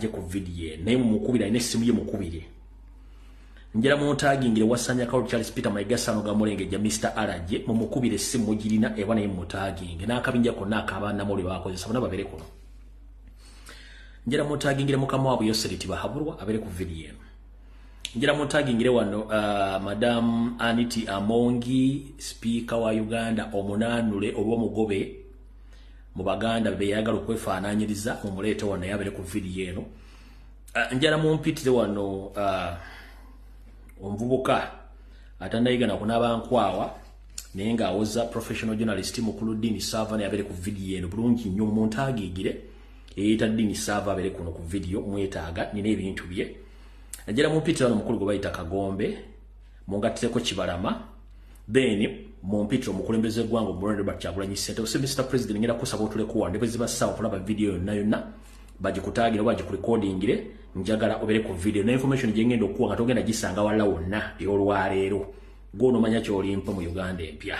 ajje ku video naye mukubira ine simu ye mukubire njera mu tagingire wasanya Carol Charles Peter Mayiga Sano Gamulenge Mr. Alaje mu mukubire simu girina ebana mu taginge nakabinja konna akabana muli bakozesa bana babere kuno njera mu tagingire mukama wabo Yoseliti bahabulwa abere ku video njera mu tagingire wano Madam Aniti Amongi speaker wa Uganda omunanule obwo mugobe mu baganda beyagala okwefaananyiriza mu muleete wano yabere ku video eno njera mu mpitire wano omvubuka atandayigana kunaba nkwawa naye nga awoza professional journalist mukulu Dini Sava ne yabere ku video eno bulungi nnyo mu ntagigire eyita Dini Sava abere kuno ku video mwetaaga nina ebintu bye njera mu mpitire wano mukulu gwe bayita Kagombe mungatireko Kibalama then mu mpitire omukulembeze gwango Muronde Bakyagulanyi Center ose Mr. President ngera kusaba otule kuwande bwe sawa kulaba video yonna baje kutagira baje ku recordingire njagala obere ku video na information je ngendo okuwa katogenda gisanga wala wonna eyolwaleero gono manya kyolimpa mu Uganda empya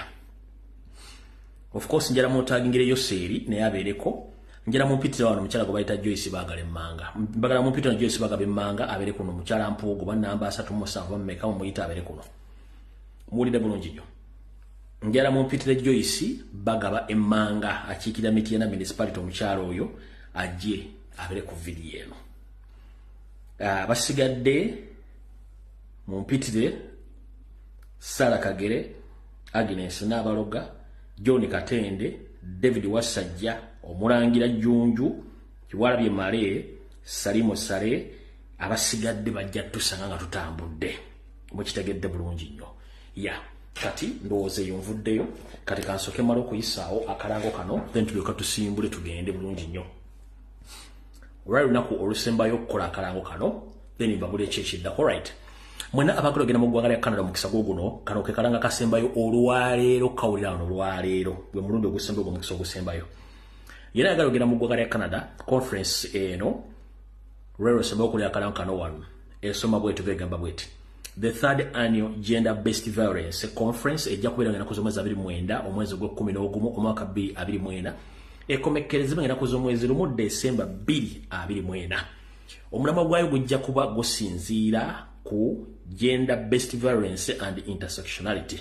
of course njala mu tagingire Yoseri ne yabereko njala mu mpitire wano mukyala go bayita Joyce Bagale Manga mbagala mu mpitire Joyce Bagale Manga abere kuno mukyala mpugo banamba 3 mmeka mu yita abere kuno muri de bulungi nyo njala mu mpitire Joyce Bagaba Emmanga akikira miti na municipality omukyala oyo ajje abere ku video eno basigadde mu mpitire Sara Kagere Agnes Nabaloga John Katende David Wasajja omulangira Junju Kiwalabye Male Salimo Sale abasigadde bajja tusanga nga tutambudde mukitegedde bulungi nnyo ya kati ndowooza yonvuddeyo kati kansoke malo kuyisaawo akalango kano then tulyoka tusimbule tugende bulungi nnyo olwali lunaku olusembayo okukola akalango kano then mbabule ekyekidda alright mwena abagala ogenda mu ggwanga lya Canada mukisa guno kano ke kalanga kasembayo olwaleero kawulira wano olwaleero gwe mulundi ogusembayo omukisa ogusembayo yera agala ogenda mu ggwanga lya Canada conference eno lwero sembayo okulya akalango kano wano esoma bwetu begamba bweti the third annual gender based violence conference ejja kubeera ngena kuzomwezi 29 omwezi gwe11 omwaka 2024 ekomekerezebwa ngena kuzomwezi lumu December 2024 omulamwa gwayo gujja kuba gusinziira ku gender based violence and intersectionality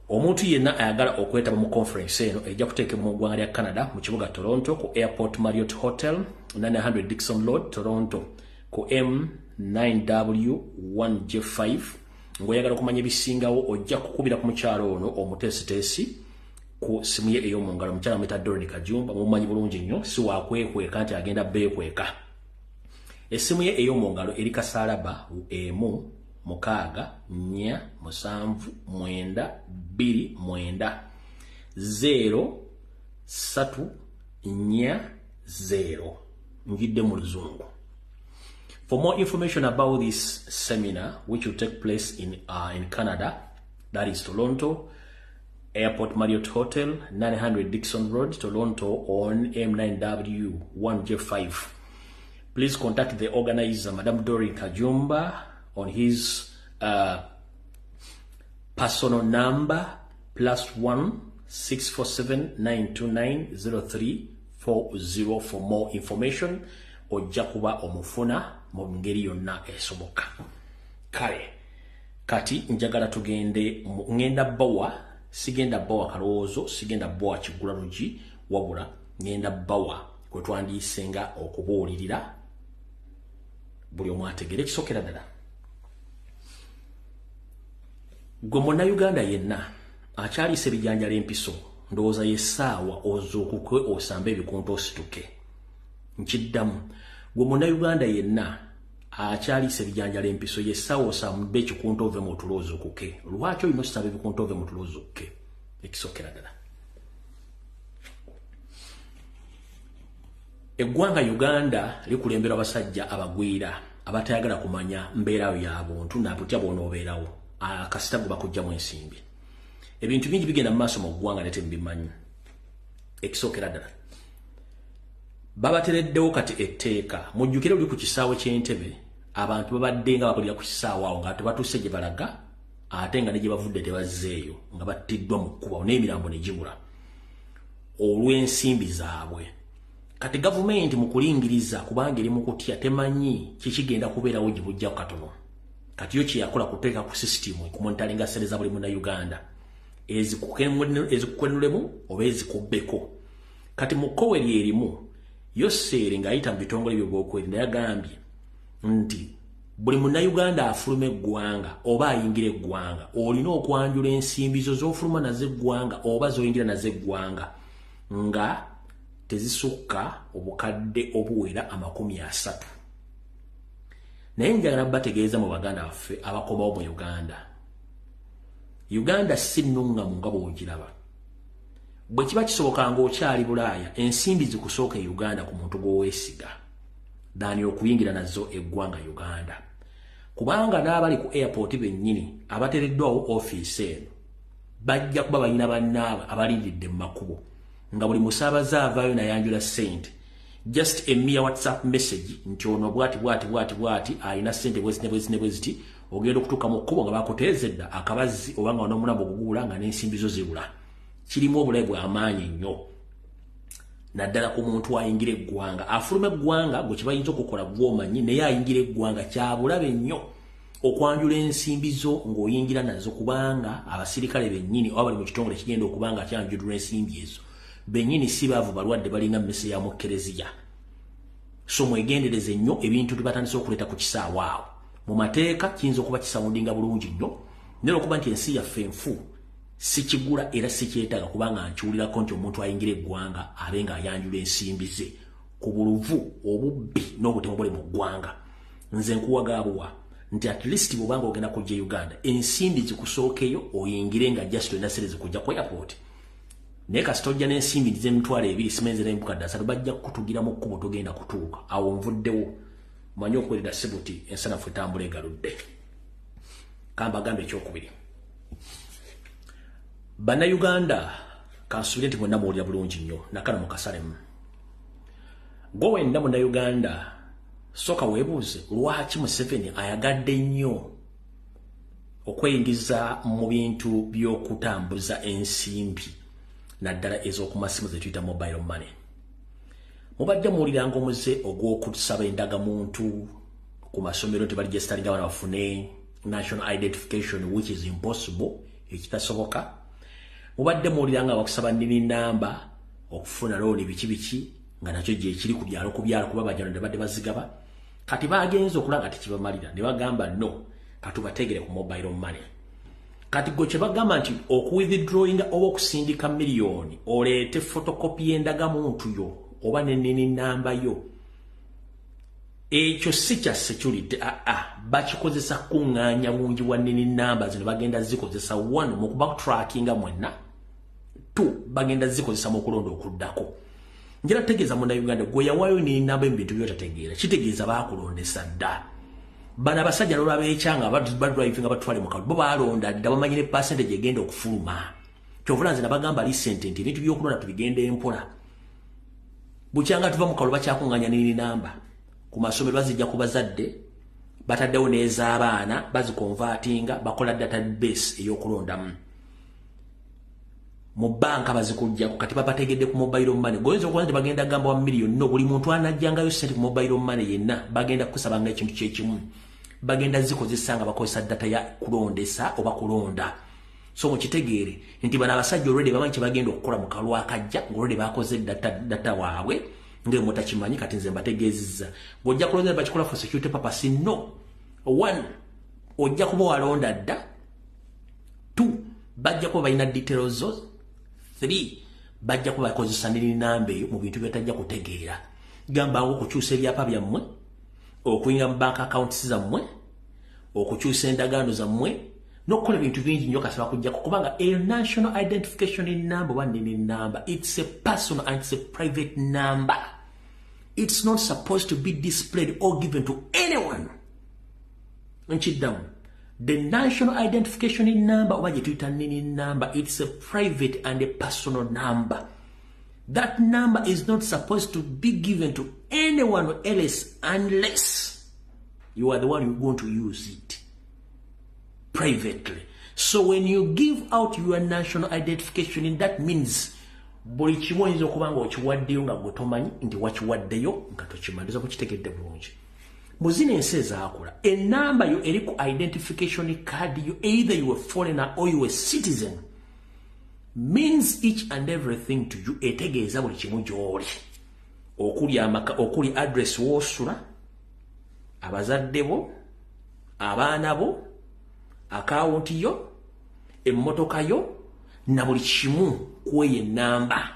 omuntu yenna ayagala okwetaba mu conference eno ejja kuteekebwa mu ggwanga lya Canada mu kibuga Toronto ku Airport Marriott Hotel 900 Dixon Road Toronto ku M9W1J5 ngoyagala okumanya ebisingawo ojja kukubira ku mukyalo ono omuteesiteesi ku simu ye ey'omungalo mukyala mwita Dorothy Kajumba mumanyi bulungi nnyo si wakwekweka nti agenda beekweka esimu ye ey'omungalo eri kasalaba 1-6-7-9-2-0-3-4-0 njidde mu luzungu. For more information about this seminar, which will take place in Canada, that is Toronto, Airport Marriott Hotel, 900 Dixon Road, Toronto, on M9W1J5. Please contact the organizer, Madame Doreen Kajumba, on his personal number, +1 647 929 0340 for more information. Ojja kuba omufuna mu ngeri yonna esoboka. Kale kati njagala tugende ngenda bawa sigenda bawa kalowoozo sigenda bawa kigula lugi wabula ngenda bawa kwe twandiisenga okubuulirira buli omu ategere kisokera ddala. Gwe Munnayuganda yenna akyaliisa ebijanjala empiso ndowooza yessaawa ozuukuke osambe ebikunta osituke. Nkiddamu gwe Munnayuganda yenna akyaliisa ebijanjala empiso yessaawa osambe ekikunta ove mu tulo ozuukuke. Lwaki olina osamba ebikunta ove mu tulo ozuukuke? Ekisokera ddala. Eggwanga Uganda likulembera abasajja abagwira abatayagala kumanya mbeerayo y'abuntu nabutya bw'onoobeerawo akasita gwe bakugyamu ensimbi. Ebintu bingi bigenda mu maaso mu ggwanga ne temubimanyi. Ekisokera ddala. Babatereddewo kati etteeka mujjukire oli ku kisaawe ky'Entebbe abantu babadde nga bakulira ku kisaawe awo nga tebatuuse gye balaga ate nga ne gye bavudde tebazzeeyo nga battiddwa mu kkuba n'emirambo ne gibula olw'ensimbi zaabwe. kati government mu kulingiriza kubanga eri mu kutya temanyi kikigenda kubeerawo gibujja katono kati yo kyeyakola kuteeka ku system ku monitoringa sente za buli Munnayuganda ezikukwenulemu oba ezikubbeko kati mu kkowe lyerimu Yoseri ng'ayita mu bitongole by'obwokwerinda yagambye nti buli Munnayuganda afuluma eggwanga oba ayingira eggwanga olina okwanjula ensimbizo z'ofuluma nazo eggwanga oba z'oyingira nazo eggwanga nga tezisukka obukadde obuwera 30. Naye njagala bategeeza mu baganda baffe abakomawo mu Uganda si nnungamu nga bw'ogiraba. Bwe kiba kisoboka ng'okyali Bulaaya ensimbi zikusooka e Uganda ku muntu gw'oweesiga dani okuyingira nazo eggwanga Uganda. Kubanga n'abali ku airport bennyini abateereddwawo ofiisi eno bajja kuba balina bannaabwe abalindiridde mu makubo nga buli musaabaze avaayo nayanjula ssente just a mere WhatsApp message nti ono bwati alina ssente bweziti ogenda okutuuka mu kkubo nga bakuteezedda akabazzi oba nga n'omulambo ogugula nga n'ensimbi zo zibula. Kirimu obulabe bw'amaanyi nnyo naddala ku muntu ayingira eggwanga afuluma eggwanga gwe kibayinza okukola gw'omanyi naye ayingira eggwanga kyabulabe nnyo okwanjula ensimbi zo ng'oyingira nazo kubanga abasirikale bennyini oba bali mu kitongole kigenda okubanga kyanjulirwa ensimbi ezo bennyini si baavu balwadde balina mmese ya mu Kereziya. So mwegendereze nnyo ebintu bibatandise okuleeta ku kisaawe awo mu mateeka kiyinza okuba kisawundinga bulungi nnyo naye okuba nti ensi yaffe enfu si kigula era si kyetaaga kubanga nkiwulirako nti omuntu ayingira eggwanga abe nga ayanjula ensimbi ze ku buluvu obubbi n'obutemu buli mu ggwanga. Nze nkuwagaabuwa nti at least bw'obanga ogenda kujja Uganda ensimbi zikusookeyo oyingire nga just olina sente zikujja ku airport. Naye kasita ojja n'ensimbi z'emitwalo 2 simenzera embukadde 3 bajja kutugira mu kkubo togenda kutuuka awo nvuddewo manyi okuwerera sebuti ensanafu etambula egaludde. Kambagambe ekyokubiri Bannayuganda kansubire nti mwenna muwulira bulungi nnyo nakana mukasalemu gwe wenna Munnayuganda soka weebuuze lwaki Museveni ayagadde nnyo okweyingiza mu bintu by'okutambuza ensimbi naddala ez'okumasimu ze tuyita mobile money. Mubadde muwuliranga omuze ogw'okusaba endagamuntu ku masomero nti baligestaringa abaana bafune national identification which is impossible ekitasoboka. Mubadde muwuliranga bakusaba nnini namba okufuna looni biki nga nakyo gye kiri ku byalo kuba bajjano ne badde bazigaba kati bagenze okulanga tekibamalira ne bagamba no katubategere ku mobile money. Kati gwe kye bagamba nti okuwithdrawinga oba okusindika miliyoni oleete photocopy y'endagamuntu yo oba n'ennini namba yo ekyo si kya security bakikozesa kuŋŋaanya bungi bwa nnini namba zino bagenda zikozesa 1 mu kubatrackinga mwenna 2 bagenda zikozesa mu kulonda okuddako. Njira tegeeza Munnayuganda gwe yawaayo nnini namba mu bintu by'otategeera kitegeeza baakulondesa dda. Bana abasajja n'olwabeekyanga badrivinga batwale mu kalulu bo baalonda dda bamanyi ne percentage egenda okufuluma. Kyovula nze nabagamba recent nti ebintu by'okulonda tubigenda empola. Bukyanga tuva mu kalulu bakyakuŋŋaanya nnini namba ku masomero bazijja ku bazadde bataddewo n'ez'abaana bazikonvatinga bakola database ey'okulondamu. Mu banka bazikujjako kati babategedde ku mobile money goyinza okuba nti bagenda gamba 1 million no buli muntu anajjangayo sente ku mobile money yenna bagenda kusabanga ekintu kyekimu bagenda zikozesa nga bakozesa data ya kulondesa oba kulonda. So mukitegeere nti bana abasajja already bamanyi kye bagenda okukola mu kalulu akajja ng'olready bakoze data waabwe ng'e mutakimanyi kati nze mbategeezizza ng'ojja kulonda bakikola for security purpose no 1 ojja kuba walonda dda 2 bajja kuba balina details zo 3 bajja kuba bakozesa nnini namba eyo mu bintu byetajja kutegeera gamba okukyusa ebyapa byammwe okuyinga mu bank accounts zammwe okukyusa endagaano zammwe n'okukola ebintu bingi nnyo kasaba kujjako kubanga a national identification number oba nnini namba it's a personal and it's a private number. It's not supposed to be displayed or given to anyone. Nchiddamu the national identification number oba gye tuyita nnini number it's a private and a personal number. That number is not supposed to be given to anyone else unless you are the one who's going to use it privately. So when you give out your national identification, that means buli kimu oyinza okuba nga okiwaddeyo nga gwe tomanyi nti wakiwaddeyo nga tokimanyiza kukitegedde bulungi. Mu zino ensi ezaakula ennamba yo eri ku identification card yo, either you a foreigner or you a citizen, means each and everything to you. Etegeeza buli kimu gy'oli, okuli address w'osula, abazadde bo, abaana bo, akawunti yo, emmotoka yo, na buli kimu kweyo ennamba.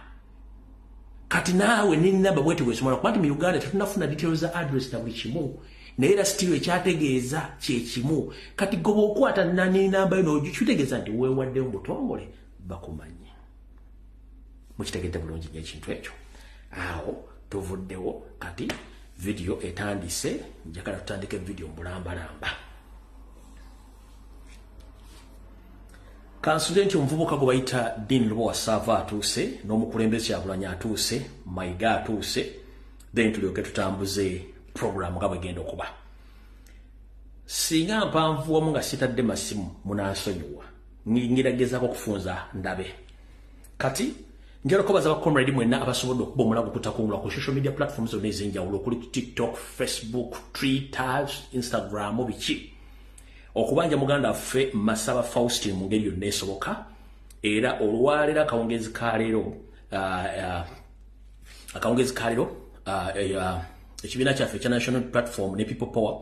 Kati naawe n'ennamba bwete bwesomala kuba nti mu Uganda tetunafuna details za address na buli kimu, naye era still ekyategeeza kye kimu. Kati goba okwata n'ennamba yo n'okitegeeza nti weewaddeyo mu butongole bakumanyi. Mukitegedde bulungi nnyo ekintu ekyo. Awo tuvuddewo kati video etandise, njagala tutandike video mbulambalamba. Kansule nti omuvubuka gwe bayita Dean Lwasava atuuse, n'omukulembeze Kyagulanyi atuuse, Mayiga atuuse, then tulyoke tutambuze program nga bwegenda okuba. Singa mpanvuwamu nga sitadde masimu munansonyiwa, ngiragezaako okufunza ndabe. Kati njala kubaza ba comrade mwenna abasobodde okuba omulago kutakungula ku social media platforms zonna ez'enjawulo okuli TikTok, Facebook, Twitter, Instagram, biki. Okubanja muganda waffe Masaba Faustin mu ngeri yonna esoboka, era olwaleero akawungezi kaleero ekibiina kyaffe ekya National Platform ne People Power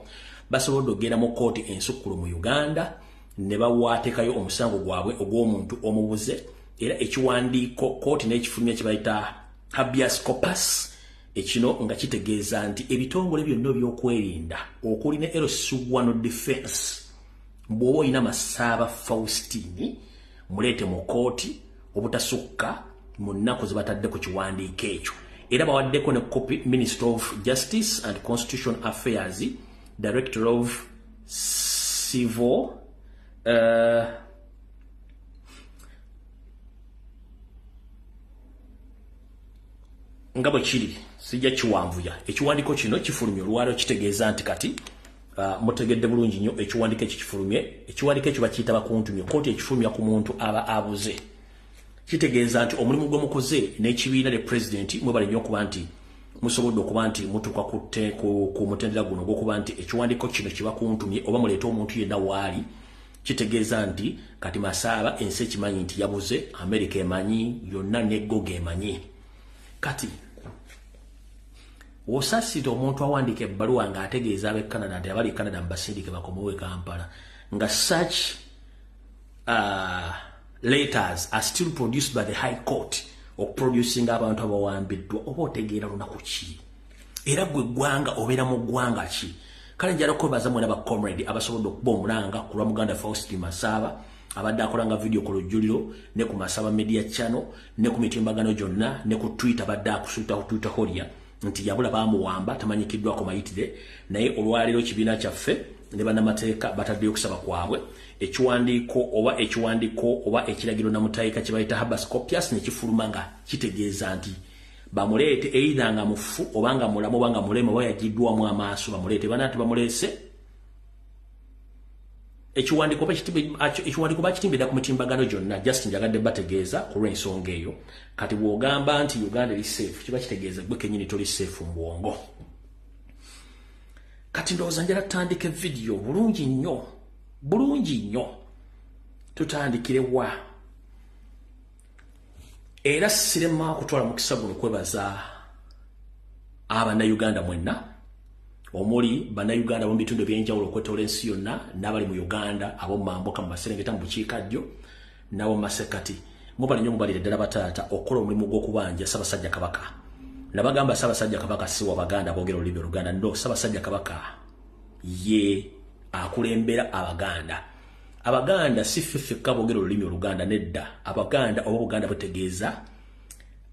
basobodde okugenda mu kooti ensukkulu mu Uganda ne bawaatekayo omusango gwabwe ogw'omuntu omubuze, era ekiwandiiko kooti n'ekifulumya kye bayita habeas corpus, ekino nga kitegeeza nti ebitongole byonna ebyokwerinda okuli ne L1 Defense bw'oba olina Masaba Faustin muleete mu kooti obutasukka mu nnaku ze batadde ku kiwandiiko ekyo. Era bawaddeko ne copy Minister of Justice and Constitutional Affairs, Director of Civil nga bwe kiri sijja kiwanvuya. Ekiwandiiko kino kifulumye olwaleero kitegeeza nti kati mutegedde bulungi nnyo ekiwandiiko ekyo kifulumye. Ekiwandiiko ekyo bakiyita bakuntumye, kooti ekifulumya ku muntu aba abuze. Kitegeeza nti omulimu gwe mukoze n'ekibiina le president mwebale nnyo okuba nti musobodde okuba nti mutuuka ku mutendera guno gw'okuba nti ekiwandiiko kino kibakuntumye oba muleeta omuntu yenna waali. Kitegeeza nti kati Masaba ensi ekimanyi nti yabuze, America emanyi, yonna n'eggoga emanyi. Kati wosasita omuntu awandiika ebbaluwa ng'ategeeza ab'e Canada nti abali Canada mbasindike bakomewo e Kampala, nga such letters are still produced by the High Court okuproducing abantu abawambiddwa, oba otegeera lunaku ki? Era gwe ggwanga obeera mu ggwanga ki? Kale njala kwebaza mwena ba comrade abasobodde okuba omulanga ku lwa muganda Faustin Masaba abadde akolanga video ku lujjuliro ne ku Masaba Media Channel ne ku mitimbagano gyonna ne ku Twitter abadde akusuuta ku Twitter holia nti yabula bamuwamba tamanyikiddwako mayitire, naye olwaleero ekibiina kyaffe ne bannamateeka bataddeyo okusaba kwabwe ekiwandiiko oba ekiragiro namutayika kye bayita habeas corpus ne kifuluma nga kitegeeza nti bamuleete either nga mufu oba nga mulamu oba nga mulema oba yagiddwamu amaaso bamuleete. Banaati bamuleese ekiwandiiko bakitimbira ku mitimbagano gyonna. Just njagadde bategeeza ku lw'ensonga eyo. Kati bw'ogamba nti Uganda eri safe kiba kitegeeza gwe kennyini toli safe mu bwongo. Kati ndowooza njala tutandike video bulungi nnyo tutandikire wa. Era sirema kutwala mukisa guno kwebaza Abannayuganda mwenna omuli Bannayuganda mu bitundu ebyenjawulo okwetooloola ensi yonna, n'abali mu Uganda ab'omu mambuka mu Maserengeta mu bukiikaddyo n'ab'omu Masekati. Mubali nnyo mubalire ddala bataata okukola omulimu gw'okubanja Ssaabasajja Kabaka. Nabagamba Ssaabasajja Kabaka si wa Baganda boogera olulimi Oluganda, no, Ssaabasajja Kabaka ye akulembera Abaganda. Abaganda si ffeffekka boogera olulimi Oluganda, nedda. Abaganda oba Buganda butegeeza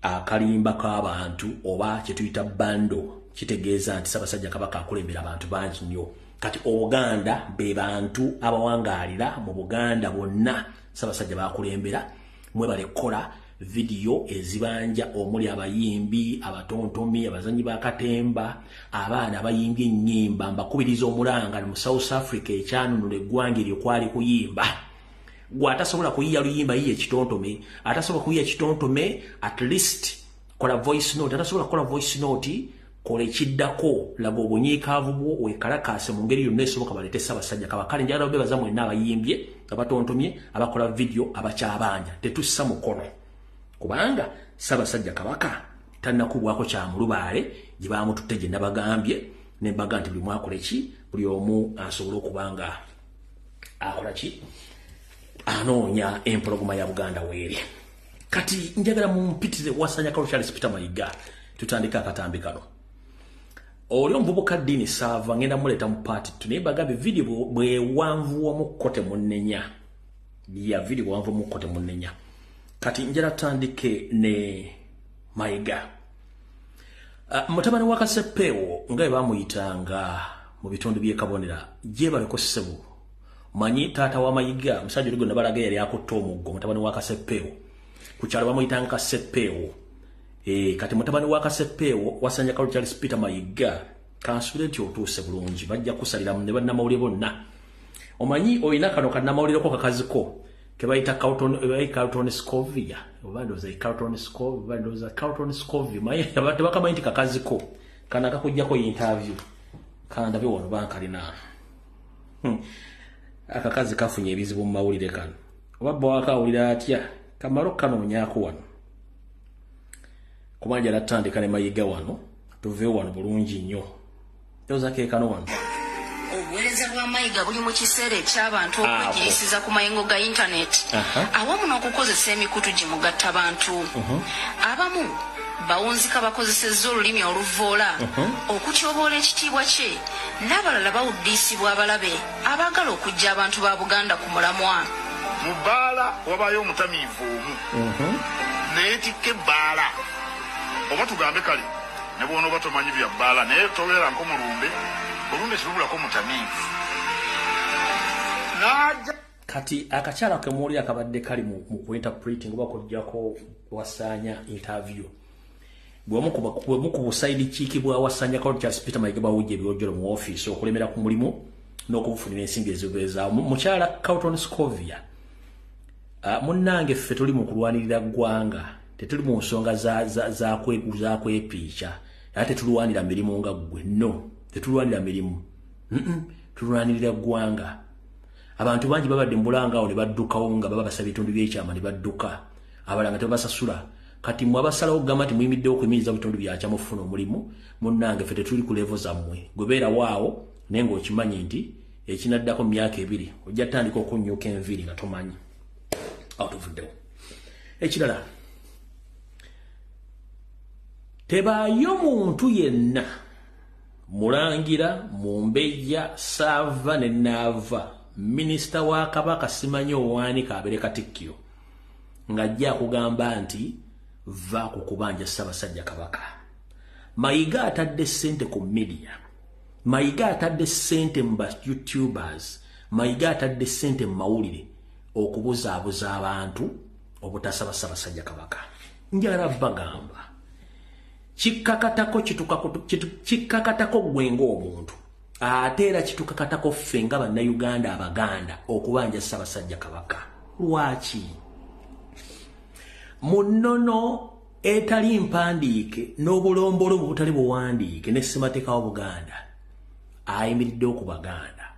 akalimba k'abantu oba kye tuyita bando. Kitegeeza nti Ssaabasajja Kabaka akulembera abantu bangi nnyo. Kati Obuganda be bantu abawangaalira mu Buganda bonna Ssaabasajja bakulembera. Mwebale kukola video ezibanja omuli abayimbi, abatontomi, abazanyi ba katemba, abaana abayimbye ennyimba, mbakubiriza omulanga mu South Africa ekyanunula eggwanga eryo kwali kuyimba. gwa atasobola kuyiya luyimba yiye kitontome atasobola kuyiya kitontome at least kola voice note atasobola kola voice note kola ekiddako laga obunyiikaavu bwo wekalakase mu ngeri yonna esoboka balete Ssaabasajja Kabaka kale njagala obebaza mwenna abayimbye abatontomye abakola video abakyabanja tetussa mukono kubanga Ssaabasajja Kabaka tannakubwako kya mulubaale gye baamututte gye nabagambye ne mbaga nti buli mwakola eki buli omu asobola okubanga akola ki anoonya empologoma ya Buganda weeri kati njagala mumpitire Wasanya Kalu Charles Peter Mayiga tutandika akatambi kano oli omuvubuka Dini Sava ngenda muleta mu party naye bagambye video bwe wanvuwa mu kote munenya ya video wanvuwa mu kote munenya kati njala tandike ne Mayiga mutabani wa Kaseppeewo nga bamuyitanga mu bitundu bye Kabonera je baleko ssebo manyi taata wa Mayiga musajja oligo nabalaga yali akutta omuggo mutabani wa Kaseppeewo ku kyalo bamuyitanga Kaseppeewo kati mutabani wa Kaseppeewo Wasanya Kalu Charles Peter Mayiga kansubire nti otuuse bulungi bajja kusalira ne bannamawulire bonna omanyi oyina kano kannamawulire ko kakaziko kebayita Carlton Scovia obandoza Carlton Scovia obandoza Carlton Scovia maye abantu bakamanyi nti kakaziko kana kakujjako interview kanda byo wono bankalina akakazi kafunye ebizibu mu mawulire kano obabba wakawulira atya kamalo kano nyaako wano kumanja natandika ne Mayiga wano tuve wano bulungi nnyo toza ke kano wano obuweereza bwa Mayiga buli mu kiseera eky'abantu okujiyisiza ku mayengo ga internet awamu n'okukozesa emikutu gye mugatta bantu abamu bawunzika bakozesezza olulimi oluvoola okutyoboola ekitiibwa kye n'abalala bawuddiisibwa abalabe abaagala okujja abantu ba Buganda ku mulamwa mu bbaala wabayo omutamiivu omu neyetikka ebbaala oba tugambe kale ne bw'onooba tomanyi bya bbaala naye tobeera nkomulumbe olumbe kirubulako mutamiivu n'ajja kati akakyala kemuwulira akabadde kali mu kuinterpreting oba kujjako Wasanya interview bwe muku busaidi kiiki bwa Wasanya Kalu Charles Peter Mayiga bawujja ebyojjolo mu office okulemera ku mulimu n'okubufunira ensimbi ezibeezaawo mukyala Carlton Scovia munnange ffe tuli mu kulwanirira ggwanga tetuli mu nsonga za kwepiica ate tulwanira mirimu nga ggwe no tetulwanira mirimu tulwanirira ggwanga abantu bangi babadde mbulangaawo ne baddukawo nga baba basaba ebitundu by'ekyama ne badduka abalala nga tebasasula kati mwe abasalawo okugamba nti muyimiddewo okuyimiriza bitundu byakya mufuna omulimu munnange ffe tetuli ku levo zammwe gwebeera waawo naye ng'okimanyi nti ekinaddako mu myaka 2 ojja tandika okunnyuka enviiri nga tomanyi awo tuvuddewo ekirala tebaayo muntu yenna mulangira Mumbejja Sava ne Naava minisita wa Kabaka simanyi owaanika abeere Katikkiro ng'ajja akugamba nti va ku kubanja Ssaabasajja Kabaka. Mayiga atadde ssente ku media, Mayiga atadde ssente mu YouTubers, Mayiga atadde ssente mu mawulire okubuzaabuza abantu obutasaba Ssaabasajja Kabaka. Njagala bagamba kikakatako gwenga omuntu ate era kitukakatako ffe nga bannayuganda Abaganda okubanja Ssaabasajja Kabaka. Lwaki? Munono etali mpandiike n'obulombolo butali buwandiike ne ssemateeka wa Buganda ayimiridde ku Baganda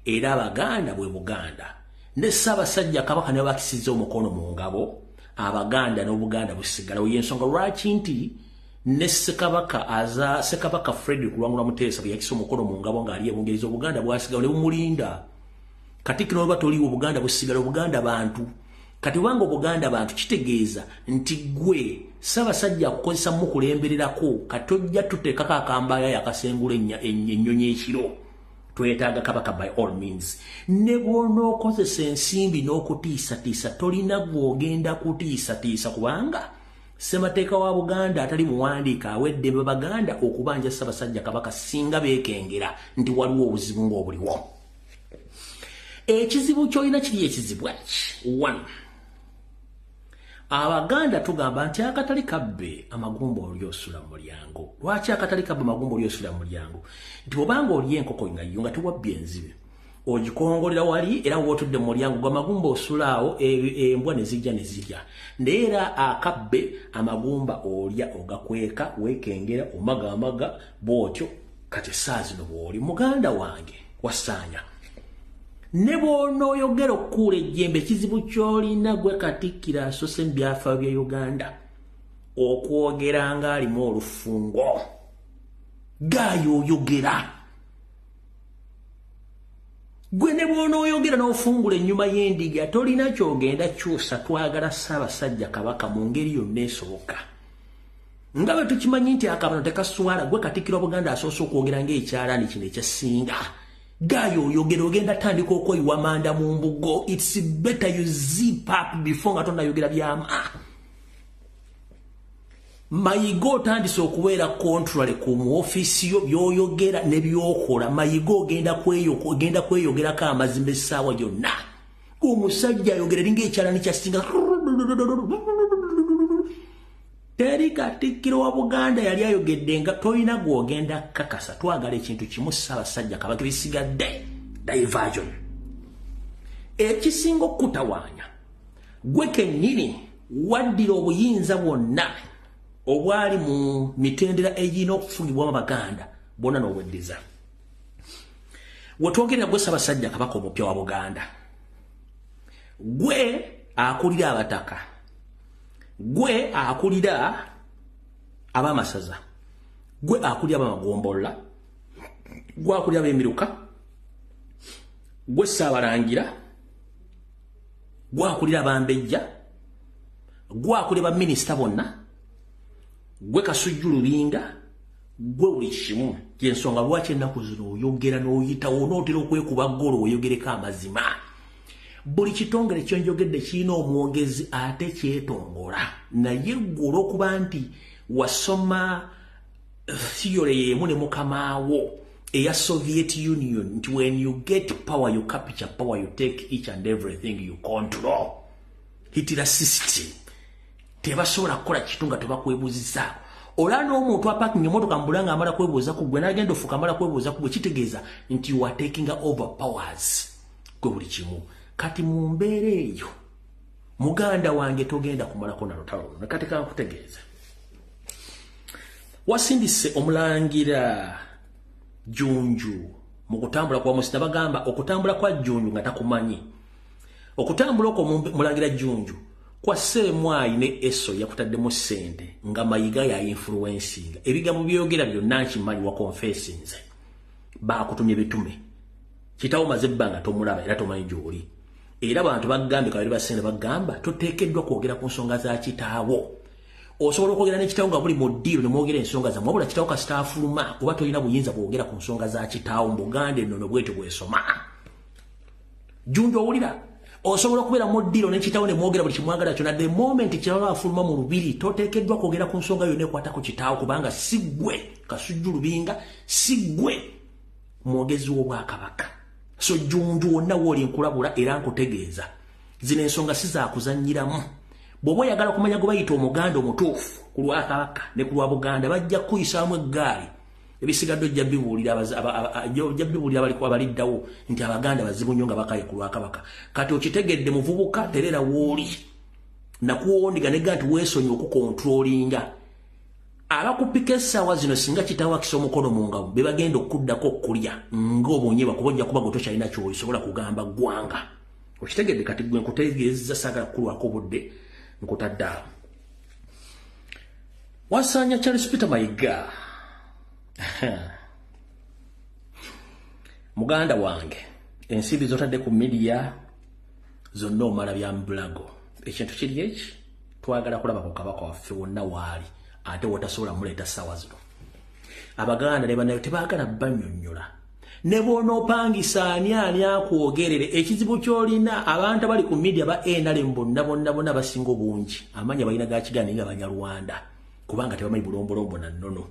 era Abaganda bwe Buganda ne Ssaabasajja Kabaka ne bakisizza omukono mu ngabo Abaganda n'Obuganda busigalawo y'ensonga lwaki nti ne Ssekabaka Frederick Luwangula Muteesa bwe yakisa omukono mu ngabo ng'ali ebungereza Obuganda bwasigalawo ne bumulinda Katikkiro oba toliiwo Obuganda busigala Obuganda bantu kati wango Obuganda bantu kitegeeza nti gwe Ssaabasajja akukozesa mu kulembererako katojja tuteekako akambaaya yakasengula ennyonyi ekiro twetaaga Kabaka by all means ne bw'onookozesa ensimbi n'okutiisatiisa tolina gw'ogenda kutiisatiisa kubanga ssemateeka wa Buganda atali muwandiika awedde Baganda okubanja Ssaabasajja Kabaka singa beekengera nti waliwo obuzibu ng'obuliwo. Ekizibu ky'olina kiri ekizibu ki? 1. Abaganda tugamba nti akatali kabbe amagumba oli osula mu mulyango. Lwaki akatali kabbe amagumba oli osula mu mulyango? Nti obanga oli enkoko nga yo nga tewabbye enzibe ogikongolera wali era wotudde mu mulyango gwa magumba osulaawo embwa ne zijja ne zirya ndeera akabbe amagumba olya ogakweka weekengera omagamaga bwotyo kati essaazi no bw'oli muganda wange Wassanya ne bw'onooyogera okukuula ejjembe ekizibu ky'olina gwe Katikkiro asose mu byafaayo bya Uganda okwogera ng'alimu olufungo gaayooyogera gwe ne bw'onooyogera n'ofungula ennyuma y'endiga tolina kyogenda kyusa twagala Ssaabasajja Kabaka mu ngeri yonna esoboka nga bwe tukimanyi nti akabano tekaswala gwe Katikkiro Buganda asoose okwogera ng'ekyalaani kino ekyasinga gaayooyogera ogenda tandika okweyiwa manda mu mbugo it's better you zip up before nga tonnayogera byama Mayiga otandise okubeera contrary ku mu office yo byoyogera ne byokola Mayiga ogenda kweyogerako amazimba essaawa gyonna omusajja ayogera eringa ekyalaani kyasinga teri Katikkiro wa Buganda yali ayogedde nga tolina gw'ogenda kakasa twagala ekintu kimu Ssaabasajja Kabaka bisigadde diversion ekisinga okutawaanya gwe kennyini waddira obuyinza bwonna obwali mu mitendera egirina okufugibwamu Abaganda bonna n'obweddiza wetwogerera gwe Ssaabasajja Kabaka omupya wa Buganda gwe akulira abataka gwe akulira ab'amasaza gwe akulira ab'amagombola gwe akulira ab'emiruka gwe Ssaabalangira gwe akulira abambejja gwe akulira baminisita bonna gwe Kasujju Lubinga gwe buli kimu kyensonga lwaki ennaku zino oyogera n'oyitawo onootera okwekuba ggolo oyogereko amazima buli kitongole kyonjogedde kirina omwogezi ate kyetongola naye ggwe olw'okuba nti wasoma theory y'emu ne mukamaawo eya Soviet Union nti when you get power you capture power you take each and everything you control Hitler system tebasobola kukola kitu nga tebakwebuuziza ola n'omuntu apakinga emmotoka mu Bulanga amala kwebuuza ku gwe n'agenda ofuuka amala kwebuuza ku gwe kitegeeza nti you are taking over powers gwe buli kimu kati mu mbeera eyo muganda wange togenda kumalako na lutalo ne kati kankutegeeza wasindise Omulangira Jjunju mu kutambula kwa Musita bagamba okutambula kwa Jjunju nga takumanyi okutambula okwo Mulangira Jjunju kwa Ssemwai ne Eso yakutaddemu ssente nga Mayiga ya influencinga ebigambo byogera byonna nkimanyi wa confessinze baakutumye bitume kitawo maze ebbanga tomulaba era tomanyi gy'oli era abantu bagambye kabali basente bagamba toteekeddwa kwogera ku nsonga za kitaawo osobola okwogera n'ekitaawo nga buli mu ddiiro ne mwogera ensonga zammwe wabula kitaawo kasitaafuluma oba tolina buyinza bwogera ku nsonga za kitaawo mu Buganda ennono bwetyo bwesoma Jjunju owulira osobola okubeera mu ddiiro n'ekitaawo ne mwogera buli kimwagala kyonna the moment kitaawo afuluma mu lubiri toteekeddwa kwogera ku nsonga yonna ekwata ku kitaawo kubanga si ggwe Kasujju Lubinga si ggwe mwogezi w'Obwakabaka so Jjunju wonna wooli nkulabula era nkutegeeza zino ensonga si zaakuzannyiramu bw'oba oyagala okumanya gwe bayita Omuganda omutuufu ku lwa Kabaka ne ku lwa Buganda bajja kukuyisaamu eggaali ebisigadde ojja bibuulira abaliddawo nti Abaganda bazibu nnyo nga bakaye ku lwa Kabaka kati okitegedde muvubuka terera wooli nakuwondiga negga nti weesonyi okukontrolinga abakupika essaawa zino singa kitaawo akisa omukono mu ngabo be bagenda okuddako okulya ng'obonyeba kuba ojja kuba gotokyalina kyosobola kugamba ggwanga okitegedde kati gwe nkutegeeza saagala kukulwako budde nkutadde awo Wassanya Charles Peter Mayiga muganda wange ensimbi zotadde ku media zonna omala byambulago ekintu kiri eki twagala kulaba ku Kabaka waffe wonna waali ate wotasobola muleeta ssaawa zino Abaganda ne banayo tebaagala bannyonnyola ne bw'onoopangisa ani akwogerere ekizibu ky'olina abantu abali ku media ba NRM bonna basinga obungi amanya balina gakiganda nga Banyarwanda kubanga tebamanyi bulombolombo na nnono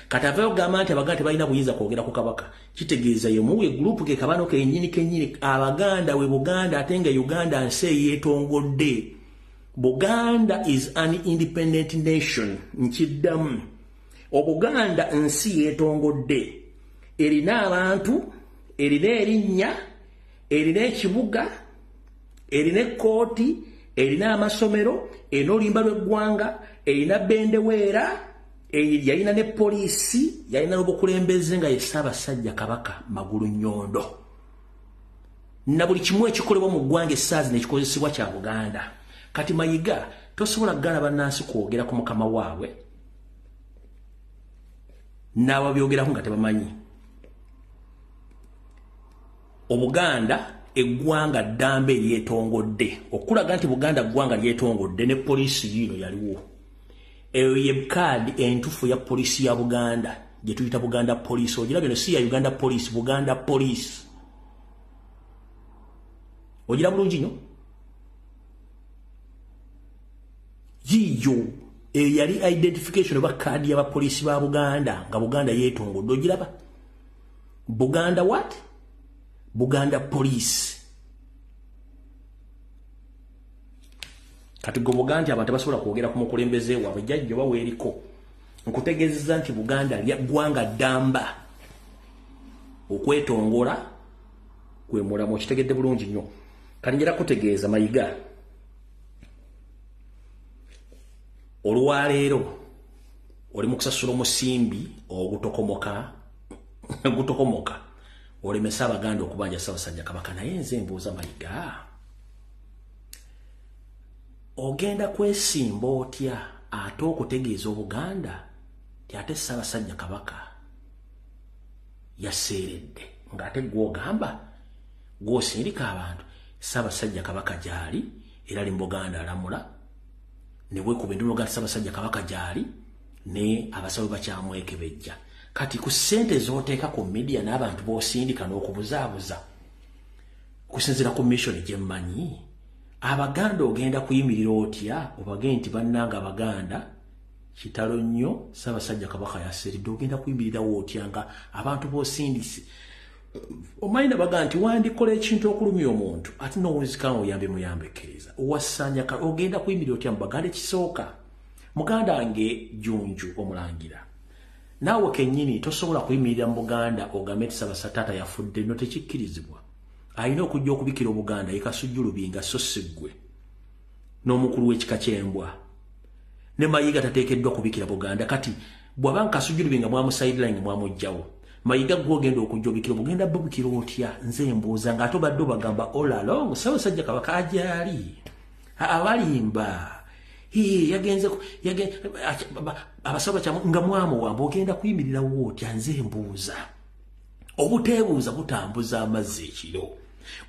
kati avayo gamba nti Abaganda tebalina buyinza kwogera ku Kabaka kitegeeza ye muwe group ke kabano kennyini Abaganda we Buganda ate nga Uganda nsi eyeetongodde Buganda is an independent nation nkiddamu Obuganda nsi yeetongodde erina abantu erina erinnya erina ekibuga, erina ekkooti, erina amasomero, erina olimba lw'eggwanga, erina bendeweera, yalina ne poliisi, yalina n'obukulembeze nga ye Ssaabasajja Kabaka Magulu Nnyondo. Na buli kimu ekikolebwa mu ggwanga essaazi n'ekikozesebwa kya Buganda. Kati Mayiga tosobola kugala bannansi kwogera ku mukama waabwe n'ababyogerako nga tebamanyi. Obuganda eggwanga ddamba eryetongodde, okulaga nti Buganda ggwanga lyetongodde ne poliisi yiino yaliwo. Eyo ye kaadi entufu ya poliisi ya Buganda gye tuyita Buganda Police. Ogirabye no si ya Uganda Police, Buganda Police. Ogira bulungi nnyo? Yiyo yali identification oba kaadi y'abapoliisi ba Buganda nga Buganda yeetongodde. Ogiraba? Buganda what? Buganda Police. Kati go Buganda abantu basobola kwogera ku mukulembeze waabwe jjajja oba weeriko. Nkutegeezeza nti Buganda lya ggwanga ddamba. Okwetongola kwe mulamu okitegedde bulungi nnyo. Kati njera kutegeeza Mayiga. Olwaleero oli mu kusasula omusimbi ogutokomoka gutokomoka olemesa Abaganda okubanja Ssaabasajja Kabaka. Naye nze mbuuza Mayiga, ogenda kwesimba otya ate okutegeeza Obuganda ti ate Ssaabasajja Kabaka yaseeredde ng'ate gw'ogamba gw'osindika abantu Ssaabasajja Kabaka gyali era ali mu Buganda alamula ne weekuba enduulu ga Ssaabasajja Kabaka gyali ne abasawo bakyamwekebejja. Kati ku ssente z'oteeka ku media n'abantu b'osindika n'okubuzaabuza kusinziira ku mission gye mmanyi, Abaganda ogenda kuyimirira otya obagende nti bannanga Abaganda kitalo nnyo Ssaabasajja Kabaka yaseeredde, ogenda kuyimirirawo otya nga abantu b'osindise omanyi nabaga nti wandikola ekintu okulumya omuntu ate n'owunzikawo oyambe muyambekereza owassanya ogenda kuyimirira otya mu Baganda. Ekisooka muganda wange Jjunju Omulangira, naawe kennyini tosobola kuyimirira mu Buganda ogambe nti Ssaabasajja taata yafudde, no tekikkirizibwa. Alina okujja okubikira Obuganda ye Kasujjulubinga so si ggwe n'omukulu w'ekika ky'embwa. Ne Mayiga tateekeddwa kubikira Buganda. Kati bw'aba Kasujjulubinga mwamusideline mwamuggyawo, Mayiga gw'ogenda okujja obikira Buganda bubikira otya? Nze mbuuza ng'ate obadde obagamba all along Ssaabasajja Kabaka agyali abalimba yagenze abasawo bakyamu nga mwamuwamba, ogenda kuyimirirawo otya? Nze mbuuza. Obuteebuuza butambuza amazzi ekiro.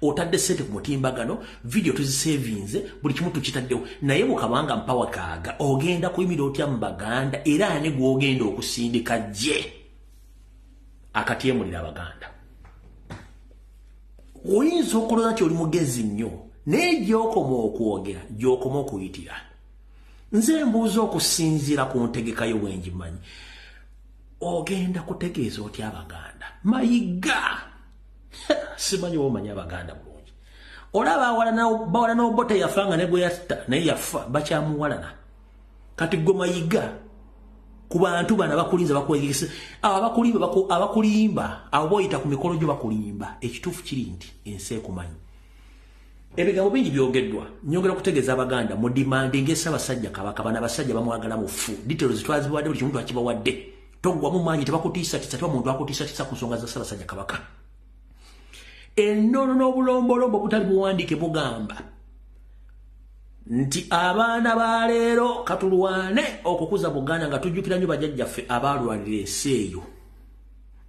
Otadde ssente ku mutimbagano, video tuzisevinze, buli kimu tukitaddewo, naye bukabanga mpawa kaaga ogenda kuyimirira otya mu Baganda era ani gw'ogenda okusindika gye akatyemulira Abaganda? Oyinza okulooza nti oli mugezi nnyo naye gy'okoma okwogera gy'okoma okuyitira. Nze mbuuza okusinziira ku ntegeka yo bwengimanyi, ogenda kutegeeza otya Abaganda? Mayiga simanyi womanyi Abaganda bulungi. Olaba bawalana obota yafanga ne gwe yatta naye yafa bakyamuwalana. Kati gwe Mayiga ku bantu bana bakulinza bakwegesa abakulimba abo boyita ku mikolo gyo bakulimba. Ekituufu kiri nti ensi ekumanyi. Ebigambo bingi byogeddwa, nyongera kutegeeza Abaganda mu demanding Ssaabasajja Kabaka, bana basajja bamwagala mufu, details twazibawadde, buli kimuntu akibawadde. Toggwamu maanyi tebakutiisa tisa muntu akutiisa tisa ku nsonga za Ssaabasajja Kabaka. Ennono n'obulombolombo butali buwandiike bugamba nti abaana ba leero katulwane okukuza Buganda nga tujjukira nnyo bajjajjaffe abaalwanira ensi eyo.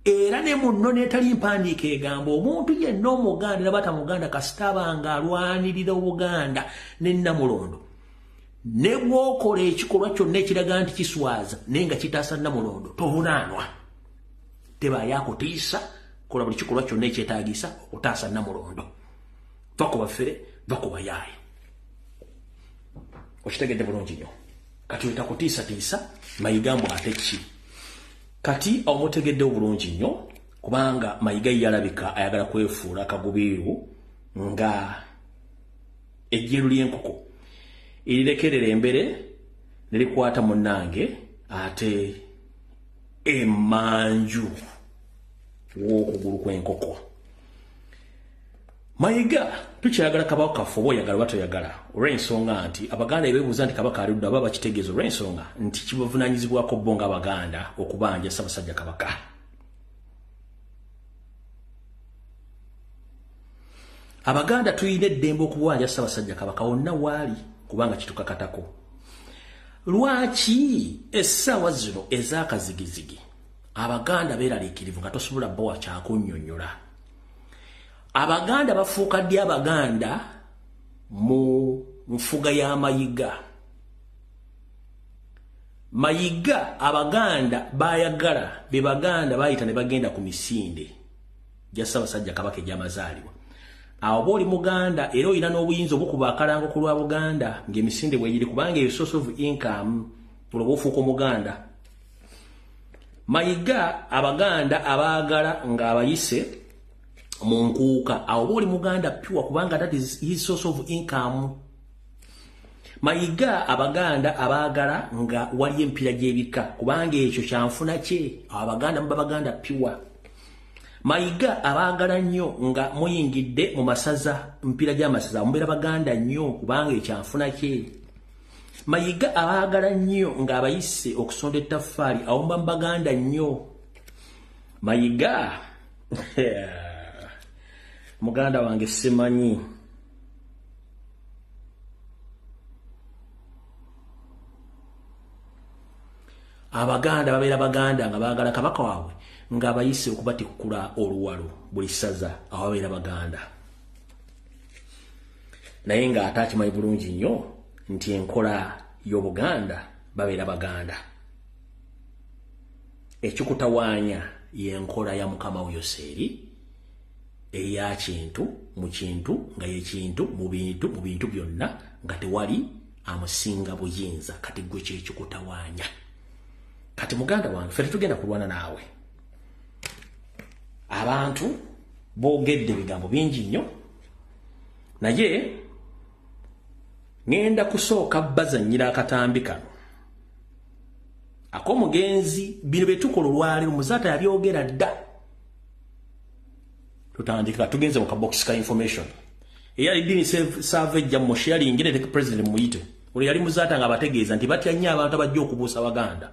Era ne munno n'etali mpandiika egamba omuntu yenna Omuganda nabata Muganda kasita abanga alwanirira Obuganda ne Namulondo ne bw'okola ekikolwa kyonna ekiraga nti kiswaza naye nga kitaasa Namulondo tovunaanwa. Tebaayo akutiisa, kola buli kikolwa kyonna ekyetaagisa okutaasa Namulondo. Vakuba ffere, vakuba yaaye. Okitegedde bulungi nnyo. Kati otakutiisatiisa Mayiga mbu ate ki? Kati omutegedde obulungi nnyo kubanga Mayiga yalabika ayagala kwefuula akagubiiru nga ejjeru ly'enkoko erirekerera embere nerikwata munnange ate emanju w'okugulu kw'enkoko. Mayiga tukyayagala kabaka kaffe oba oyagala batoyagala olw'ensonga nti abaganda ebeebuuza nti kabaka aludde aba bakitegeeza olw'ensonga nti kibavunaanyizibwako bo nga abaganda okubanja Ssaabasajja Kabaka. Abaganda tuyina eddembe okubanja Ssaabasajja Kabaka wonna waali kubanga kitukakatako. Lwaki essaawa zino ez'akazigizigi abaganda beeraliikirivu nga tosobola bbawa kyakunnyonnyola? Abaganda bafuuka ddi abaganda mu nfuga ya Mayiga? Mayiga abaganda bayagala be baganda bayita ne bagenda ku misinde gya Ssaabasajja Kabaka egy'amazaalibwa. Awo booli muganda era olina n'obuyinza obukuba akalango ku lwa Buganda ng'emisinde bwegiri kubanga eyo source of income olwo ofuuka omuganda. Mayiga abaganda abaagala ng'abayise mu nkuuka awo booli muganda pure kubanga that is his source of income. Mayiga abaganda abaagala nga wali empira gy'ebika kubanga ekyo kyanfuna kye abaganda muba baganda pure. Mayiga abaagala nnyo nga muyingidde mu masaza mpira gy'amasaza mubeera baganda nnyo kubanga ekyanfuna kye. Mayiga abaagala nnyo nga abayise okusonda ettaffaali awo muba baganda nnyo. Mayiga muganda wange simanyi. Abaganda babeera baganda nga baagala kabaka waabwe nga abayise okubatikkula oluwalo buli ssaza awo babeera baganda. Naye ng'ate akimanyi bulungi nnyo nti enkola y'Obuganda babeera baganda. Ekikutawaanya y'enkola ya Mukama wo Yoseeri eya kintu mu kintu nga ye kintu mu bintu byonna nga tewali amusinga buyinza. Kati gwe kyekikutawaanya. Kati muganda wange ffe tetugenda kulwana naawe. Abantu boogedde ebigambo bingi nnyo naye ngenda kusooka bazannyira akatambi kano ak'omugenzi bino bye tukola olwaleero Muzaata yabyogera dda. Tutandika tugenze mu kabokisi ka information eyali dini save ejja mu sharing ngire president muyite oli yali Muzaata nga abategeeza nti batya nnyo abantu abajja okubuusa Baganda.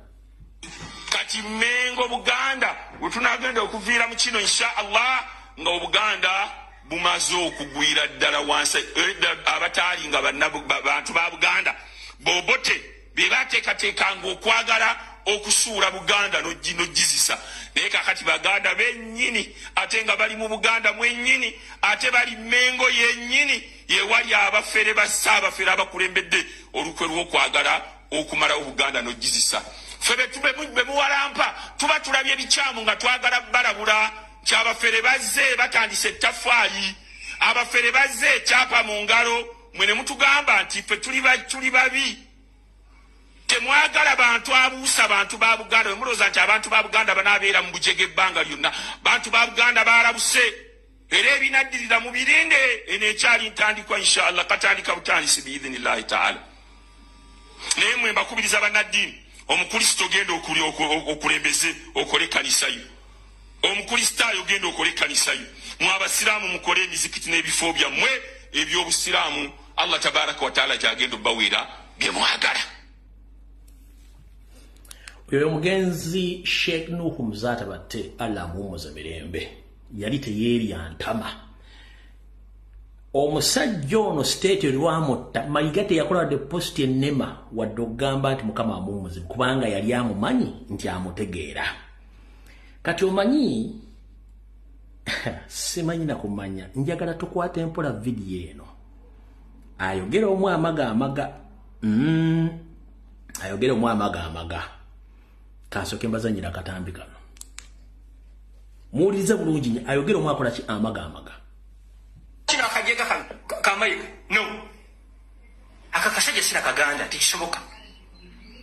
Kati Mengo Buganda wetunagenda okuviira mu kino inshallah nga Obuganda bumaze okugwira ddala wansi abataalinga bantu ba Buganda bobote be bateekateekanga okwagala okusuula Buganda n'ogizisa. Naye kakati Baganda bennyini ate nga bali mu Buganda mwennyini ate bali Mengo yennyini yewali abafere ba Ssaabafere abakulembedde olukwe lw'okwagala okumala Buganda n'ogizisa. Febe tube muwalampa tuba tulabye ebikyamu nga twagala balabula kyabafere bazze batandise ettaffaali abafere bazze ekyapa mu ngalo mwene mutugamba nti ffe tuli babi temwagala bantu abuusa bantu ba Buganda. Wemuloza nti abantu ba Buganda banaabeera mu bujege ebbanga lyonna. Bantu ba Buganda baalabuse era ebinaddirira mu birinde eno ekyali ntandikwa inshallah katandika butandisi biidhinillahi taala. Naye mwe mbakubiriza bannaddiini Omukristo genda okulembeze okole kanisa yo. Omukristaayo genda okole kanisa yo. Mu abasiraamu mukole emizikiti n'ebifo byammwe eby'obusiraamu Allah tabaraka wa taala gyagenda obbawera bye mwagala. Oyo mugenzi Sheikh Nuhu Muzaata batte Allah amuwummuze mirembe yali teyeerya ntama. Omusajja ono state lwamutta Mayiga teyakola deposit ennema wadde okugamba nti Mukama amuwummuze kubanga yali amumanyi nti amutegeera. Kati omanyi simanyi na kumanya njagala tukwata empola video eno ayogera omwe amaga ayogera omwe amaga kasoke mbazanyira akatambi kano muwulirize bulungi ayogera omwe akola ki amaga kino akajega kamayiga no akakasajja sira kaganda tikisoboka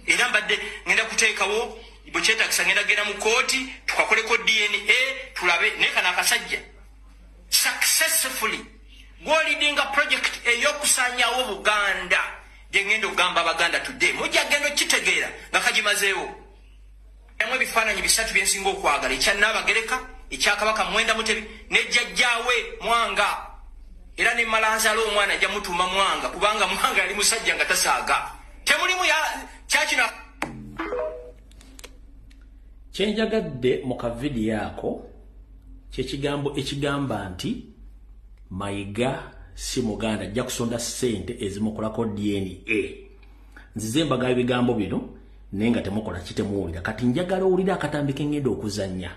era mbadde ngenda kuteekawo bwekyetagisa ngenda genda mu kooti tukakoleko DNA tulabe naye kana akasajja successfully gwolidinga project eyokusanyawo Buganda gye ngenda okugamba Abaganda today mujja genda okitegeera nga kagimazeewo. Emwe ebifaananyi bisatu byensinga okwagala ekya Nnaabagereka ekya Kabaka Mwenda Mutebi ne jjajjaawe Mwanga era ne malanzala omwana ajja mutuma mwanga kubanga mwanga ali musajja nga tasaaga temulimu ya kyakina kyenjagadde mu kavidiyo ako kyekigambo ekigamba nti Mayiga si Muganda ajja kusonda ssente ezimukolako DNA. Nzize mbaga ebigambo bino naye nga temukola kitemuwulira. Kati njagala owulira akatambi ke ngenda okuzannya.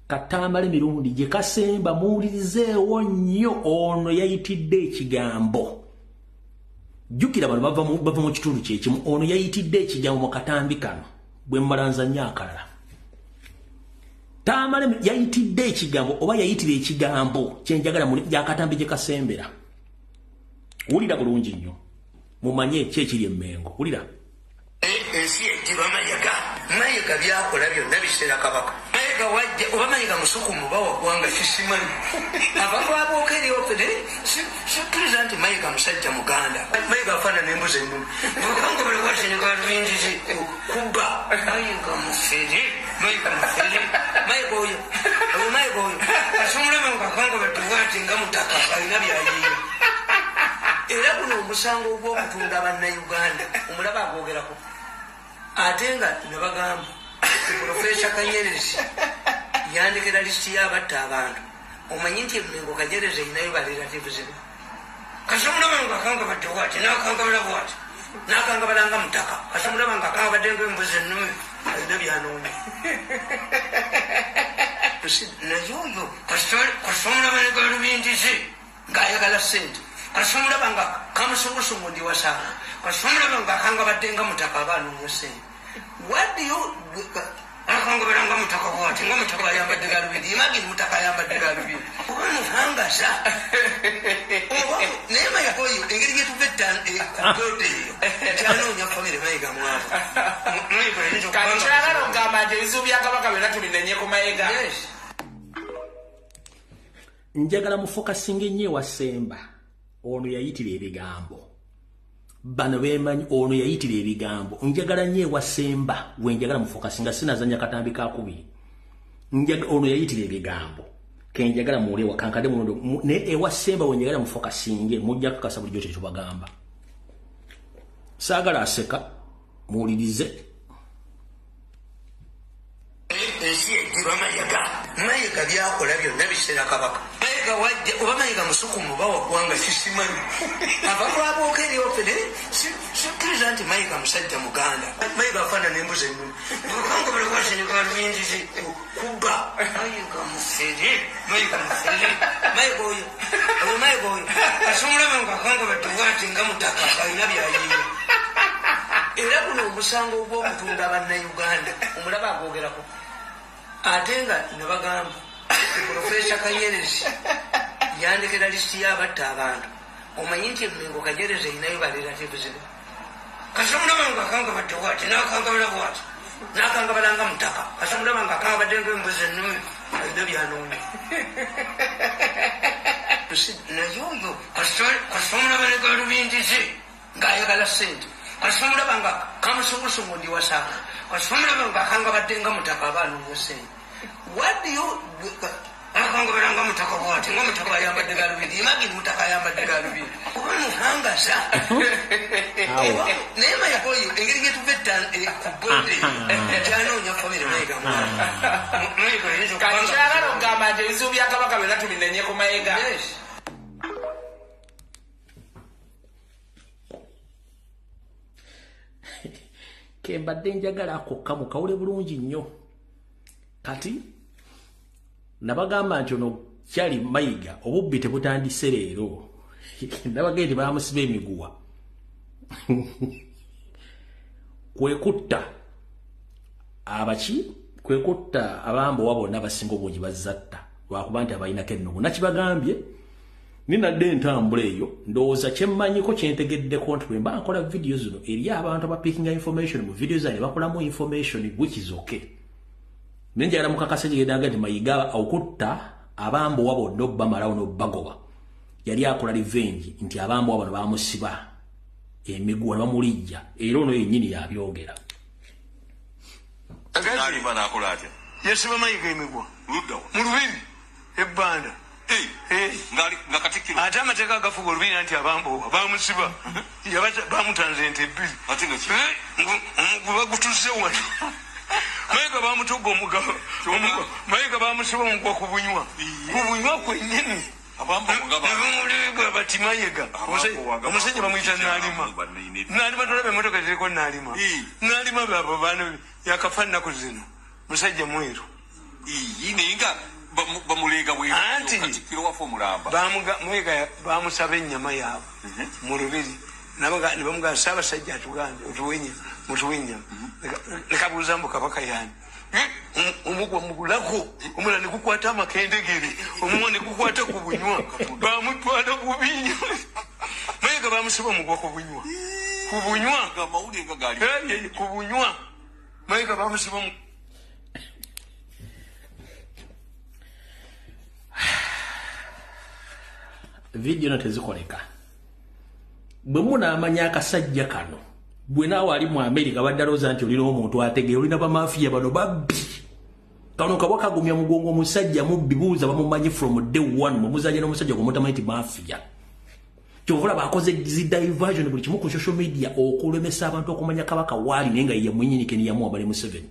Katambale mirundi gye kasemba muwulirizeewo nnyo ono yayitidde ekigambo. Jjukira bano bava mu kitundu kyekimu. Ono yayitidde ekigambo mu katambi kano bwe mmala nzannya akalala. Tamale yayitidde ekigambo oba yayitira ekigambo kyenjagala mu akatambi gye kasembera. Wulira bulungi nnyo. Mumanye kyekiri emmengo. Wulira. Ensi ejjiba Mayiga byakola byonna biseera kabaka. Mayiga wajja oba Mayiga musukumu bawa gwanga kisimanyi. Abantu abookeri opere sikiriza nti Mayiga musajja Muganda. Mayiga afaanana n'embuzi ennume. Obanga bali waseneka bingizi kuba Mayiga mufere. Mayiga oyo asumulema ngakanga batuwaati nga mutaka alina byayiyo. Era guno omusango ogw'okutunda bannayuganda omulaba agwogerako ate nga ne bagamba Profesa Kanyerezi yandikira lisiti y'abatta abantu omanyi nti Mengo Kanyerezi inayo balerative zino kasomulaba ngakanga batuwaati n'akangabala bwati n'akangabalanga mutaka kasomulaba ngakanga baddenga embuzi ennume alina byanoomye nayoyo kasomulaba ne galubindize ng'ayagala ssente kasomulaba nga kamusungusungu ndi wasanga kasomulaba nga akangabadenga mutaka abaana omuse wadiyo akangabiranga mutaka bwati nga mutaka ayambadde galubindi imagini mutaka ayambadde galubindi oba muhangaza naye Mayiga oyo engeri gyetuva ettode eyo kyanoonya famire Mayiga mwava kakiragala okugamba nti ebizibu bya kabaka byonna tubinenye ku Mayiga. Njagala mufokasinga ennyo ewasemba. Ono yayitira ebigambo. Bano bemanyi ono yayitira ebigambo. Njagala nnyo ewasemba wenjagala mufokasinga sinazanya katambi kakubiri. Ono yayitira ebigambo. Kenjagala muwule wakankade munondo ne ewasemba wenjagala mufokasinge mujja kukasa bulijjo kye tubagamba. Saagala aseka muwulirize. Ensi ejjiba Mayiga byakola byonna biseera kabaka. Mayiga wajja oba Mayiga musukumu bawa gwanga kisimanyi. Abantu abookeri opere sikiriza nti Mayiga musajja Muganda. Mayiga afaanana n'embuzi ennume. Obanga bali waseneka bingizi kuba Mayiga mufere. Mayiga oyo asomulaba ngakanga batuwaati nga mutaka alina byayiyo. Era guno omusango ogw'okutunda bannayuganda omulaba agwogerako ate nga ne bagamba Profesa Kanyerezi yandikira lisiti y'abatta abantu omanyi nti Mengo Kanyerezi inayo balerative zino kasomulaba ngakanga batuwaati n'akangabala bwati n'akangabalanga mutaka kasomulaba ngakangabaddenga embuzi ennume alina byanoomye nayoyo kasomulaba ne galubindize ng'ayagala ssente kasomulaba nga kamusungusungu ndi wasanga kasomulaba nga akangabaddenga mutaka abaana omuse wadiyo akangabalanga mutaka bwati nga mutaka ayambadde galubindi imagini mutaka ayambadde galubindi oba muhangaza naye Mayiga oyo engeri gyetuva ettode kyanoonya famire Mayiga mwava kakiragala okugamba nti ebizibu bya kabaka byonna tubinenye ku Mayiga. Kembadde njagala akokka mukawule bulungi nnyo. Kati nabagamba nti ono kyali Mayiga obubbi tebutandise leero. Nabagenda bamusiba emiguwa. Kwekutta kwekutta abambowa bonna abasinga obungi bazzatta lwakuba nti abalinako ennugu. Nakibagambye ninadde entambula eyo ndowooza kyemmanyiko kyentegeddeko nti bwe mba nkola video zino eri abantu abapikinga information mu video zange bakolamu information which is okay. Nenjagala mukakase gyegendaga nti Mayiga okutta abambowa bonna obbamalawo n'obbagoba yali akola revenge nti abambowa bano bamusiba emiguwa bamulijja era ono yennyini yabyogera. Yesiba Mayiga emiguwa mu lubiri ebbanda nga Katikkiro ate amateeka agafuga olubiri nti abambowa bamusiba bamutanze ente ebbiri bagutuze wano mayiga bamutoga omugabo mayiga bamusiba omugwa ku bunywa kwennyini abamboga bati mayiga omusajja bamuyita naalima tolabe emotoka ziriko naalima babo bano yakafa nnaku zino musajja mweru nayenga bamulega anti mayiga bamusaba ennyama yaabwe mu lubiri ne bamugamba Ssaabasajja atugambe mutuwenye nekabuuza mbu kabaka yani omugwa mugulako omulala ne gukwata amakendegere omumwa ne gukwata ku bunywa bamutwala bubinya mayiga bamusiba omugwa ku bunywa mayiga bamusiba video no tezikoleka bwe munaamanya akasajja kano bwe naawe ali mu America baddaloza nti olina omuntu ategeera olina bamafiya bano babbi kano kabwa kagumya mugongo omusajja mubbi buuza bamumanyi from day one mumuzanya n'omusajja gumutamanyi nti mafiya kyovula bakoze diversion buli kimu ku social media okulemesa abantu okumanya kabaka waali naye nga ye mwenyinike ni yamuwa bali mu 7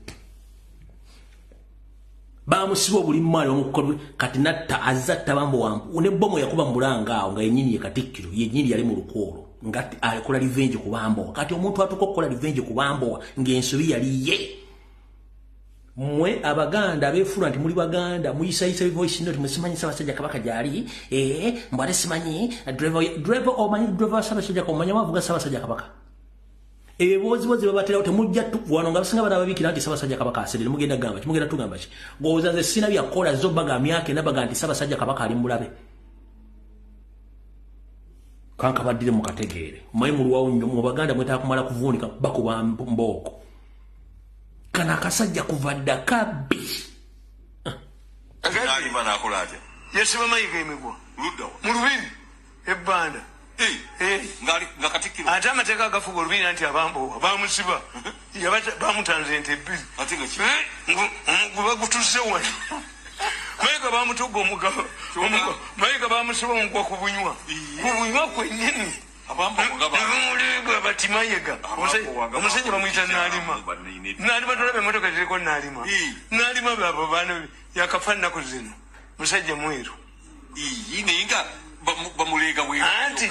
bamusiba buli mmali omukolwe kati natta azatta bambo wampu ne bomo yakuba mulanga awo nga yenyini ye Katikkiro yenyini yali mu lukoolo ngati alikola revenge ku bambo kati omuntu atukokola revenge ku bambo ng'ensobi yali ye mwe abaganda abefula nti muli baganda muyisayisa voice note musimanyi Ssaabasajja kabaka gyali mbwate simanyi driver omanyi driver Ssaabasajja komanya wavuga Ssaabasajja kabaka ebibozibozi babaterawo temujja wano nga basinga bana babikira nti Ssaabasajja kabaka asedde mugenda gamba ki mugenda tugamba ki ngowooza nze sina byakola zo baga myake nabaga nti Ssaabasajja kabaka ali mulabe kanka baddire mu kategeere mayi mulwawo nnyo mu baganda mwetaka kumala kuvuunika bakuba mbooko kana akasajja kuva ddakabi naalima naakola atya yasiba mayiga emigwa mu lubiri ebbanda nga Katikkiro ate amateeka agafuga olubiri nti abambowa bamusiba bamutanze ente ebbiri bagutuze wano mayiga bamutoga omugabo mayiga bamusiba omugwa ku bunywa kwennyini bati mayiga omusajja bamuyita naalima tolabe emotoka ziriko naalima babo bano yakafa nnaku zino musajja mweru nayenga bamulega anti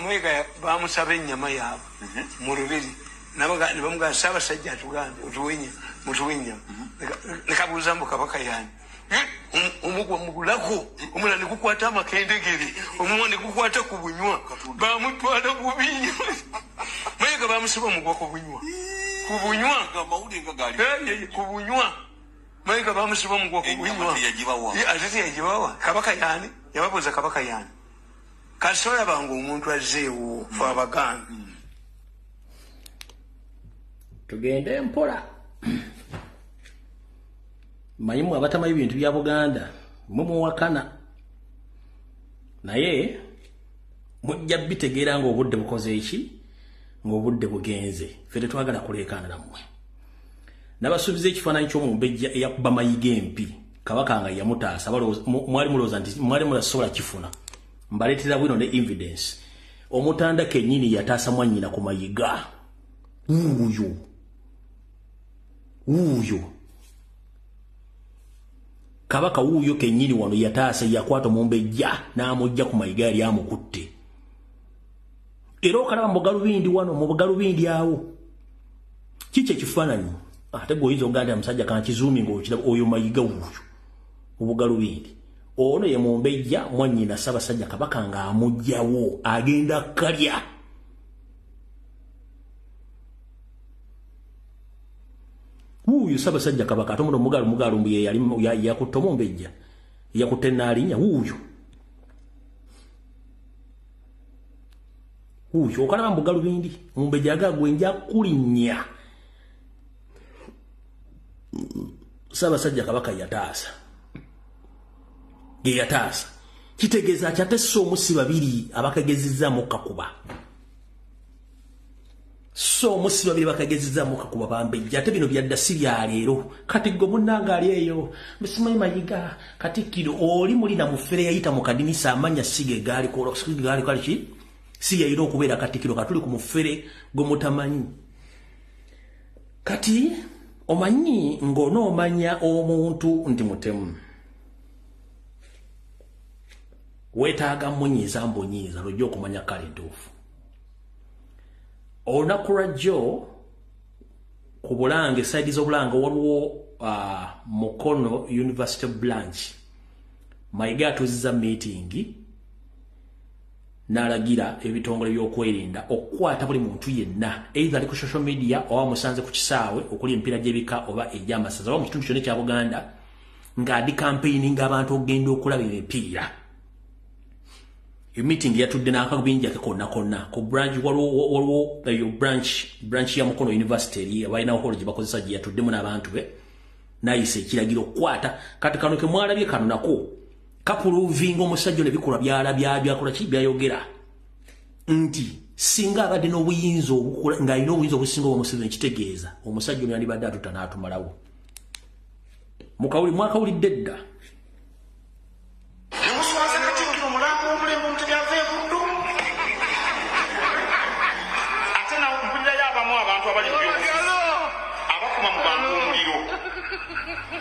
mayiga bamusaba ennyama yaabwe mu lubiri ne bamugamba Ssaabasajja atugambe mutuwenye nekabuuza mbu kabaka yani omugwa mugulako omulala ne gukwata amakendegere omumwa ne gukwata ku bunywa bamutwala bubinya mayiga bamusiba omugwa ku bunywa mayiga bamusiba omugwa ku bunywa ate teyagibawa kabaka yani yababuuza kabaka yani kasi olabanga omuntu azzeewo fe abaganda tugende mpola manyimu abatamanyi bintu bya Buganda mumuwakana naye mujja bitegeera ng'obudde bukoze eki ng'obudde bugenze ffe tetwagala kuleekaana nammwe nabasuubiza ekifaananyi ky'omumbejja eyakuba mayiga empi kabaka nga yamutaasa mwali mulowooza nti mwali mulasobola kifuna mbaleetera bwino ne evidence omutanda kennyini yataasa mwannyina ku mayiga wuuyo kabaka wuuyo kennyini wano yataasa yakwata omumbejja n'amujja ku mayiga yali amukutte era okalaba mu bugalubindi wano mu bugalubindi awo kiki ekifaananyi ate gweoyinza okuganda musajja kankizuumi ngaokiraba oyo mayiga wuuyo mu bugalubindi ono ye mumbejja mwannyina Ssaabasajja kabaka ng'amugjawo agenda kalya wuuyo Ssaabasajja kabaka ate muno mugalumbu ye yali yakutte omumbejja yakutte Naalinya wuuyo okalaba mu bugalubindi omumbejja agagwe nja kulinnya Ssaabasajja kabaka yataasa kitegeeza ati ate so omusi babiri abakagezizaamu kakuba so musi babiri bakagezeza muka kuba bambejja ate bino byadda sirya leero kati go munnanga ali eyo Misimanyi Mayiga Katikkiro oli mulina mufere yayita mu kadinisa amanya sige gali ko okusige gali kalichi siya iro okubeera Katikkiro katuli ku mufere go mutamanyi kati omanyi ngono omanya omuntu ndi mutemu wetaaga munyiza mbonyiza lojjo okumanya kale ntuufu Onakurajo ku Bulange side z'Obulange waliwo Mukono University branch Mayiga atuziza meeting n'alagira ebitongole by'okwerinda okukwata buli muntu yenna either ali ku social media oba musanze ku kisaawe okuli empira gy'ebika oba egy'amasaza oba mu kitundu kyonna ekya Buganda ng'adi campaigning abantu okugenda okulaba emipiira meeting yatudde n'akabinja ke konna ku branch waliwo yo branch ya Mukono University abalina holo gye bakozesa gye yatuddemu n'abantu be nayise ekiragiro okukwata kati kano ke mwalabye kano nako kapuluvinga omusajja n'ebikolwa byakola ki byayogera nti singa abadde n'obuyinza ng'alina obuyinza obusinga obwamuseveni kitegeeza omusajja ono yandibadde atuta n'atumalawo mwakawulidde dda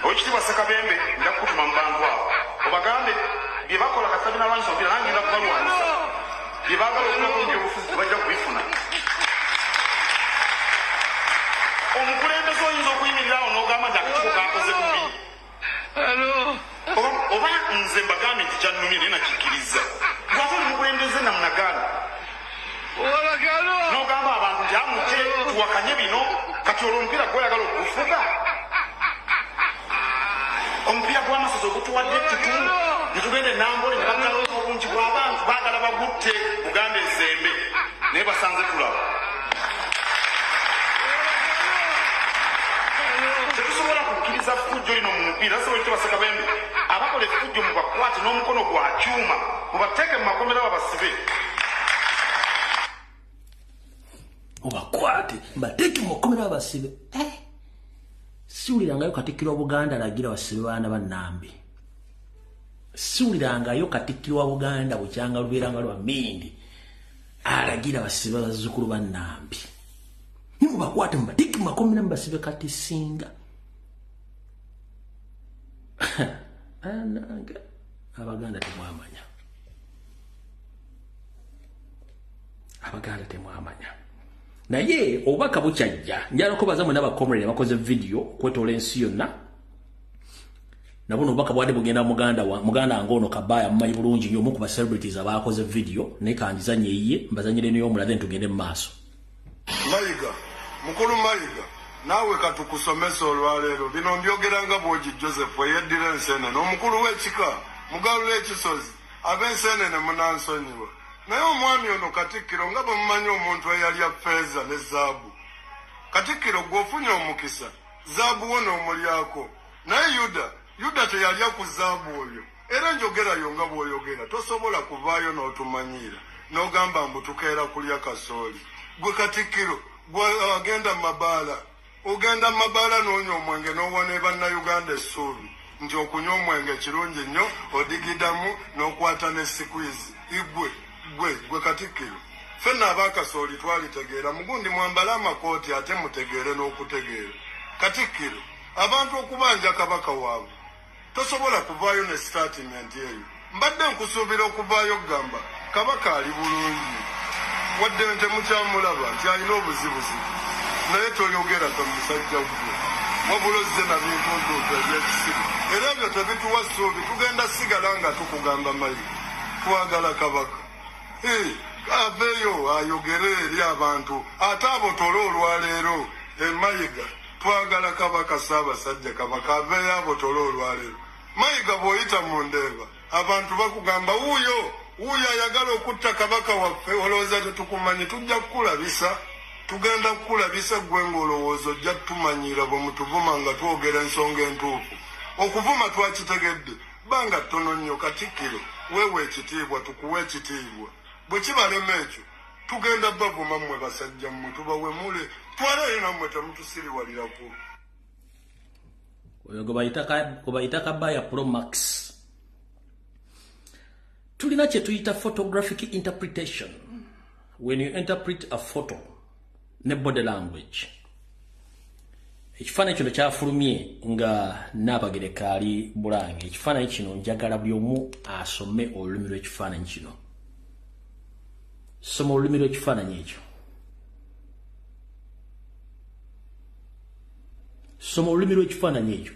Okiwa Sekabembe ndakutuma mbantu abo obagambe bye bakola Kasabina Lwanso bye nangira kubalwanisa bye bagala okunakunja obufuzi bajja kubifuna omukulembeze oyinza okuyimirirawo n'ogamba nti akatiko kakoze bubi oba nze mbagambe nti kyannumye naye nakikkiriza gwate oli mukulembeze namunagaana n'ogamba abantu nti amuje tuwakanye bino kati olwo omupiira gw'oyagala okugufuga omupiira gw'amasaza ogutuwadde ettutumu netugende nambole ne bagala obungi bw'abantu baagala bagutte Buganda esembe naye basanze tulaba tetusobola kukkiriza ffujjo lino mu mupiira asobola ekyo Sekabembe abakola effujjo mubakwate n'omukono gwa kyuma mubateeke mu makomera babasibe mubakwate mbateeke mu makomera babasibe siwulirangayo Katikkiro wa Buganda alagira basibe baana bannambi siwulirangayo Katikkiro wa Buganda bukyanga lubeeranga lwa Mindi alagira basibe bazzukulu bannambi nimubakwate mubateeke mu makomera mubasibe kati singa ananga Abaganda temwamanya naye obubaka bukyajja njala okubaza mwe n'abakomrade bakoze video kwetoola ensi yonna nabuno obubaka bwadde bugenda muganda wange ono Kabaya mumanyi bulungi nnyo omu ku ba celebrities abakoze video naye kanjizanye yiye mbazanyire niyo omulabe ntugende mu maaso Mayiga mukulu Mayiga naawe katukusomesa olwaleero bino mbyogeranga bwogi Joseph eyeddira enseenene omukulu w'ekika mugalula ekisozi ab'enseenene munansonyiwa naye omwami ono Katikkiro nga bamumanyi omuntu eyalya ffeeza ne zaabu Katikkiro gw'ofunye omukisa zaabu wo n'omulyako naye Yuda teyalya ku zaabu oyo era njogerayo nga bw'oyogera tosobola kuvaayo n'otumanyiira n'ogamba mbu tukeera kulya kasooli gwe Katikkiro agenda mu mabaala n'onywa omwenge n'owona bannayuganda essuubi nti okunywa omwenge kirungi nnyo odigidamu n'okwata ne sikwizi gwe Katikkiro ffenna abaakasooli twalitegeera mugundi mwambale amakooti ate mutegeere n'okutegeera Katikkiro abantu okubanja kabaka waabwe tosobola kuvaayo ne statement eyo mbadde nkusuubira okuvaayo kugamba kabaka ali bulungi wadde nte mukyamulaba nti alina obuzibuzibu naye toyogera ka musajja gwe wabula ozze na bintuntuntu ebyekisiru era ebyo tebituwa ssuubi tugenda sigala nga tukugamba Mayiga twagala kabaka aveeyo ayogere eri abantu ate abotole olwaleero Mayiga twagala kabaka Ssaabasajja kabaka aveeyo abotole olwaleero Mayiga bw'oyita mu ndeeba abantu bakugamba wuuyo ayagala okutta kabaka waffe olowooza tetukumanyi tujja kukulabisa tugenda kukulabisa gwe ng'olowooza ojja tumanyiira bwe mutuvuma nga twogera ensonga entuufu okuvuma twakitegedde banga ttono nnyo Katikkiro weewe ekitiibwa tukuwe ekitiibwa bwe kibalema ekyo tugenda bavuma mmwe basajja mmwe tubawemule twalayo nammwe temutusiriwalirako. Oyo gobayita Kabaya Pro Max. Tulina kye tuyita photographic interpretation. When you interpret a photo ne body language. Ekifaananyi kino kyafulumye nga Naabagereka ali Bulange. Ekifaananyi kino njagala buli omu asome olulimi lw'ekifaananyi kino. Soma olulimi lw'ekifaananyi ekyo. Soma olulimi lw'ekifaananyi ekyo.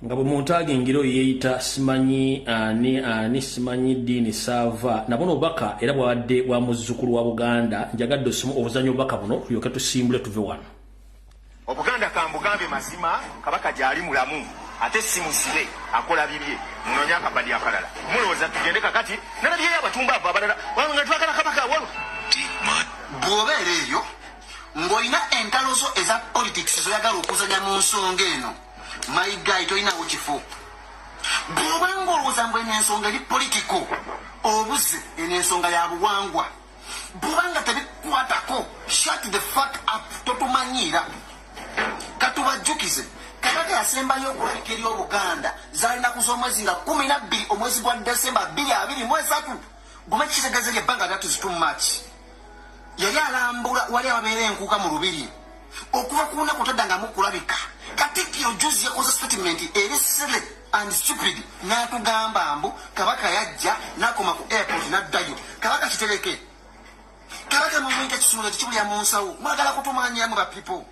Nga bwe muntu agengera yeeyita simanyi ani simanyi ddiini saava nabono obubaka era bwadde bwa muzzukulu wa Buganda njagadde osoma obuzanyo obubaka buno tulyoke tusimbule tuve wano. Obuganda kambugambe mazima kabaka gyali mulamu ate si musibe akola bibye munonya akabadi akalala mulowooza tugende kakati nalabyeyo abatumba abo abalala nga twagala kabaka wano bw'obeera eyo ng'olina entalo zo eza politics zoyagala okuzanya mu nsonga eno mayigayi tolinawo kifo bw'obanga olowooza mbu eno ensonga eri politiko obuze eno ensonga ya buwangwa bw'obanga tebikwatako shut the fuck up totumanyiira katubajjukize kabaka yasembayo okulabika eri Obuganda zalina kuza omwezi nga 12 omwezi gwa Desemba 2023 gume kitegeeza ebbanga lyatu zitumaki yali alambula wali ababeera enkuuka mu lubiri okuva ku lunaku toddangamu kulabika Katikkiro juzi yakoze statement eri silly and stupid n'atugamba mbu kabaka yajja n'akoma ku airport n'addayo kabaka kitereke kabaka mumwita ekisumuluzo tekibulya mu nsawo mwagala kutumanyiramu ba people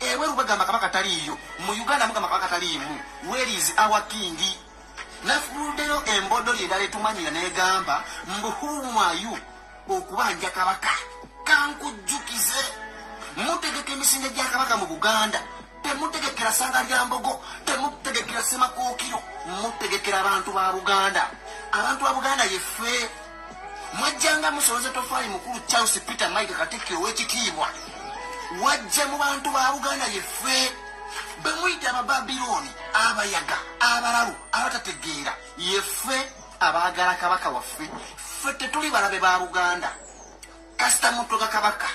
eweru bagamba kabaka taliiyo mu Uganda mugamba kabaka taliimu where is our king nafuluddeyo embodo lyendala etumanyira n'egamba mbu humayu okubanja kabaka kankujjukize mutegeka emisinde gya kabaka mu Buganda temutegekera Sanga lya Mbogo temutegekera Semakookiro mutegekera abantu ba Buganda abantu ba Buganda yeffe mwajjanga musoloze tofaali mukulu Charles Peter Mike Katikkiro w'ekitiibwa wajja mu bantu ba Buganda yeffe bemuyita Abababiloni abayaga abalalu abatategeera yeffe abaagala kabaka waffe ffe tetuli balabe ba Buganda kasita mutoga kabaka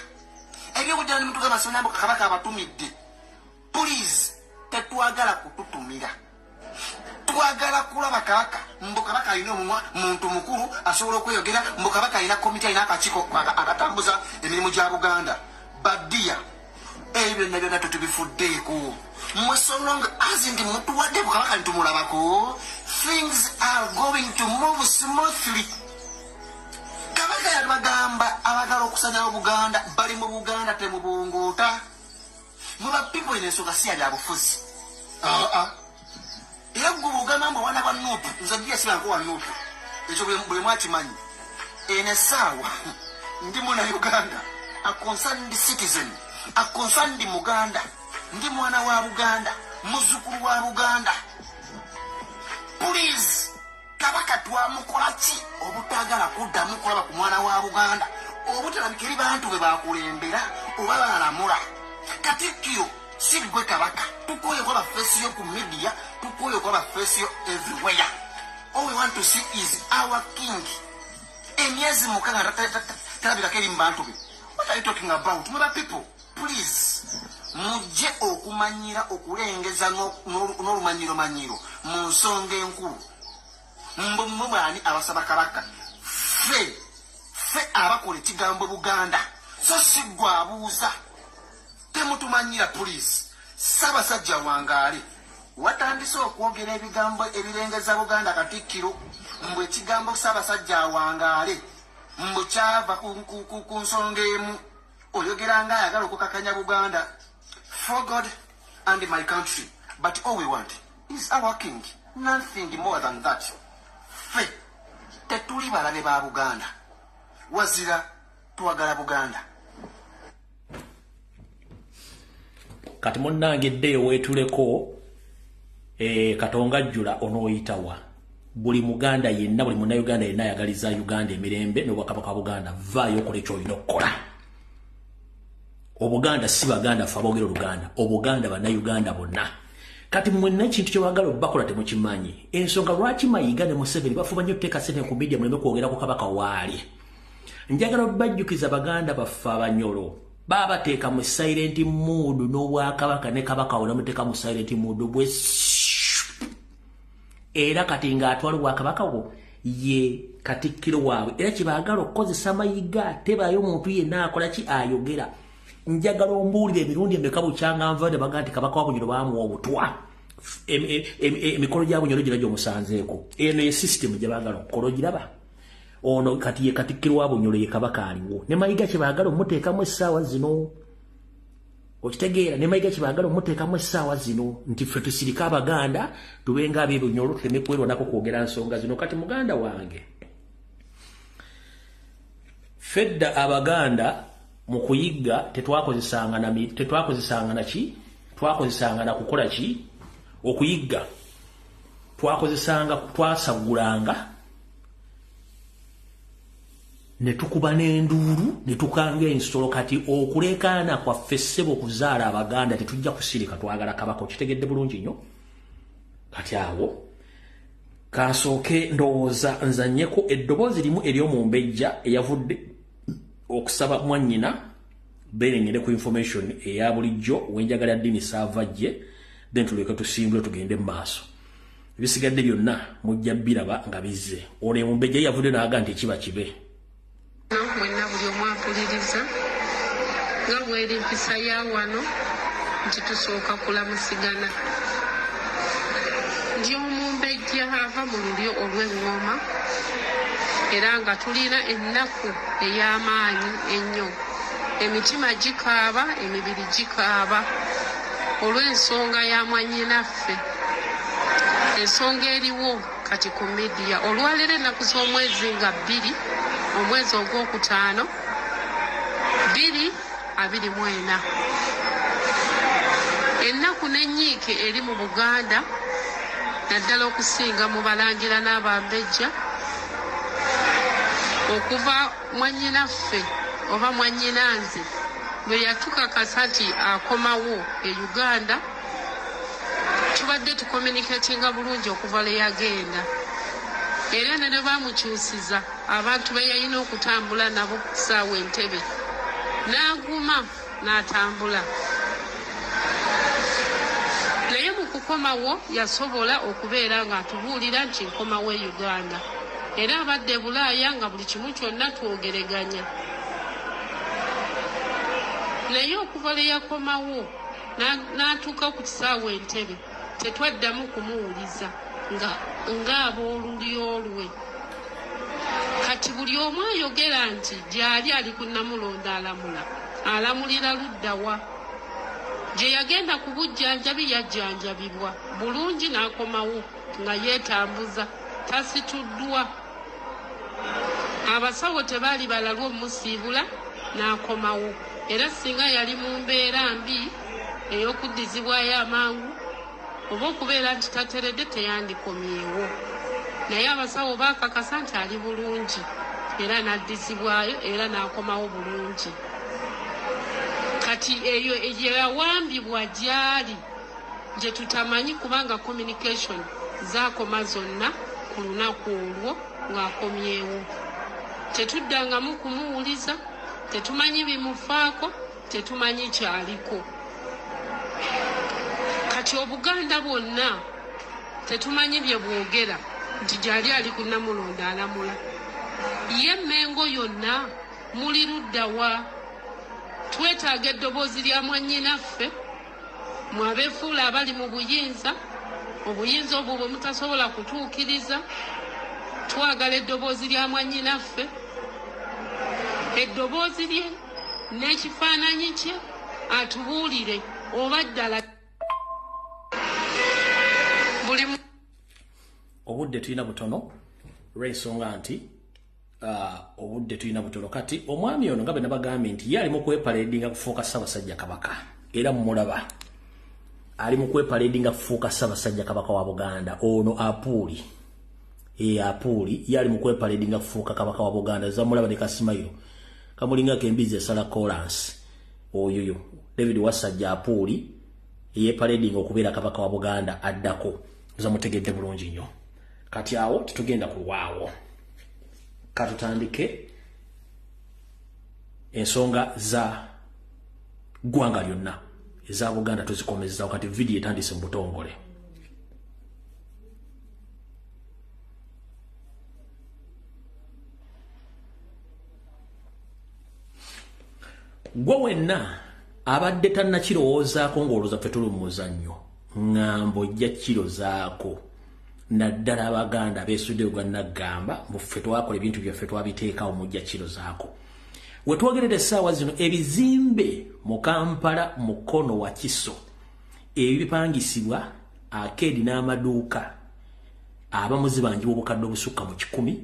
ebyobujjana ne mutoga masonambo kabaka abatumidde please tetwagala kututumira twagala kulaba kabaka mbu kabaka alina omumwa muntu mukulu asobola okweyogera mbu kabaka alina komiti alina akakiiko akatambuza emirimu gya Buganda badia ebyo byonna tetubifuddeeko mmwe so long as ndi mutuwadde kabaka ntumulabako things are going to move smoothly kabaka yabagamba abagala okusanyawo Buganda bali mu Buganda temubunguuta muba people ensonga si yali abufuzi era gugamba mbu abaana ba Nuupu nze ndiye sibanko wa Nuupu ekyo buli mwakimanyi eno essaawa ndi muna Uganda a concerned citizen a concerned Muganda ndi mwana wa Buganda muzzukulu wa Buganda please kabaka twamukola ki obutagala kuddamu kulaba ku mwana wa Buganda obutalabikiri bantu be bakulembera oba balamula Katikkiro si gwe kabaka tukoye kwa bafesi yo ku media tukoye kwa bafesi yo everywhere all we want to see is our king emyezi mukanga talabika keri mbantu be what are you talking about my people please mujje okumanyira okulengeza n'olumanyiro manyiro mu nsonga enkulu mbumubani abasaba kabaka fe abakola ekigambo Buganda so sigwa abuuza temutumanyira police Ssaabasajja Wangaale watandise okwogera ebigambo ebirengeza Buganda Katikkiro mbu ekigambo Ssaabasajja Wangaale mbu kyava ku nsonga emu oyogera nga ayagala okukakanya Buganda for God and my country but all we want is our king nothing more than that fe tetuli balabe ba Buganda wazira twagala Buganda kati munnange eddeyo weetuleko Katonga jjula onooyitawa buli Muganda yenna buli munnayuganda yenna ayagaliza Uganda emirembe n'obwakabaka wa Buganda vaayo okola ky'olina okukola Obuganda si baganda fa boogera Oluganda. Obuganda bannayuganda bonna. Kati mwenna ekintu kye baagala bakola temukimanyi. Ensonga lwaki Mayiga ne Museveni bafuba nnyo okuteeka ssente ku media muleme kwogera ku Kabaka waali. Njagala bajjukiza baganda baffe Abanyoro. Babateeka mu silent mood n'Obwakabaka ne Kabaka wona muteeka mu silent mood bwe. Era kati ng'atwala Obwakabaka bwo ye Katikkiro waabwe. Era kye baagala okukozesa Mayiga tebaayo omuntu yenna akola ki ayogera. Njagala ombuulire emirundi emeka bukyanga nvade baga nti Kabaka wa Bunyoro baamuwa obutwa. Emikolo gya Bunyoro gira gy'omusanzeeko. Eno ye system gye baagala okukola ogiraba. Ono kati ye Katikkiro wa Bunyoro ye Kabaka aliwo. Ne Mayiga kye baagala omuteekamu essaawa zino. Okitegeera ne Mayiga kye baagala omuteekamu essaawa zino nti ffe tusirika Abaganda tubenga ab'e Bunyoro tuleme kwerwanako kwogera nsonga zino. Kati muganda wange fedda Abaganda mu kuyigga tetwakozesanga na ki? Twakozesanga na kukola ki? Okuyigga twasagulanga ne tukuba n'enduulu ne tukanga ensolo. Kati okulekaana kwaffe ssebo okuzaala Abaganda tetujja kusirika twagala Kabaka. Okitegedde bulungi nnyo. Kati awo kansooke ndowooza nzannyeko eddoboozi limu ery'omumbejja eyavudde okusaba mwannyina berengere ku information eya bulijjo wenjagala ddini saavajje then tuleke tusimbule tugende mu maaso. Ebisigadde byonna mujja biraba nga bizze. Ono omumbejja yavudde n'aga nti kiba kibe. Mwenna buli omu ampuliriza nga bw'eri mpisa ya wano nti tusooka kulamusigana. Ndi omumbejja ava mu lulyo olw'eŋŋoma era nga tulina ennaku ey'amaanyi ennyo. Emitima gikaaba, emibiri gikaaba olw'ensonga ya mwannyinaffe. Ensonga eriwo kati ku media olwaleero ennaku z'omwezi nga 2 omwezi ogwokutaano 2024. Ennaku n'ennyiike eri mu Buganda naddala okusinga mu Balangira n'Abambejja okuva mwannyinaffe oba mwannyinanze bwe yatukakasa nti akomawo e Uganda. Tubadde tucommunicatinga bulungi okuva le yagenda. Era ne bamukyusiza abantu be yalina okutambula nabo ku ssaawa Entebbe n'aguma n'atambula. Naye mu kukomawo yasobola okubeera ng'atubuulira nti nkomawo e Uganda. Era abadde Bulaaya nga buli kimu kyonna twogeraganya. Naye okuva le yakomawo n'atuuka ku kisaawa Entebbe tetwaddamu kumuwuliza nga ab'olulyo lwe. Kati buli omu ayogera nti gy'ali ali ku Namulondo alamulira luddawa. Gye yagenda ku bujjanjabi yajjanjabibwa bulungi n'akomawo nga yeetambuza tasituddwa. Abasawo tebaali balalwa omusiibula n'akomawo. Era singa yali mu mbeera mbi ey'okuddizibwayo amangu oba okubeera nti tateredde teyandikomyewo. Naye abasawo baakakasa nti ali bulungi era n'addizibwayo era n'akomawo bulungi. Kati eyo yawambibwa gy'ali gye tutamanyi kubanga communication zaakoma zonna ku lunaku olwo ng'akomyewo. Tetuddangamu kumuwuliza, tetumanyi bimufaako, tetumanyi kyaliko. Kati Obuganda bwonna tetumanyi bye bwogera nti gy'ali ali ku Namulondo alamula. Ye Mmengo yonna muli luddawa? Twetaaga eddoboozi lya mwannyinaffe mmwe abeefuula abali mu buyinza. Obuyinza obwo bwe mutasobola kutuukiriza, twagala eddoboozi lya mwannyinaffe, eddoboozi lye n'ekifaananyi kye atubuulire oba ddala buli obudde tulina butono lw'ensonga nti obudde tulina butono. Kati omwami ono nga bwe nabagambye nti ye ali mu kwepaledinga kufuuka Ssaabasajja Kabaka, era mumulaba ali mu kwepaledinga kufuuka Ssaabasajja Kabaka wa Buganda. Ono Apuuli ye ali mu kwepaledinga kufuuka Kabaka wa Buganda. Zamulaba ne Kasimairo kamulingako embizi esala kolansi oyoyo David Wasajja Apuuli ye parading okubeera kabaka wa Buganda addako zamutegedde bulungi nnyo kati awo tutugenda kulwawo katutandike ensonga za gwanga lyonna eza Buganda tuzikomezza wakati video etandise mu butongole. Gwe wenna abadde tannakirowoozaako ng'olowooza ffe tuli mu muzannyo ŋŋambo ojja kiro zaako naddala Abaganda beesudde gwa Naggamba mu ffe twakola ebintu byaffe twabiteekawo mujja kiro zaako. We twogerera essaawa zino ebizimbe mu Kampala mu Mukono wa Kiso ebipangisibwa akeedi n'amaduuka abamu zibanjibwa obukadde obusukka mu 100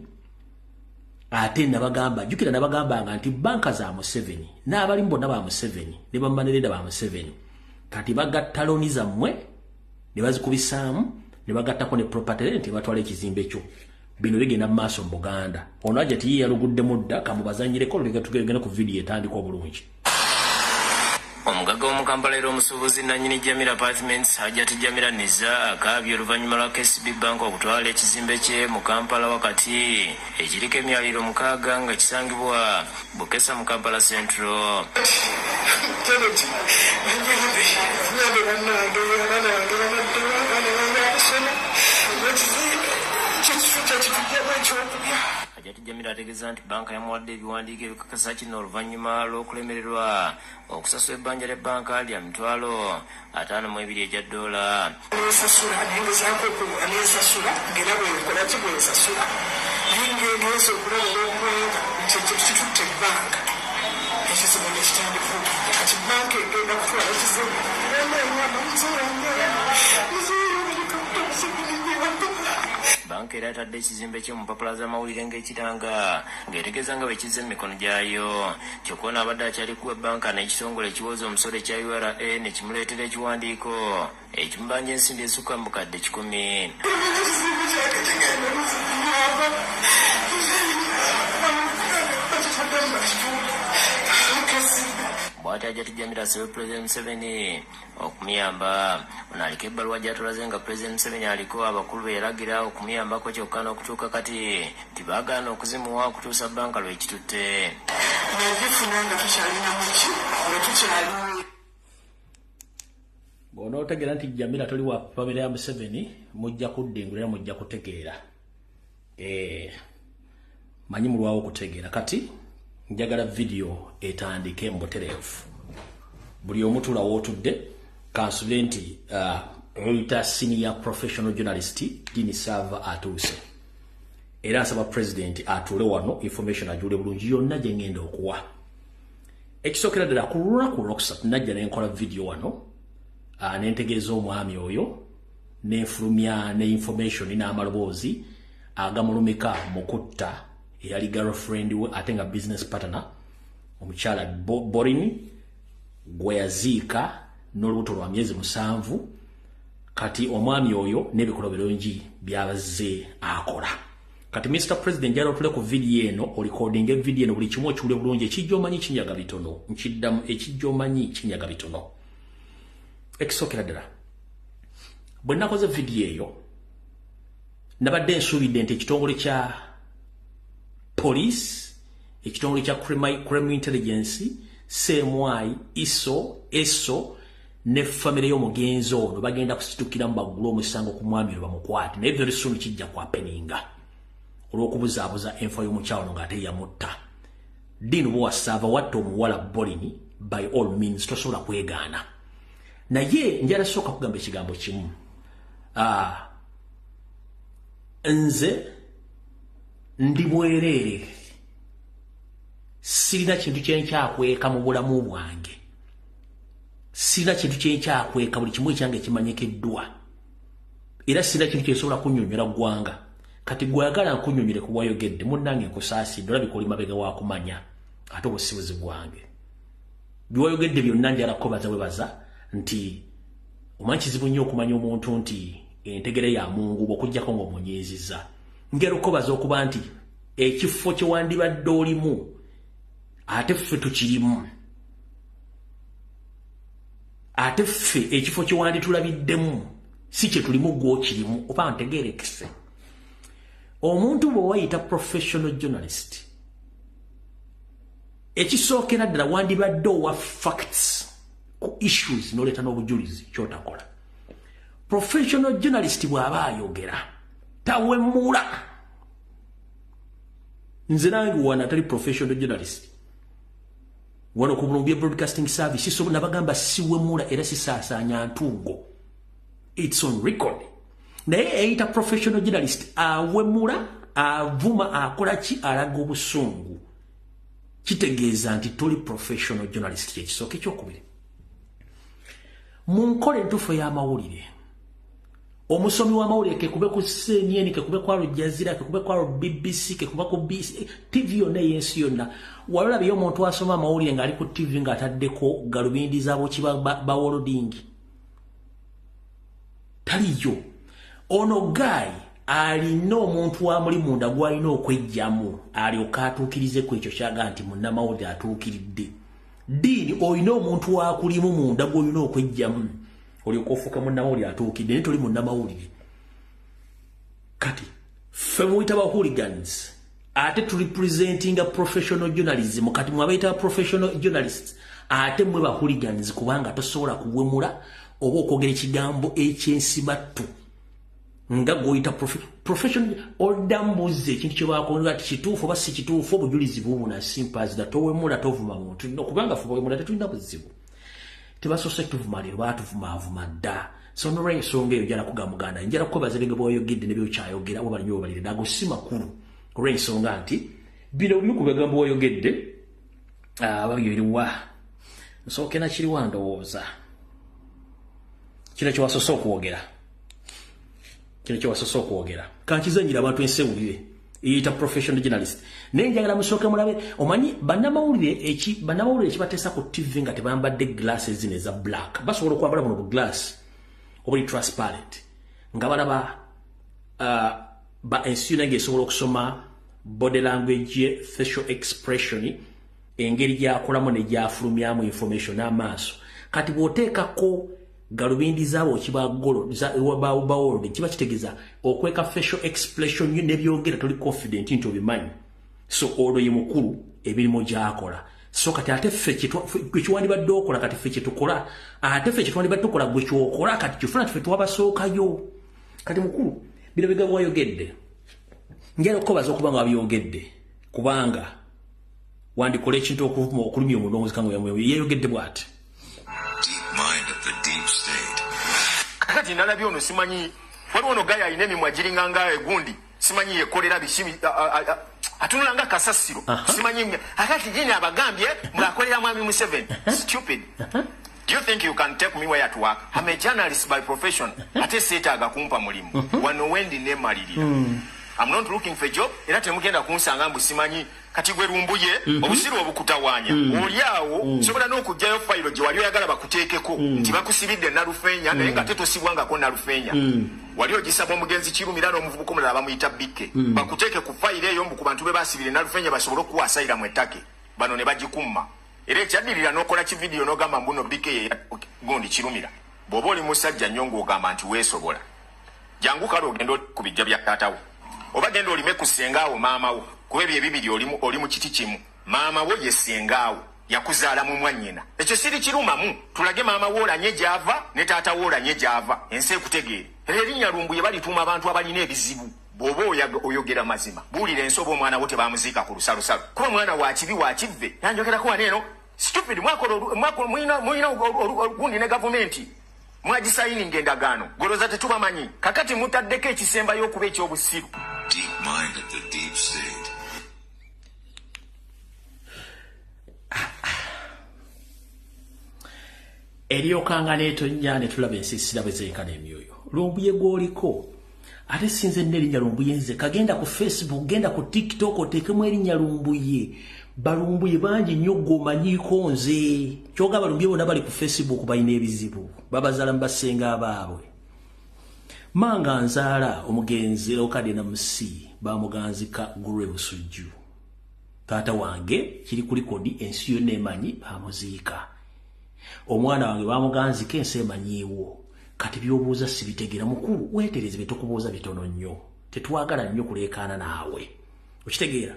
ate nabagamba jukira nabagamba nti banka za Museveni n'abali bonna ba Museveni ne bammanereda ba Museveni kati bagatta looni zammwe ne bazikubisaamu ne bagattako ne property nti batwala ekizimbe kyo bino bigenda mu maaso mu Buganda. Ono ajja tiye yalugudde mudda kamubazanyireko luleka tugenda ku video etandika obulungi. Omugaga w'omukampala era omusuubuzi nannyini Jamila Apartments Hajjati Jamila Niza akaabye oluvannyuma lwa KCB Bank okutwala ekizimbe kye mu Kampala wakati ekiriko emyaliro 6 nga kisangibwa Bukesa mu Kampala Central. Hajjati Jamila ategeeza nti banka yamuwadde ebiwandiiko ebikakasa kino oluvannyuma lw'okulemererwa okusasula ebbanja ly'ebbanka lya $52 egya dola. Banka era atadde ekizimbe kye mu mpapula z'amawulire ng'ekitanga ng'etegeeza nga bwe kizze mu mikono gyayo. Kyokka ono abadde akyali kuwa banka n'ekitongole ekiwoza omusolo ekya URA ne kimuleetera ekiwandiiko ekimubanja ensimbi ezisukka mu bukadde 10. Bw'ati Hajjati Jamila asabye President Museveni okumuyamba. Ono aliko ebbaluwa gy'atulaze nga President Museveni aliko abakulu be yalagira okumuyambako kyokka n'okutuuka kati tibaagaana okuzimuwa okutuusa banka lw'ekitutte. Bw'onootegeera nti Jamila toli wa pamela ya Museveni mujja kuddingulira mujja kutegeera. Manyi mulwawo okutegeera kati njagala video etandike mbutereevu. Buli omu tula w'otudde kansubire nti Reuters senior professional journalist Dini Sava atuuse. Era asaba President atuule wano information ajule bulungi yonna gye ngenda okuwa. Ekisookera ddala ku lunaku olwokusatu najja ne nkola video wano n'entegeeza omwami oyo n'enfulumya ne information n'amaloboozi agamulumika mu kutta eyali girlfriend we ate nga business partner omukyala Borini gwe yaziika n'olubuto lwa myezi 7 kati omwami oyo n'ebikola birungi byabazze akola. Kati Mr. President jalo tule ku video eno o recording video eno buli kimu okiwule bulungi ekijjomanyi kinyaga bitono nkiddamu ekijjomanyi kinyaga bitono. Ekisookera ddala bwe nakoze video eyo nabadde nsuubidde nti ekitongole kya police ekitongole kya crime intelligence CMI ISO ne family y'omugenzi ono bagenda kusitukira mu baggulu omusango ku mwami lwa mukwate naye very soon kijja kwa peninga olw'okubuzaabuza enfo y'omukyalo ono ng'ate yamutta. Dini bw'owasaava watta omuwala Borini by all means tosobola kwegaana. Naye njala sooka kugamba ekigambo kimu. Nze ndi bwereere sirina kintu kyenkyakweka mu bulamu bwange. Sirina kintu kyenkyakweka buli kimu ekyange kimanyikiddwa. Era sirina kintu kyensobola kunnyonnyola ggwanga. Kati gwagala nkunnyonnyole ku wayogedde munnange nkusaasidde olabika oli mabega wa kumanya ate obusibuzi bwange. Biwayogedde byonna njala kubaza webaza nti omanyi kizibu nnyo okumanya omuntu nti entegera ya Mungu bw'okuggyako ng'omunyiizizza. Ngero kubaza okuba nti ekifo kye wandibadde olimu ate ffe tukirimu. ate ffe ekifo kye wandi tulabiddemu si kye tulimu gwo kirimu oba ntegeerekese omuntu bwe wayita professional journalist ekisookera ddala wandibadde owa facts ku issues n'oleeta n'obujulizi kyotakola professional journalist bw'aba ayogera tawemula nze nange wana atali professional journalist wano ku Columbia Broadcasting Service so nabagamba siwemula era sisaasaanya ntungo it's on record naye eyita professional journalist awemula avuma akola ki alaga obusungu kitegeeza nti toli professional journalist kyekisooka ekyokubiri mu nkola entuufu y'amawulire omusomi w'amawulire kekube ku CNN kekube ku Al Jazeera kekube ku BBC kekube ku TV yonna ey'ensi yonna walabye omuntu asoma amawulire ng'ali ku TV ng'ataddeko galubindi zaabo kiba baworodingi taliyo ono guy alina omuntu wamuli munda gwalina okwejjamu alyoka atuukirize ku ekyo kyaga nti munnamawulire atuukiridde diini olina omuntu wakulimu munda gwolina okwejjamu olyoka ofuuka munnamawulire atuukidde naye toli munnamawulire kati ffe muyita ba hooligans ate turepresentinga professional journalism kati mwabaita professional journalists ate mwe ba hooligans kubanga tosobola kuwemula oba okwogera ekigambo ekyensibattu nga goyita professional odambuze ekintu kye bakola ati kituufu oba si kituufu obujulizi bubuna sympathy da towemula tovuma muntu kubanga ffe bwemula tetulina buzibu tebasoose tuvumalira baatuvumaavuma dda so nolwa ensonga eyo njala kugamba muganda njala kukwebaza ebintu bw'oyogedde ne byokyayogera oba banyo obalire nago si makulu olw'ensonga nti bino bimu ku bigambo bw'oyogedde babiriwa nsooke nakiriwa ndowooza kino kyewasoose okwogera kankizanyira abantu ensewulire eyita professional journalist naye njagala musooke mulabe omanyi bannamawulire ekibateesa ku TV nga tebambadde glasses zino eza black basobola okwambala buno bu glass obuli transparent nga balaba ba ensi yonna ng'esobola okusoma body language facial expression engeri gyakolamu ne gyafulumyamu information n'amaaso kati bw'oteekako galubindi zaabo kibagolo bawolode kiba kitegeeza okweka facial expression ne byogera toli confident nti obimanyi so olwo ye mukulu ebirimo gy'akola so kati ate ffe kyekiwandibadde okola kati ffe kyetukola ate ffe kyetwandibadde okola gwe kyokola kati kyofuna ffe twabasookayo kati mukulu bino bigambo wayogedde njala okukobaza okuba nga wabyogedde kubanga wandikola ekintu okulumya omulongozi kangu yayogedde bw'ati kakati nalabye ono simanyi waliwo ono gaya ayina emimwa giringa nga egundi simanyi yekolera bishimi atunula nga kasasiro simanyi akati jini abagambye mwakolera mwami Museveni stupid. Do you think you can take me where to work? I'm a journalist by profession. Ate seetaaga kumpa mulimu wano wendi nemalirira. I'm not looking for a job era temugenda kunsanga mbu simanyi kati gwe lumbuye obusiru obukutawanya oliawo sobola n'okugjayo fayiro gye wali oyagala bakuteekeko nti bakusibidde nalufeenya naye nga tetosibwangako nalufeenya wali ogisaba omugenzi kirumira n'omuvubuka omulala bamuyita bikke bakuteeke ku fayiro eyo mbu ku bantu be basibire nalufeenya basobole okuwasayira mu ettake bano ne bagikumma era ekyaddirira n'okola kividiyo n'ogamba mbuno bikke ye gundi kirumira bw'oba oli musajja nnyo ng'ogamba nti weesobola jangu kale ogenda ku bijja bya taatawo oba genda olime ku ssengaawo maamawo kuba ebyo ebibiri oli mu kiti kimu maamawo ye ssengaawo yakuzaala mu mwannyina ekyo siri kirumamu tulage maama woolanye gy'ava ne taata woolanye gy'ava ensi ekutegeere era erinnya lumbuye balituuma abantu abalina ebizibu bw'oba oyogera mazima buulira ensi oba omwana wo tebaamuziika ku lusalosalo kuba omwana wakibi wakivve yanjogerako wano eno stupid mulina ogundi ne gavumenti mwagisayininga endagaano goloza tetubamanyi kakati mutaddeko ekisembayo okuba ekyobusiru. Eryokanga neetonnya ne tulaba ensiisira bwe zeekana emyoyo lumbuye gw'oliko ate sinze n'erinnya lumbuye nze kagenda ku Facebook genda ku TikTok oteekemu erinnya lumbuye balumbuye bangi nnyo gwomanyiiko nze kyoga balumbuye bonna bali ku Facebook balina ebizibu babazaala mu basenga abaabwe manga nzaala omugenzi okadde na musi bamuganzika gulwe busujju taata wange kiri ku likodi ensi yonna emanyi bamuziika omwana wange bamuganzi kense emanyiiwo kati byobuuza sibitegera mukulu weetereze bitukubuuza bitono nnyo tetwagala nnyo kuleekaana naawe okitegeera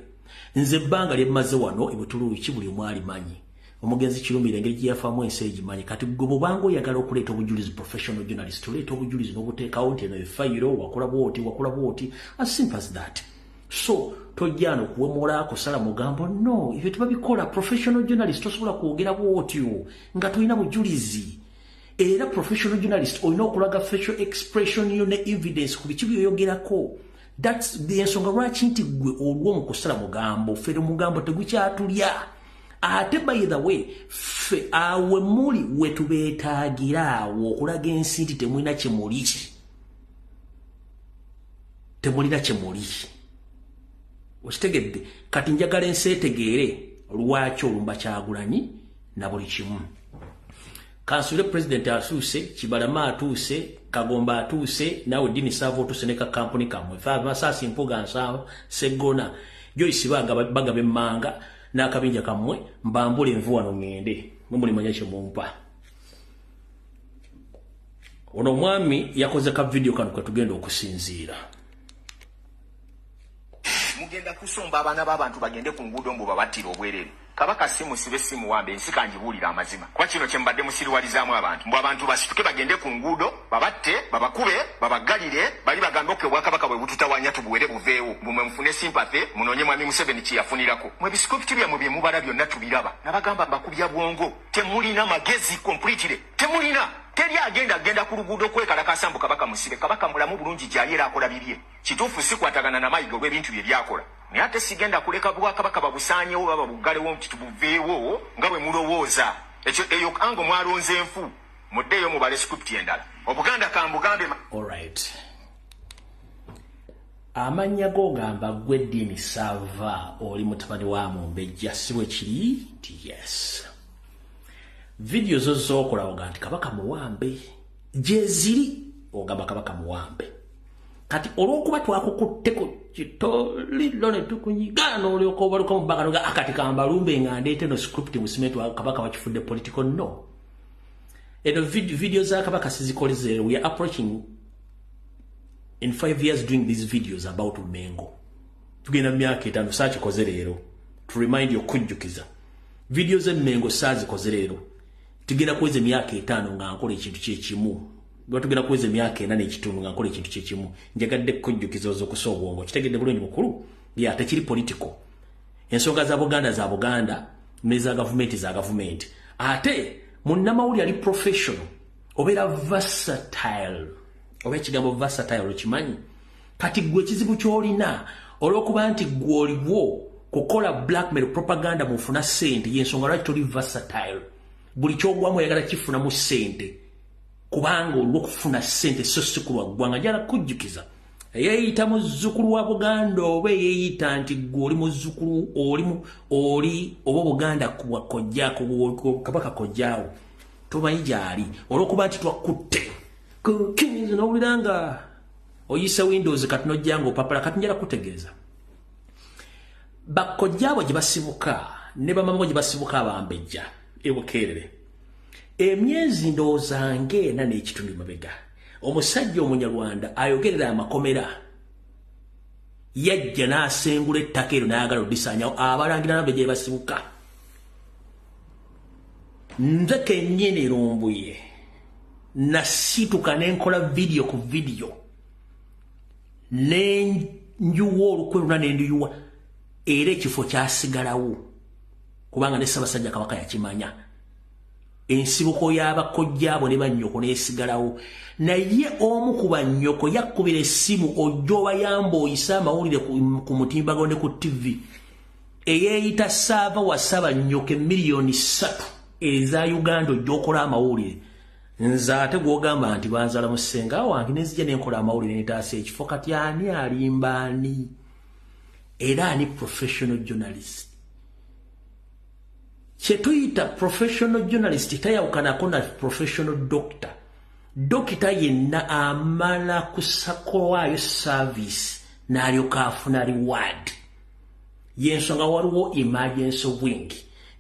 nze ebbanga lyemmaze wano ebutuluuki buli omwali manyi omugenzi Kirumira engeri gye yafaamu ensi egimanyi kati gwe bwobanga oyagala okuleeta obujulizi professional journalist oleeta obujulizi n'obuteekawo nti eno efayiro wakola bwoti as simple as that so tojjana okuwemola kusala mugambo no ebyo tebabikola professional journalist tosobola kwogera bwotyo nga tolina bujulizi era professional journalist olina okulaga facial expression yo ne evidence ku biki byoyogerako that's the ensonga lwaki nti gwe olwo mu kusala mugambo fere mugambo tegukyatulya ate by the way fe awe muli wetubeetagiraawo okulaga ensi nti temulina kyemuli okitegedde kati njagala ensi etegeere lwaki olumba Kyagulanyi na buli kimu kansule president atuuse Kibalama atuuse Kagomba atuuse nawe Dini Savo atuuse ne kampuni kamwe fa masasi mpuga nsaba Segona Joyce bagabe mmanga n'akabinja kamwe mbambule envuwa no ngende mumuli manyashe mumpa ono mwami yakoze ka video kanu katugenda okusinziira mugenda kusomba abaana b'abantu bagende ku nguudo mbu babattira obwerere kabaka simu sibe simu wambe ensi kanjibuulira amazima kwa kino kye mbadde musiriwalizaamu abantu mbu abantu basituke bagende ku nguudo babatte babakube babagalire bali bagambe oke obwakabaka bwe bututawanya tubuwere buveewo mbu mwe mufune sympathy munoonye mwami Museveni kye yafunirako mwe bisikopiti byammwe bye mubala byonna tubiraba nabagamba mbakubya bwongo temulina magezi completely temulina teri agenda ku luguudo kwekalakasa mbu kabaka musibe kabaka mulamu bulungi gyali era akola bibye kituufu sikwatagana na mayiga olw'ebintu bye byakola naye ate sigenda kuleka bwakabaka babusaanyewo baba bugalewo nti tubuveewo nga bwe mulowooza ekyo eyo ango mwalonze enfu muddeeyo mubale script endala obuganda kambugambe alright amanya gogamba gwe Dini Sava oli mutabani wa Mumbejja siwe kiri yes video zozo okola oganti kabaka muwambe jeziri ogamba kabaka muwambe kati olwokuba twakukutteko kitoli lone tukunyigana olyoka obaluka mu bagano ga akati kambalumbe nga ndeete no script musimetu kabaka wakifudde political no eno video za kabaka sizikoleze we are approaching in 5 years doing these videos about Mengo tugenda myaka 5 sachi kozerero to remind you kujjukiza videos Mengo sazi kozerero tugenda kuweze myaka 5 nga nkola ekintu kyekimu tugenda kuweze myaka 4 n'ekitundu nga nkola ekintu kyekimu njagadde kujjukiza ozokusa obwongo kitegedde bulungi mukulu ya tekiri political ensonga za Buganda neza government ate munnamawuli ali professional obeera versatile oba ekigambo versatile okimanyi kati gwe kizibu kyolina olwokuba nti gwe oliwo kukola blackmail propaganda mufuna sente yensonga lwaki toli versatile buli kyogwamu oyagala kifuna mu sente kubanga olw'okufuna sente so si kulwa ggwanga njala kujjukiza yeeyita muzzukulu wa Buganda oba yeeyita nti gwe oli muzzukulu oli oba Buganda kojjako kabaka kojjaawo tomanyi gyali olw'okuba nti twakutte kukiniza n'owuliranga oyisa Windows kati nojjanga opapala kati njala kutegeeza bakojjaabo gye basibuka ne bamama gye basibuka abambejja ebukeerere emyezi ndowooza ng'ena n'ekitundu mabega omusajja Omunyarwanda ayogerera amakomera yajja n'asengula ettaka eryo n'ayagala odisaanyawo abalangira nabbe gye basibuka nze kennyini rumbuye nasituka nenkola video ku video nenjuwa olukwe luna nendiyuwa era ekifo kyasigalawo kubanga ne Ssaabasajja Kabaka yakimanya ensibuko y'abakojjaabo ne bannyoko neesigalawo naye omu ku bannyoko yakkubira essimu ojja obayamba oyisa amawulire ku mutimbagano ne ku TV eyeeyita Ssaava wa Ssaabanyoko emiliyoni 3 eza Uganda ojja okola amawulire nze ate gwogamba nti banzala mu ssenga wange nezija nenkola amawulire netaasa ekifo kati ani alimba ani era ani professional journalist kyetuyita professional journalist tayawukanako na professional doctor dokita yenna amala kusakolwayo service n'alyoka afuna reward yensonga waliwo emergency wing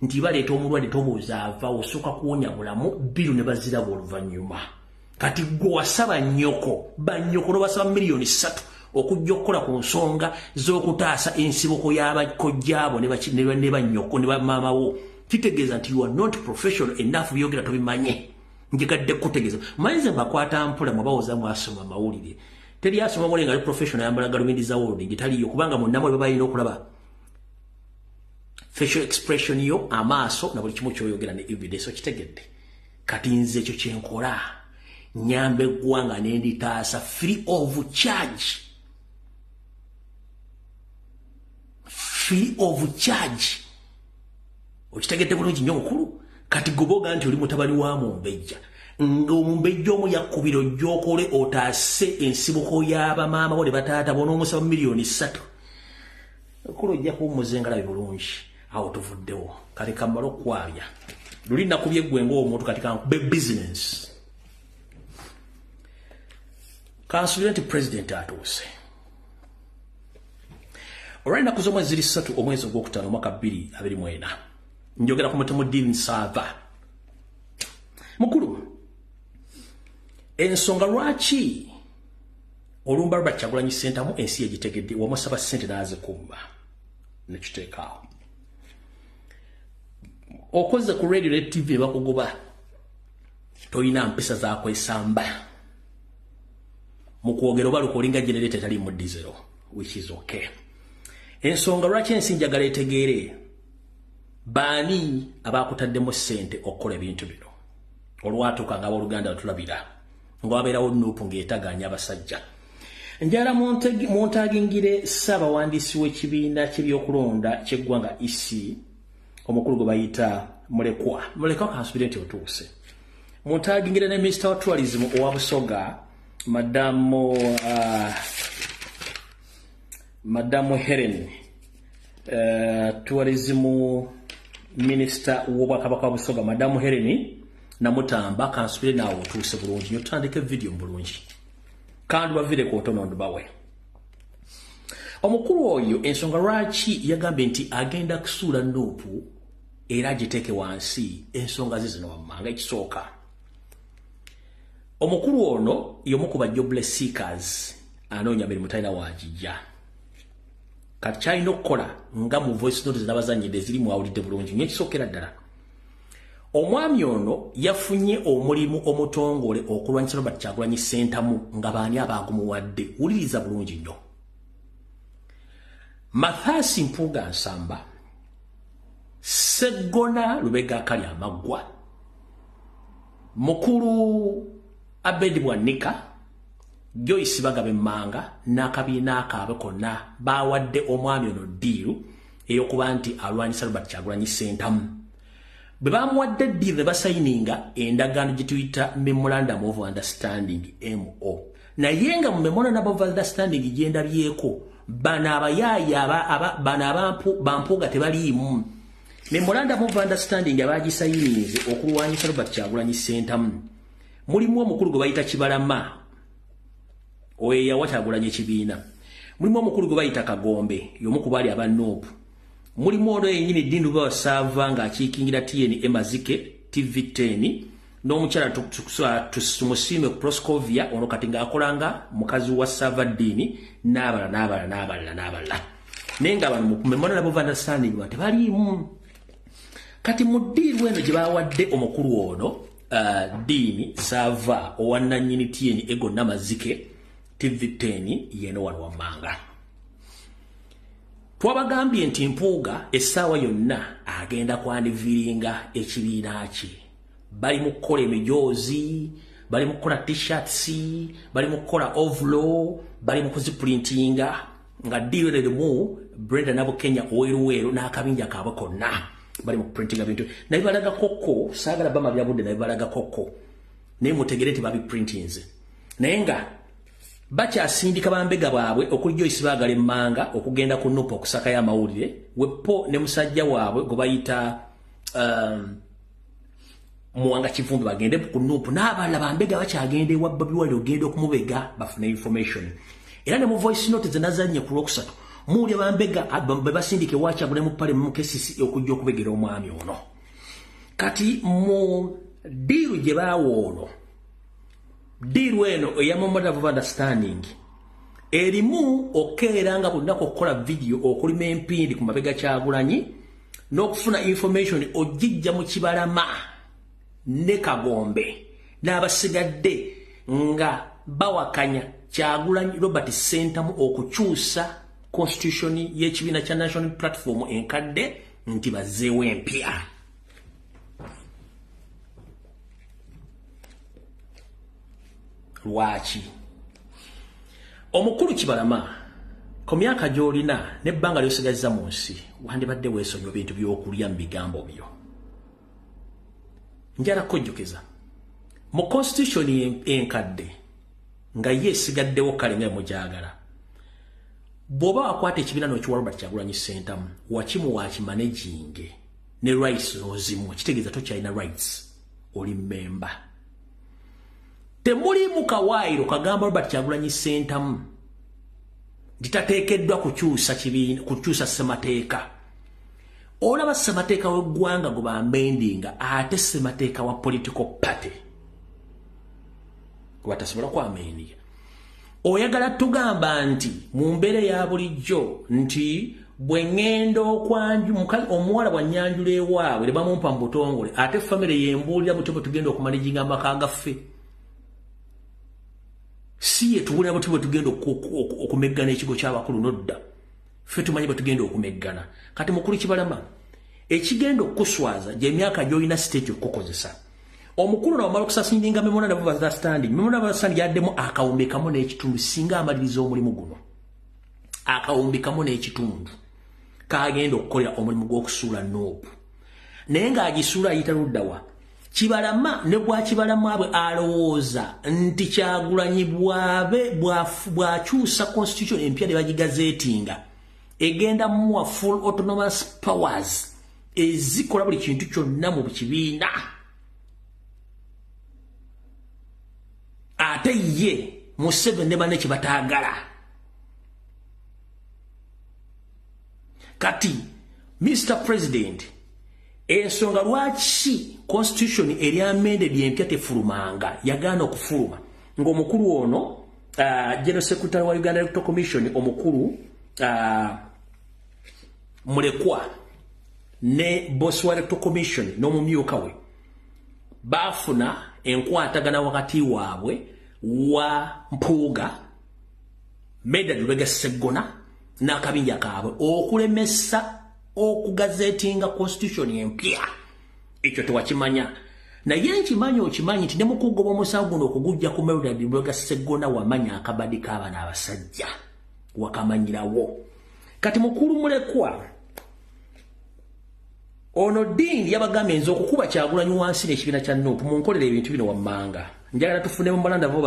nti baleeta omulwadde tobuuza ava osooka kuwonya bulamu biru ne baziraba oluvannyuma kati gwe wasaba nnyoko bannyoko n'obasaba miliyoni 3 okujja okukola ku nsonga z'okutaasa ensiboko y'abakojjaabo ne bannyoko ne bamaamawo kitegeeza nti you are not professional enough byogera tobimanye njigadde kutegeeza mayinza mbakwata mpula mwabawoza mwasoma amawulire teri asoma muli nga ali professional yambala galubindi za world taliyo kubanga munnamwe babalina okulaba facial expression yo amaaso na buli kimu kyoyogera ne evidence okitegedde kati nze ekyo kyenkola nyambe eggwanga nenditaasa free of charge okitegedde bulungi nnyo mukulu kati goboga nti oli mutabani wa Mumbejja ng'Omumbejja omu yakubira ojja okole otaase ensibuko y'abamaama bo ne bataata bonoomusaba miliyoni 3 okulu ojja kuwumuzengalabi bulungi awo tuvuddewo kale kamala okwabya luli nakubye eggwe ng'omuntu kati kankube business kansubira nti president atuuse olwalinaku z'omwezi ziri 3 omwezi ogwokutaano omwaka 2024 njogera ku Muteemu Dean Nsava mukulu ensonga lwaki olumba Robert Kyagulanyi Ssentamu ensi yegitegedde wamusaba ssente n'azikumba nekiteekaawo okoze ku radio ne TV bakugoba toyina mpisa zakwesamba mu kwogera oba lukolinga generator tali mu diesel which is okay ensonga lwaki ensi njagala etegeere baani abakutaddemu ssente okukola ebintu bino olwatuuka nga abooluganda batulabira ng'abeerawo nuupu ng'etaganya abasajja njala muntagingire ssaabawandiisi w'ekibiina ky'ebyokulonda ky'eggwanga EC omukulu gwe bayita mulekwa kansubire nti otuuse muntagingire ne Minister wa Tourism owa Busoga Madamu Helen Tourism Minister w'Obwakabaka wa Busoga Madamu Helen namutamba kansubire naawe otuuse bulungi nyo tutandike video bulungi kandi bavire ku otono ndubawe omukulu oyo ensonga lwaki yagambye nti agenda kusuula nuupu era agiteeke wansi ensonga ze zino wammanga ekisooka omukulu ono y'omu ku ba jobless seekers anoonya mirimu talina waagijja kati kyalina okukola nga mu voice note zinabazanyidde ziri mwawulidde bulungi nyo ekisookera ddala omwami ono yafunye omulimu omutongole okulwanyisa Robert Kyagulanyi Ssentamu nga baani abagumuwadde wuliriza bulungi nnyo Mathias Mpuuga Nsamba Sseggona Lubega Akali Amaggwa mukulu Abedi Bwanika Joyce Bagabe Mmanga n'akabiina akaabwe konna bawadde omwami ono ddiiru ey'okuba nti alwanyisa Robert Kyagulanyi Ssentamu bwe bamuwadde ddiiru ne basayininga endagaano gye tuyita Memorandum of Understanding MO naye nga mu Memorandum of Understanding gyendabyeko bano abayaaya bano bampuuga tebaliimu Memorandum of Understanding abaagisayininze okulwanyisa Robert Kyagulanyi Ssentamu mulimu omukulu gwe bayita Kibalama oyo eyawa Kyagulanyi ekibiina mulimu omukulu gwe bayita Kagombe y'omu ku baali aba Nuupu mulimu ono yennyini Dindu Bawasaava ng'akiikingira TN Mazike TV10 n'omukyala Tumusiime Proscovia ono kati ng'akolanga mukazi wa Savadini n'abalala naye nga bano mu Memorandum of Understanding tebaliimu kati mu ddiiru eno gye bawadde omukulu ono Dini Sava owannannyini TN Ego Namazike TV10 yeno wano wammanga twabagambye nti Mpuuga essaawa yonna agenda kwaniviringa ekibiina kye bali mu kukola emijoozi bali mu kukola t-shirts bali mu kukola ovlo bali mu kuziprintinga nga ddiiru erimu Brenda Nabukenya oweruweeru n'akabinja kaabwe konna bali mu kuprintinga bintu naye balaga kokko saagala bama byabudde naye balaga kokko naye mutegere nti babiprintinze naye nga bakyasindika bambega bwabwe okuli Joyce Baagala Emmanga okugenda ku Nuupu okusakayo amawulire wepo ne musajja waabwe gwe bayita Muwanga Kivumbi bagende ku Nuupu n'abalala bambega bakyagenda ewa Bobi Wine ogenda okumubega bafune information era ne mu voice note zinazanye ku Lwokusatu muli bambega basindike wacha bule mu pale mu kesisi okujja okubegera omwami ono kati mu diru gye baawo ono diru eno eya memorandum of understanding erimu okeeranga bulinako okukola video okulima empindi ku mabega Kyagulanyi n'okufuna information ogijja mu Kibalama ne Kagombe n'abasigadde nga bawakanya Kyagulanyi Robert Sentamu okukyusa constitution y'ekibiina kya National Platform enkadde nti bazeewo empya. Lwaki omukulu Kibalama ku myaka gy'olina n'ebbanga ly'osigazza mu nsi wandibadde weesonyiwa bintu by'okulya mu bigambo byo. Njala kujjukiza mu constitution enkadde nga yeesigaddewo kale nga mujagala bw'oba wakwata ekibiina n'okiwa Robert Kyagulanyi Sentamu wakimu wakimanaging ne rights ozimu kitegeeza tokyalina rights oli memba. Temuli mu kawaayiro kagamba Robert Kyagulanyi Sentamu ditateekeddwa kukyusa ssemateeka. Olaba ssemateeka w'eggwanga gwe bambendinga ate ssemateeka wa political party gwe batasobola kwameendiga. Oyagala tugamba nti mu mbeera ya bulijjo nti bwe ŋŋenda omuwala bw'annyanjula ewaabwe ne bamumpa mu butongole ate famire yembuulira butyo bwe tugenda okumanaginga amaka gaffe. Si ye tuwulira butyo bwe tugenda okumeggana ekigo ky'abakulu nodda. Ffe tumanyi bwe tugenda okumeggana. Kati mukulu Kibalama ekigenda okukuswaza gy'emyaka gy'olina state okukozesa. Omukulu na wamala okusasindinga memorandum of understanding. Memorandum of understanding yaddemu akawumbi kamu n'ekitundu singa amaliriza omulimu guno. Akawumbi kamu n'ekitundu kagenda okukolera omulimu gw'okusuula noopu. Naye ng'agisuula ayita luddawa. Kibalama ne bwa Kibalama bwe alowooza nti Kyagulanyi bw'akyusa constitution empya ne bagigazeetinga egenda muwa full autonomous powers ezikola buli kintu kyonna mu kibiina. Ate ye Museveni ne banne kye bataagala. Kati Mr. President ensonga lwaki constitution eri amended empya tefulumanga yagaana okufuluma ng'omukulu ono General Secretary wa Uganda Electoral Commission omukulu Mulekwa ne boss wa Electoral Commission n'omumyuka we baafuna enkwatagana wakati waabwe wa Mpuuga Medad Lubega Sseggona n'akabinja kaabwe okulemesa okugazetinga constitution empya. Ekyo tewakimanya. Naye nkimanyi okimanyi nti ne mu kugoba omusango guno okugujja ku Medad Lubega Sseggona wamanya akabadi k'abaana abasajja wakamanyirawo. Kati mukulu Mulekwa ono Dindi yabagambye nze okukuba Kyagulanyi wansi n'ekibiina kya NUP munkolera ebintu bino wammanga. Njagala tufune mu memorandum of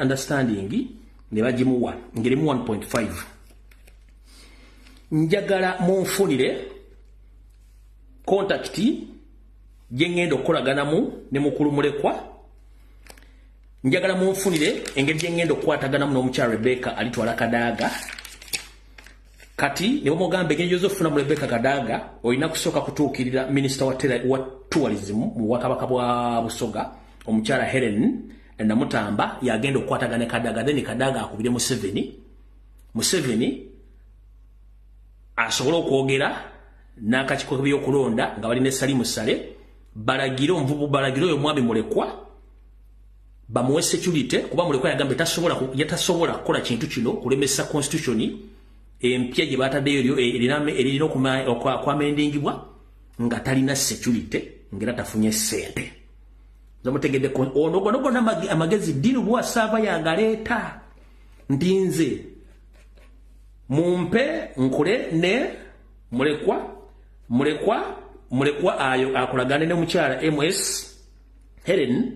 understanding ne bagimuwa ngerimu 1.5. Njagala munfunire contact gye ŋŋenda okukolaganamu ne mukulu Mulekwa. Njagala munfunire engeri gye ŋŋenda okukwataganamu n'omukyala Rebecca alitwala Kadaga. Kati ne bamugamba engeri gy'ozofuna mu Rebecca Kadaga olina kusooka kutuukirira minisita wa tourism mu Bwakabaka bwa Busoga omukyala Helen Namutamba yagenda okukwatagana Kadaga then Kadaga akubire Museveni asobola okwogera n'akakiiko by'okulonda nga bali ne Salimu Sale balagire omuvubu balagire oyo mwami Mulekwa bamuwe security kuba Mulekwa yagamba yatasobola kukola kintu kino kulemesa constitution empya gye bataddeyo erina okwamendingibwa nga talina security ngera tafunye ssente. Zamutegedde onogona amagezi dini bwa sava yagaleeta ndinze mumpe nkule ne Mulekwa ayo akolagane ne mukyala MS Helen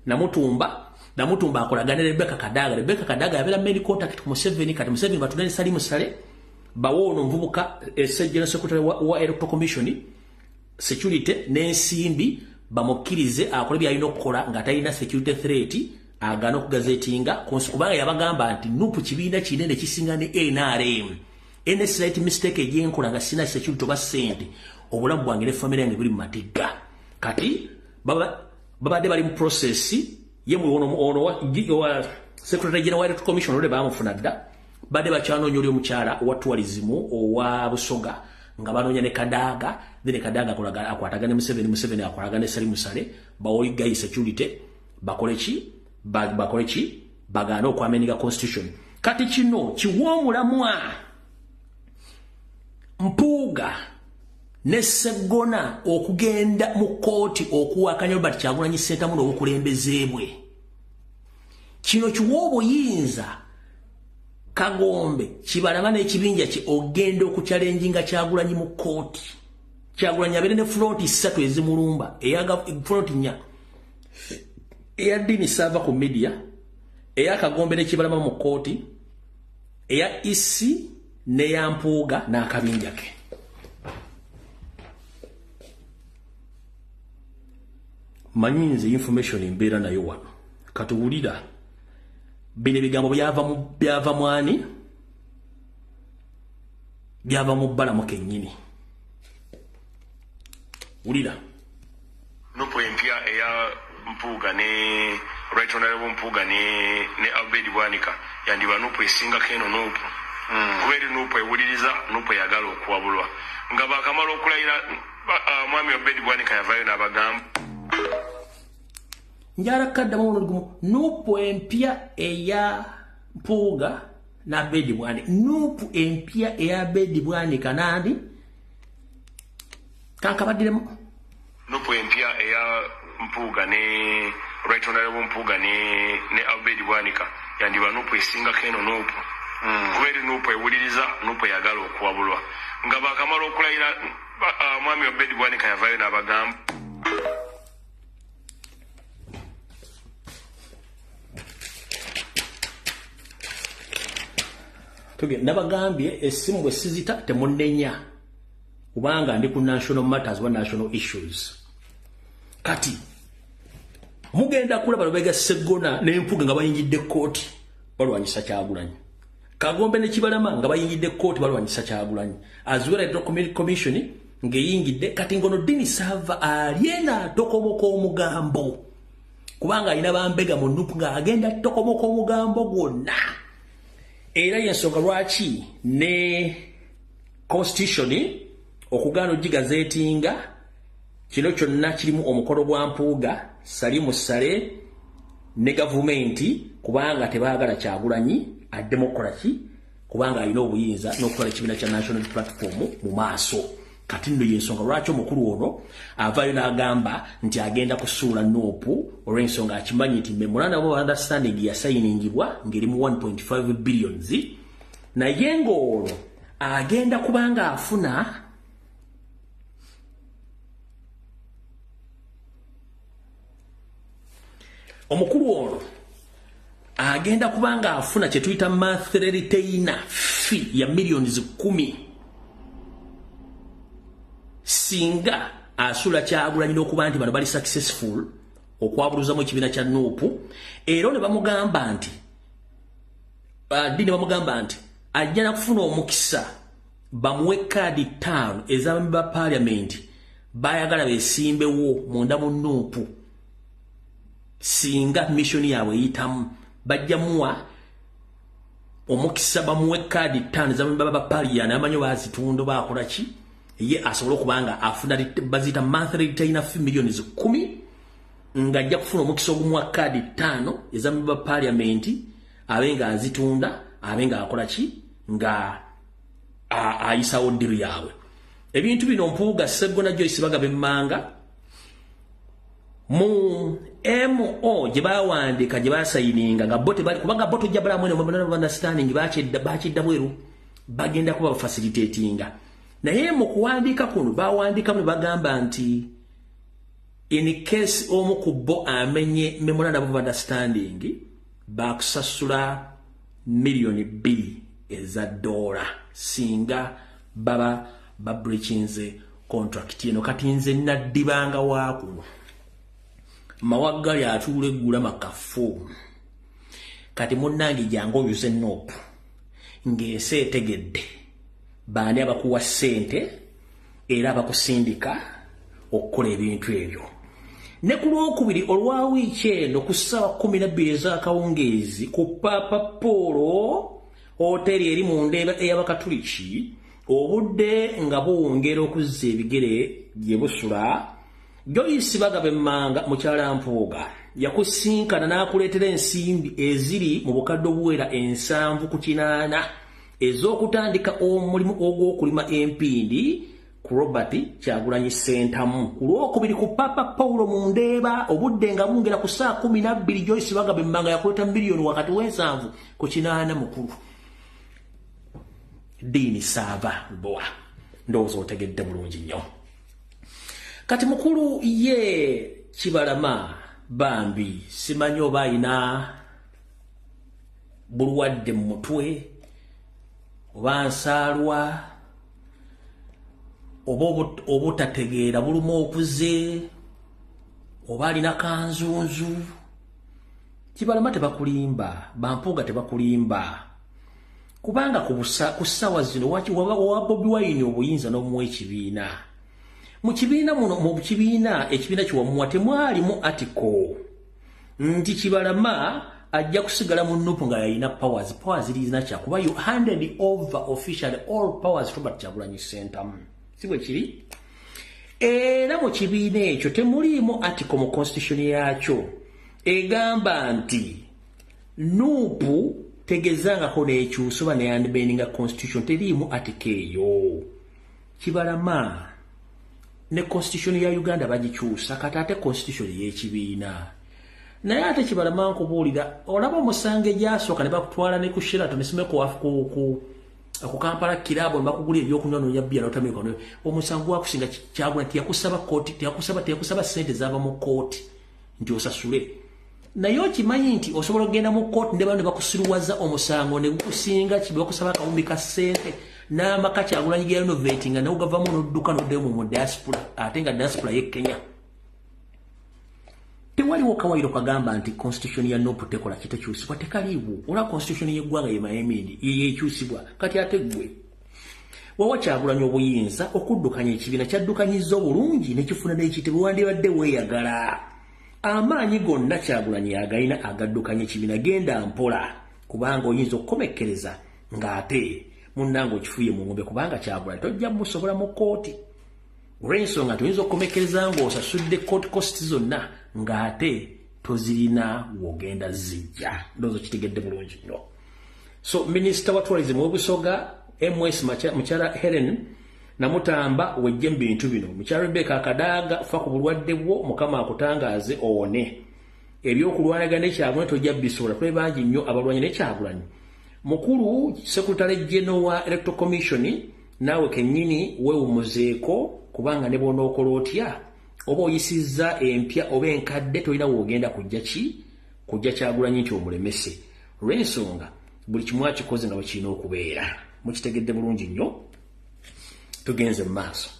Namutumba akolagane ne Rebecca Kadaga yabera main contact ku Museveni kati Museveni batulane Salimu Sale bawo ono mvubuka General Secretary wa Electoral Commission security n'ensimbi bamukkirize akola byalina okukola nga talina security threat agana okugazetinga kubanga yabagamba nti NUP kibiina kinene kisinga ne NRM any slight mistake ejenkola nga sina security oba sente obulamu bwange ne family yange buli matega kati babadde bali mu process yemwe ono wa Secretary General Commission ole bamufuna dda badde bakyanonya oli omukyala owa tourism owa Busoga nga banonya ne Kadaga then Kadaga akwatagane Museveni akwatagane Sali Musale baoli guy security bakoleki bagana okwamenyeka constitution kati kino kiwoomulamwa Mpuuga ne Sseggona okugenda mu kooti okuwakanya Robert Kyagulanyi Ssentamu n'obukulembeze bwe kino kiwoobuyinza Kagombe kibalama n'ekibinja ki ogenda okuchallenginga Kyagulanyi mu kooti Kyagulanyi abeere ne front 3 ezimulumba eyaga front 4 eya dini sava ku media eya Kagombe ne kibalama mu kooti eya isi ne ya Mpuuga n'akabinja ke manyinzi information imbeera nayo wano katuwulira bine bigambo byava mwani byava mu bbala mu kennyini wulira nupo empya eya Mpuuga ne right honorable Mpuuga ne Albert Bwanika yandiba nupo esinga keno nupo kubera nupo ewuliriza nupo yagala okuwabulwa nga bakamala okulayira mwami Albert Bwanika yavayo n'abagamba njara kadda mu nupo empya eya Mpuuga na Albert Bwanika nupo empya eya Albert Bwanika nandi kankabaddiremu nupo empya eya Mpuuga ne right honorable Mpuuga ne Albert Bwanika yandiba nupo esinga keno nupo kubera nupo ewuliriza nupo yagala okuwabulwa nga bakamala okulayira mwami Albert Bwanika yavayo n'abagamba tuge nabagambye esimu bwe sizita temunenya kubanga ndi ku national matters wa national issues kati mugenda kulaba lubega Sseggona ne Mpuuga nga bayingidde kooti balwanyisa Kyagulanyi Kagombe ne Kibalama nga bayingidde kooti balwanyisa Kyagulanyi as well as commission ngeyingidde kati ngono dini sava aliena tokomoka omugambo kubanga ina bambega mu nupu nga agenda tokomoka omugambo gwonna era yensonga lwaki ne constitution okugana ogigazetinga kino kyonna kirimu omukolo gwa Mpuuga Sali Musale ne gavumenti kubanga tebaagala Kyagulanyi democracy kubanga alina obuyinza n'okukola ekibiina kya national platform mu maaso kati nno yensonga lwaki omukulu ono avaayo n'agamba nti agenda kusuula Nuupu olw'ensonga akimanyi nti memorandum of understanding yasayiningibwa ngeri mu 1.5 billions naye ng'olwo agenda kubanga afuna omukulu ono agenda kubanga afuna kye tuyita monthly retainer fee ya millions 10 singa asula Kyagulanyi n'okuba nti bano bali successful okwabuluzamu ekibiina kya Nuupu era ne bamugamba nti dini bamugamba nti ajja na kufuna omukisa bamuwe kaadi 5 ez'abaami ba parliament bayagala beesimbewo munda mu Nuupu singa mission yaabwe eyitamu bajjamuwa omukisa bamuwe kaadi 5 ez'abaami ba parliament amanyo bazitunda bakola ki ye asobola okubanga afuna bazita monthly retainer fee millions 10 nga ajja kufuna omukisa ogumuwa kaadi 5 ez'abaami ba parliament abenga azitunda abenga akola ki nga ayisawo diri yaabwe ebintu bino Mpuuga Sseggona Joyce Bagabemmanga mu MO gye bawandiika gye basayininga nga bote bali kubanga bote ojja balamu ne understanding bakidda bweru bagenda kuba facilitatinga naye mu kuwandiika kuno bawandiikamu ne bagamba nti in case omu ku bo amenye memorandum of understanding bakusasula $2 million singa baba babreachinze contract eno kati nze naddibanga waakuno mawagali atuule gula makafu kati munnange jangu oyuze Nuupu ng'ensi etegedde baani abakuwa ssente era abakusindika okukola ebintu ebyo. Ne ku Lwokubiri olwa wiiki eno ku ssaawa 12 ez'akawungeezi ku Papa Polo hoteri eri mu Ndeeba ey'Abakatuliki, obudde nga buwongera okuzza ebigere gye busula, Joyce Bagabemmanga mukyala Mpuuga yakusinkana n'akuleetera ensimbi eziri mu bukadde obuwera 7-8 ez'okutandika omulimu ogw'okulima empindi ku Robert Kyagulanyi Ssentamu. Ku Lwokubiri ku Papa Paulo mu Ndeeba obudde nga bwongera ku ssaawa 12, Joyce Bagabemmanga yakuleeta miliyoni wakati w'7-8 mukulu Diini Saava Boa. Ndowooza otegedde bulungi nnyo. Kati mukulu ye Kibalama bambi simanyi oba ayina bulwadde mu mutwe oba nsaalwa oba obutategeera buluma okuze oba alina kanzunzu. Kibalama tebakulimba, Bampuuga tebakulimba, kubanga ku ssaawa zino owa Bobi Wine obuyinza n'omuwa ekibiina. Mu kibiina muno, mu kibiina ekibiina kiwamuwa temwalimu atiko nti Kibalama ajja kusigala mu Nuupu nga yalina powers zirina kyakuba you handed over officially all powers to Robert Kyagulanyi Ssentamu. Si bwe kiri? Era mu kibiina ekyo temuliimu atiko mu constitution yakyo egamba nti Nuupu tegezangako n'ekyusa oba neyandibeninga constitution, teriimu atiko eyo. Kibalama ne constitution ya Uganda bagikyusa kati ate constitution y'ekibiina. Naye ate Kibalama nkubuulira, olaba omusango egyasooka ne bakutwala ne ku Sheraton ne Simeko ku Kampala kirabo ne bakugula ebyokunywa n'onya bbiya n'otamika. Omusango gwakusinga Kyagulanyi teyakusaba kooti, teyakusaba ssente zaava mu kooti nti osasule. Naye okimanyi nti osobola okugenda mu kooti ne bano ne bakusiruwaza omusango ne gukusinga kibi bakusaba akawumbi ka ssente n'amaka Kyagulanyi ge renovatinga ne ogavamu n'odduka n'oddayo mu diaspora, ate nga diaspora y'e Kenya. Tewaliwo kawayiro kagamba nti constitution ya Nuupu tekola kitekyusibwa, tekaliiwo. Olwa constitution y'eggwanga ye Mayemindi yekyusibwa, kati ate ggwe wawa Kyagulanyi obuyinza okuddukanya ekibiina kyaddukanyizza obulungi ne kifuna n'ekitibwa wandibadde weeyagala. Amaanyi gonna Kyagulanyi agayina agaddukanya ekibiina genda mpola, kubanga oyinza okukomekkereza ng'ate munnange okifuye mu ngombe, kubanga Kyagulanyi tojja musobola mu kooti. Olw'ensonga tuyinza okukomekkereza ng'osasudde court costs zonna ng'ate tozirina w'ogenda zijja. Ndowooza kitegedde bulungi nnyo. So Minisita wa Tourism w'Obusoga MS mukyala Helen Namutamba wejje mu bintu bino. Mukyala Rebecca Kadaga fa ku bulwadde bwo, Mukama akutangaaze owone. Ebyokulwanagana Kyagulanyi tojja bisobola, twe bangi nnyo abalwanyi ne Kyagulanyi. Mukulu Secretary General wa Electoral Commission naawe kennyini weewumuzeeko, kubanga ne bw'onookola otya oba oyisizza empya oba enkadde tolina w'ogenda kujja Kyagulanyi nti omulemese. Olw'ensonga buli kimu akikoze nga bwe kirina okubeera. Mukitegedde bulungi nnyo. Tugenze mu maaso.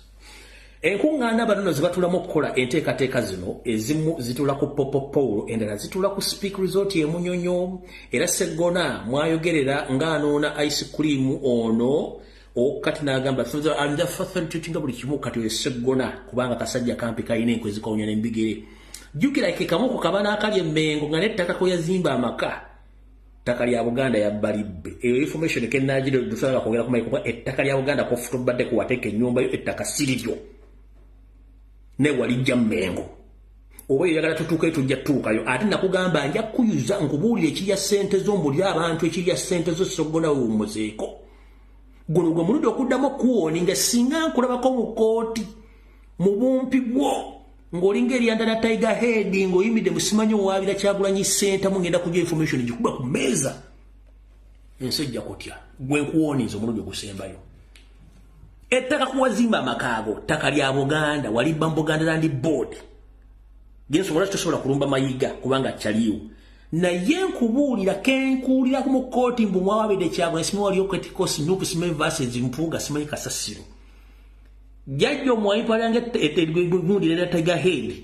Enkuŋŋaana bano ze batulamu okukola enteekateeka zino, ezimu zitula ku Papa Paulo, endala zitula ku Speak Resort e Munyonyo. Era Sseggona mwayogerera ng'anoona ice cream ono kati n'agamba anja facilitating buli kimu kati we Sseggona, kubanga kasajja kampi kayina enkwe zikawunya n'embigere. Jjukira kamu ku kabana akali Emmengo nga n'ettaka ko yazimba amaka, ettaka lya Buganda yabbalibbe. Eyo information kennaagire dusanga kwogera ku maiko, ettaka lya Buganda kofutubadde kuwateeka ennyumba yo, ettaka siriryo ne walijja Mmengo. Oba oyagala tutuukeyo tujja tutuukayo. Ate nakugamba nja kuyuza nkubuulira ekirya ssente zo, mbuli abantu ekirya ssente zo Sseggona weewumuzeeko. Guno gwe mulundi okuddamu okuwooninga singa nkulabako mu kooti mu bumpi bwo ng'olinga eryanda na Tiger Head ng'oyimidde musimanyi owaabira Kyagulanyi Ssentamu ngenda kujja information gikuba ku mmeeza, ensi ejja kutya. Gwe nkuwooninza omulundi ogusembayo. Ettaka kuwazimba amakaago, ttaka lya Buganda, walibba Buganda Land Board. Gensobola tosobola kulumba mayiga kubanga kyaliwo. Naye nkubuulira kenkuulira mu kooti mbu mwawabidde Kyagulanyi simanyi waliyo Ketikosi Nuupu simanyi versus Mpuuga simanyi Kasasiro. Jjajja omwayipalange ettedwegundira Tiger Head.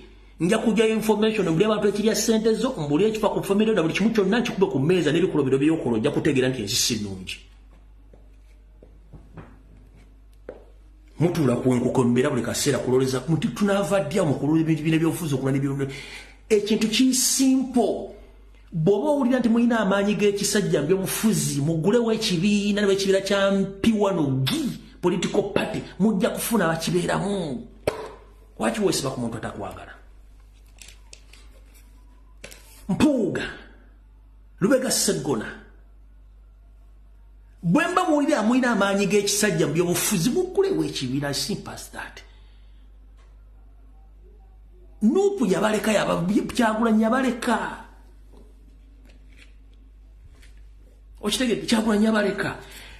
Nja kujjayo information mbuli abantu ekirya ssente zo, mbuli ekifa ku family na buli kimu kyonna nkikube ku mmeeza n'ebikolobero by'okola, ojja kutegeera nti ensi si nnungi. mutula kwenkuko mbera buli kaseera kuloleza muti tunava dya mu kulula ebintu bine byofuzo kuna nibyo ekintu ki simple boba owulira nti mulina amaanyi g'ekisajja byobufuzi mugulewo ekibiina n'ekibiina kya mpiwanogi political party mujja kufuna abakibeeramu waki weesiba ku muntu atakwagala Mpuuga Lubega Segona bwemba muwulira mulina amaanyi g'ekisajja byobufuzi mugulewo ekibiina simple as that Nupu yabaleka Kyagulanyi yabaleka Okitegedde Kyagulanyi yabaleka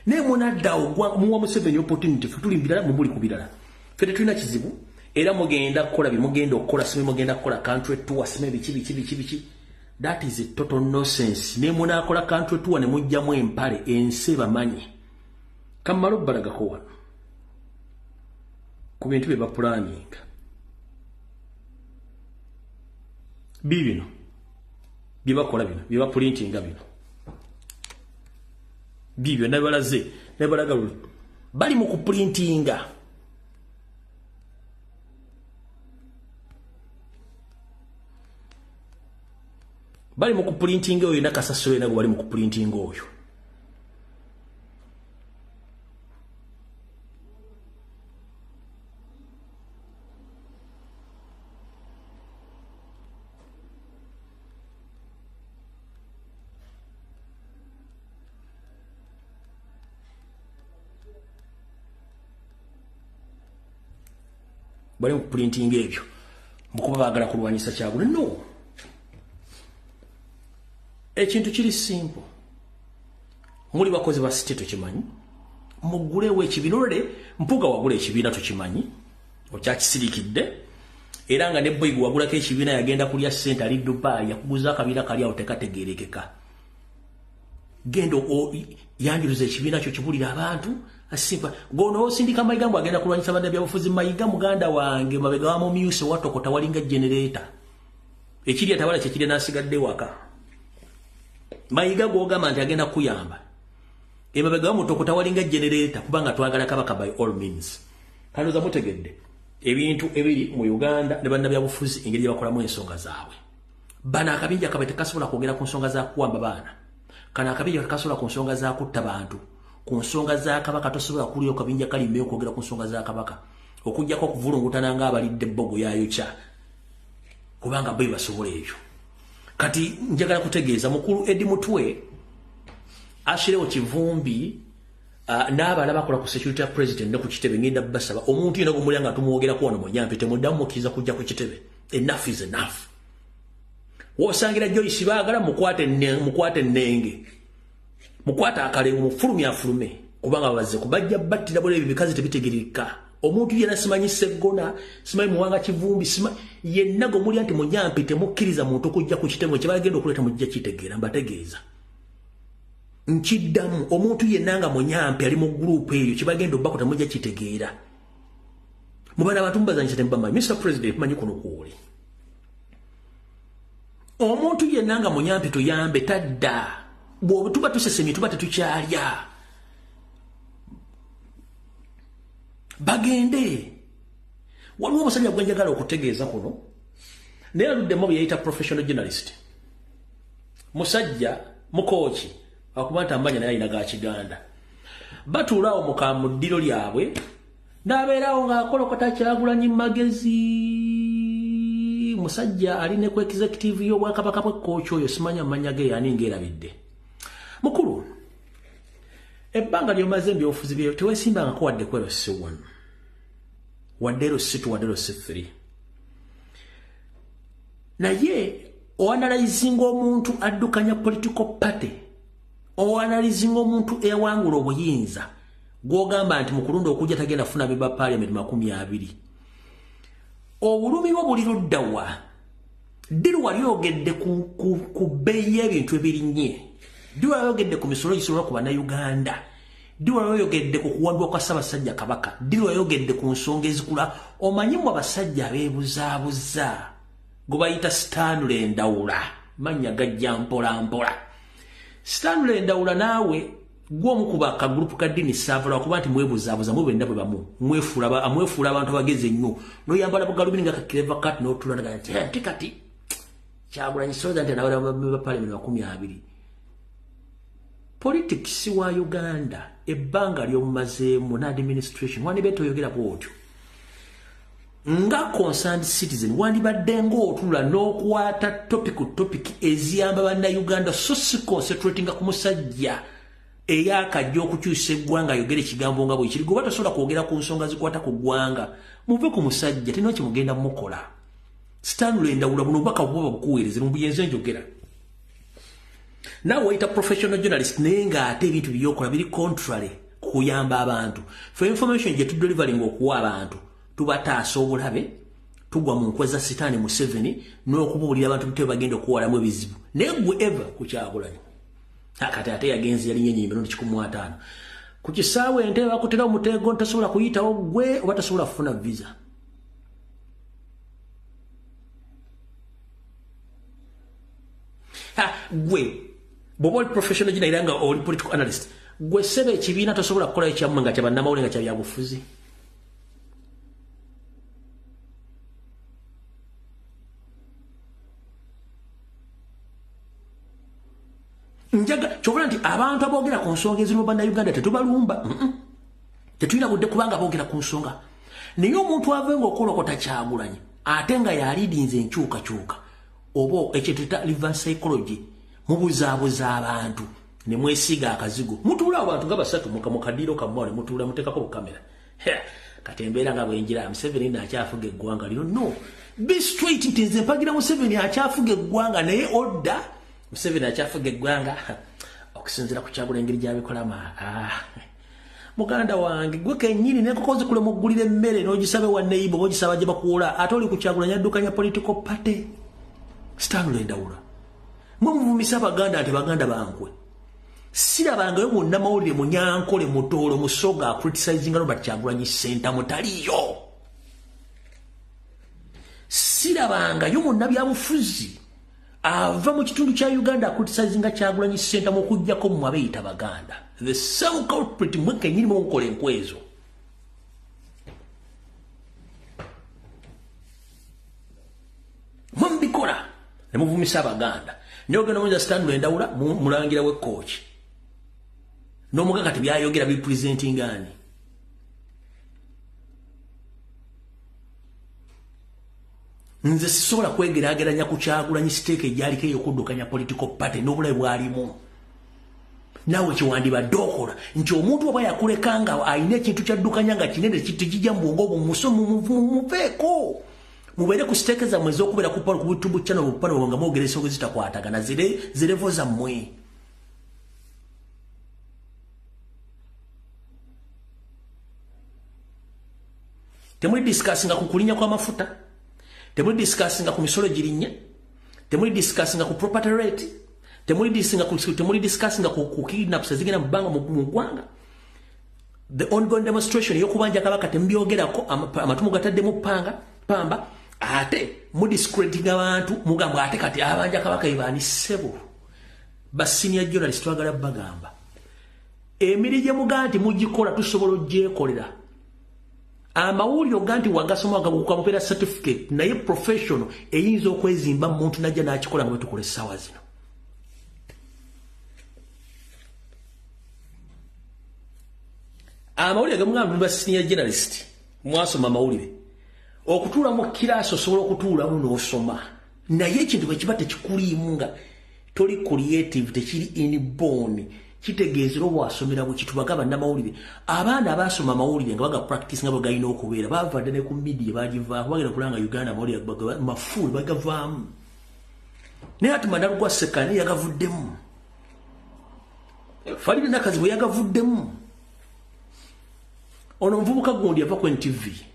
naye munaddawo muwa Museveni opportunity tulimbirala mubuli kubirala fete tulina kizibu era mugenda kukola bimugenda okukola sime mugenda kukola country tour sime biki that is a total nonsense ne munakola country tour ne mujjamu empale ense bamanyi kamalo balagakowa ku bintu bye bapulaning bibino bye bakola bino bye baprintinga bino bibyo nabalaze nabalagalu bali mu kuprintinga bali mu kuprintinga oyo nakasasolo nago bali mu kuprintinga oyo bali mu printing ebyo mukuba bagala kulwanyisa Kyagulanyi no ekintu kiri simple muli bakozi ba state kimanyi mugulewo ekibinole Mpuuga wagula ekibiina tukimanyi okyakisirikidde era nga ne boy wagulako ekibiina yagenda kulya sente ali Dubai yakuguza akabiina kali awo tekategerekeka gendo yanjuliza ekibiina kyo kibulira abantu asimba gono osindika Mayiga mbu agenda kulwanyisa banda byabufuzi Mayiga muganda wange mabega wa mumyuse watokota walinga generator ekiri atabala kyekiri nasigadde waka Mayiga gogamba nti agenda kuyamba emabega wa mutokota walinga generator kubanga twagala Kabaka by all means kanoza mutegedde ebintu ebiri mu Uganda ne banda byabufuzi engeri bakolamu ensonga zaabwe bana akabinja kabete kasobola kwogera ku nsonga za kuwamba baana kana akabinja kasobola ku nsonga za kutta bantu ku nsonga za Kabaka tosobola kuliyo kabinja kali mmeo kwogera ku nsonga za Kabaka okujjako okuvulungutana nga abalidde bbogo yayo kya kubanga bwe basobola ebyo kati njagala kutegeeza mukulu Eddie Mutwe ashirewo kivumbi n'abala bakola ku security president ne ku kitebe ngenda basaba omuntu yena gumulanga tumuwogera ko wano Munyampe temuddamu kiza kujja ku kitebe enough is enough wosangira Joyce baagala mukwate nnenge mukwata akalengo mufulumya fulume kubanga bazze kubajja battira bole ebikazi tebitegereka omuntu yena simanyi Segona simanyi Muwanga Kivumbi simanyi yenna gomuli anti Munyampe temukkiriza muntu okujja ku kitebe kyebagenda okuleta mujja kitegeera mbategeeza nkiddamu omuntu yenna nga Munyampe ali mu group eyo kyebagenda obbako temujja kitegeera mubana abantu mbazanyisa tembamanyi Mr. President manyi kuno kuwuli omuntu yenna nga Munyampe tuyambe tadda bwo tuba tusesemi tuba tetukyalya bagende waliwo omusajja gwenjagala okutegeeza kuno naye aluddemu byeyita professional journalist musajja mukooki akuba nti amanya naye alina ga Kiganda batuulaawo mu ddiro lyabwe n'abeerawo ng'akolokota Kyagulanyi magezi musajja alina ku executive y'Obwakabaka bw'Ekooki oyo simanya amanya ge yani ng'erabidde mukulu ebbanga lyomaze ebyobufuzi byeyo teweesimbangako wadde ku LC1 wadde LC2 wadde LC3 naye oanalizinga omuntu addukanya political party oanalizinga omuntu ewangula obuyinza gwogamba nti mukulunda okujja tagenda funa biba parliament 20 obulumi bwo buli luddawa ddi wali ogedde ku bbeeyi y'ebintu ebirinnye ddi wali oyogedde ku misolo gisobola ku bannayuganda ddi wali oyogedde ku kuwambibwa kwa Ssaabasajja Kabaka ddi wali oyogedde ku nsonga ezikula omanyimu abasajja abeebuzaabuza gwe bayita Stanley Ndawula mannya gajja mpola mpola Stanley Ndawula naawe gwo mukuba ka group ka dini savala kuba nti mwebuzabuza mwe benda bwe bamu mwefula abantu abageze nnyo no yambala bugalubini nga kakireva kat no tulana kati kati Kyagulanyi soza nti nabala ba parliament 12 politics wa Uganda ebbanga lyomumazeemu na administration wani beto yogera bwotyo nga concerned citizen wani baddengo otula n'okwata topic eziyamba banna Uganda so si concentrating ku musajja eyakajja okukyusa eggwanga yogera ekigambo nga bwe kiri goba tosobola kwogera ku nsonga zikwata ku ggwanga muve ku musajja tino kimugenda mukola Stanley Ndawula buno baka bwo bakuweereza mu buyenze njogera nawe waita professional journalist nenga ate ebintu byokola biri contrary kuyamba abantu for information je tudeliverling okuwa abantu tubataasa obulabe tugwa mu nkweza sitani mu 7 n'okubuulira abantu bite bagenda okuwalamu ebizibu negwe ever ku Kyagulanyi akati ate yagenzi yali nyenye mirundi 15 ku kisaawe ente bakutera omutego ntasobola kuyitawo gwe oba tasobola kufuna visa gwe bobo professional jina iranga or political analyst gwe sebe kibina tosobola kukola ekyamanga kya bannamawulire nga kya byabufuzi njaga chobola nti abantu abogera ku nsonga ezino banda Uganda tetubalumba tetuyina budde kubanga abogera ku nsonga niyo omuntu avenga okolokota Kyagulanyi ate nga yalidinze enkyuka obo ekiteta reverse psychology mubuzaabuza abantu ne mwesiga akazigo mutula abantu nga basatu mukadiro kamwale mutula mutekako ku kamera katembera nga bwenjira Museveni na akyafuga eggwanga lino no be straight ntenze mpagira Museveni akyafuga eggwanga naye order Museveni akyafuga eggwanga okusinzira ku Kyagulanyi engeri gyabikolama muganda wange gwe kenyini nekokoze kule mugulire emmere n'ogisabe wa neighbor ogisaba gye bakuwola ate oli ku Kyagulanyi addukanya political party Stanley Ndawula mumuvumisa Abaganda ati Baganda bankwe sirabangayo munnamawulire munyankole mutoolo musoga criticizing Robert Kyagulanyi center mutaliyo sirabangayo munnabyabufuzi ava mu kitundu kya Uganda criticizing Kyagulanyi center mukujjako mu abeeyita Baganda the same culprit mweke nyini mukola enkwezo mumbikola ne muvumisa Abaganda nyogena mwenza Stanley Ndawula mulangira we coach no mugaga kati byayogera bi presenting ani nze sisobola kwegerageranya ku Kyagulanyi stake ejyaliko eyokuddukanya political party n'obulabe bwalimu nawe kiwandibadde okola nti omuntu oba yakulekanga ayina ekintu kyaddukanya nga kinene kijja mbwongo bumusomu muveeko mubere ku stake za mwezi okubera ku YouTube channel upano wanga mogeresa okuzita kwatagana zirevo za mwe temuli discussinga ku kulinya kwa mafuta temuli discussinga ku misolo girinya temuli discussinga ku property rate temuli discussinga ku kidnaps zigena mbanga mu gwanga the ongoing demonstration yokubanja kabaka tembyogerako amatumu gatadde mu pamba ate mudiscrediting abantu mugamba ate kati abanja kabaka ibani sebo basinia journalist twagala bagamba emirije muganti mugikola tusobola ogyekolera amawuliro ganti wagasoma agakuka mupera certificate naye professional eyinza okwezimba muntu najja nakikola nga tukola sawa zino amawulire gamugamba basinia journalist mwasoma amawulire okutuula mu kiraaso osobola okutuulamu n'osoma naye ekintu bwe kiba tekikuliimu nga toli creative tekiri inborn kitegeezera obwasomera bwe kitubaga bannamawulire abaana abaasoma amawulire nga baga practice nga bwe galina okubeera baavadde ne ku media bagivaako bagenda kulanga Uganda amawulire mafuuli bagavaamu naye ati Manalugwa Sekane yagavuddemu Farid Nakazi bwe yagavuddemu ono muvubuka gundi ava ku NTV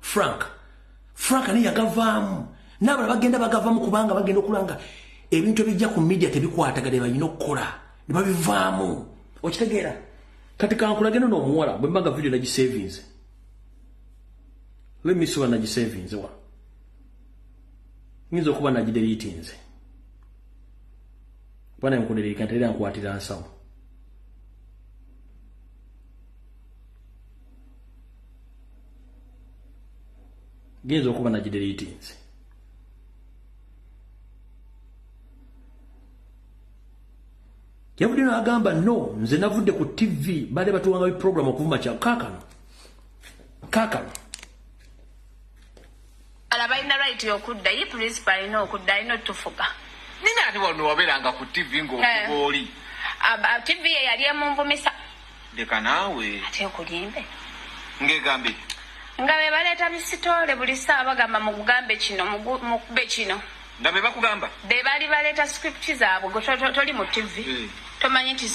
Frank ani yagavaamu n'abala bagenda bagavaamu kubanga bagenda okulanga ebintu ebijja ku media tebikwatagane balina okukola ne babivaamu okitegeera kati kankulagenda n'omuwala bwe mbaga video nagisavings let me see what nagisavings wa nyinza okuba nagideletinze bwana nkudereka nterera nkwatira nsawo genzo okuba na deletinze yabulino agamba no nze navudde ku TV bale batuwanga program okuvuma kya kakano alabaina right yokudda yi principal ino okudda ino tufuga nina ati wano waberanga ku TV ng'okuboli TV yali emunvumisa leka naawe ate okulimbe ngegambe nga be baleeta bisitole buli saa bagamba mu kugambe kino mukube kino nga be bakugamba be bali baleeta script zaabwe toli mu TV tomanyi nti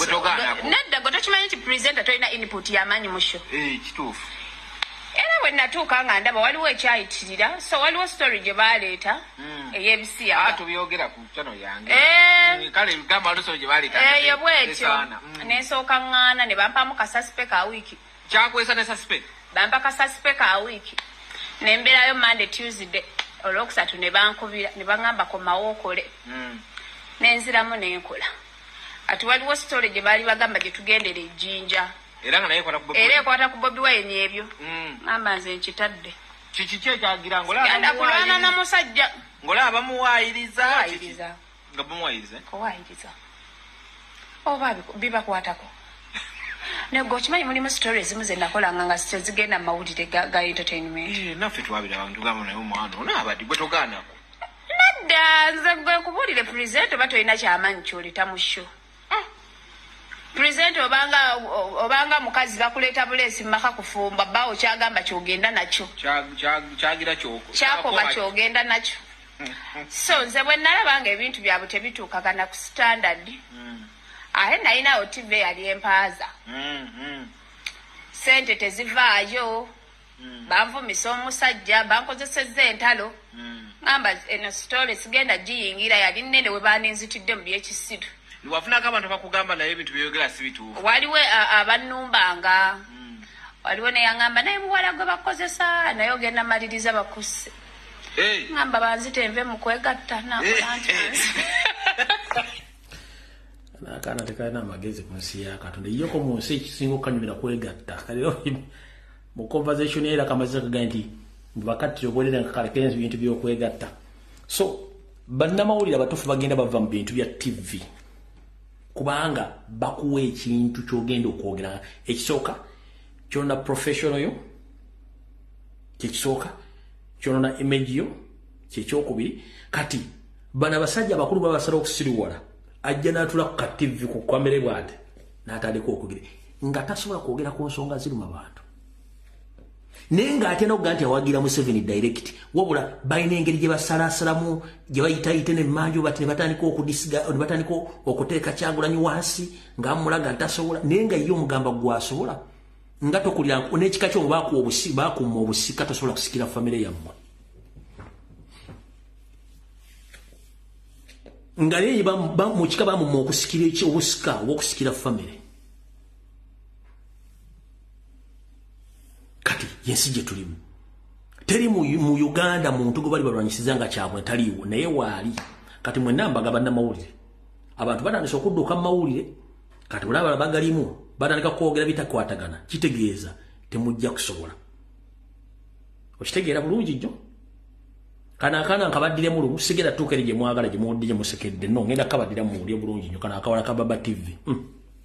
nedda gwe tokimanyi nti presenter tolina input y'amaanyi mu show kituufu era bwe natuuka nga ndaba waliwo ekyayitirira so waliwo story gye baleeta ey'ebisi tubyogera ku channel yange kale gamba oluso gye baleeta eyo bwetyo nensooka ŋŋaana ne bampamu kasasipeka a wiiki kyakwesa ne suspect bampa kasasipeka a wiiki ne mbeerayo Monday Tuesday olwokusatu ne bankubira ne baŋŋamba komawo okole nenziramu nenkola ati waliwo story gye baali bagamba gye tugendera ejjinja era nga naye ekwata ku Bobi Wine ebyo ngamba nze nkitadde kiki ekyagira ngenda kulwana na musajja ng'olaba bamuwaayiriza nga bamuwaayiriza kuwaayiriza oba bibakwatako nego okimanyi mulimu story ezimu ze nakolanga nga zigenda mu mawulire ga entertainment naffe twabira abantu gamba naye omwana onaabadde gwe togaanako nedda nze gwe kubuulire present oba tolina kyamaanyi kyoleta mu show present obanga mukazi bakuleeta buleesi mumaka kufumba bawo kyagamba kyogenda nakyo kyagira kyakoba kyogenda nakyo so nze bwe nalabanga ebintu byabwe tebituukagana ku standard ate nalinawo TV yali empaaza sente tezivaayo banvumisa omusajja bankozesezza entalo ngamba eno story sigenda giyingira yali nnene we baninzitidde mu byekisiru wafunako abantu bakugamba naye ebintu byogera si bituufu waliwo abannumbanga waliwo neyaŋŋamba naye muwala gwe bakozesa naye ogenda maliriza bakuse ŋŋamba banzite nve mu kwegatta nakolantansi akaana tekalina amagezi ku nsi ya Katonda yoko mu nsi ekisinga okukanyumira kwegatta kalero mu conversation era kamaziza kaga nti bakati obolera nkakalekenzi bintu byokwegatta so bannamawulire abatuufu bagenda bava mu bintu bya TV kubanga bakuwa ekintu kyogenda okwogera ekisooka kyona professional yo kyekisooka kyona image yo kyekyokubiri kati bana basajja abakulu babasala okusiriwala ajja n'atula ku TV ku kamere bwate n'atandika okwogera nga tasobola kwogera ku nsonga ziruma abantu naye ng'ate n'okuga nti awagira Museveni direct wabula balina engeri gye basalasalamu gye bayitayite nemmanju bati ne batandika okudisiga ne batandika okuteeka Kyagulanyi wansi ng'amulaga ntasobola naye nga ye omugamba gwasobola nga tokulira n'ekika ky'omu bakuuma obusika tosobola kusikira famire yammwe nga naye mu kika bamumma okusikira obusika obw'okusikira famire kati yensi gye tulimu teri mu Uganda muntu gwe bali balwanyisiza nga kyabwe taliiwo naye waali kati mwenna mbaga bannamawulire abantu batandise okudduka mu mawulire kati olaba bagalimu batandika kwogera bitakwatagana kitegeeza temujja kusobola okitegeera bulungi jjo kana nkabaddire mu lumu sigera tuukere gye mwagala gye muwodde gye musekedde no ngenda kabaddira muwulire bulungi nnyo kana akawala ka Baba TV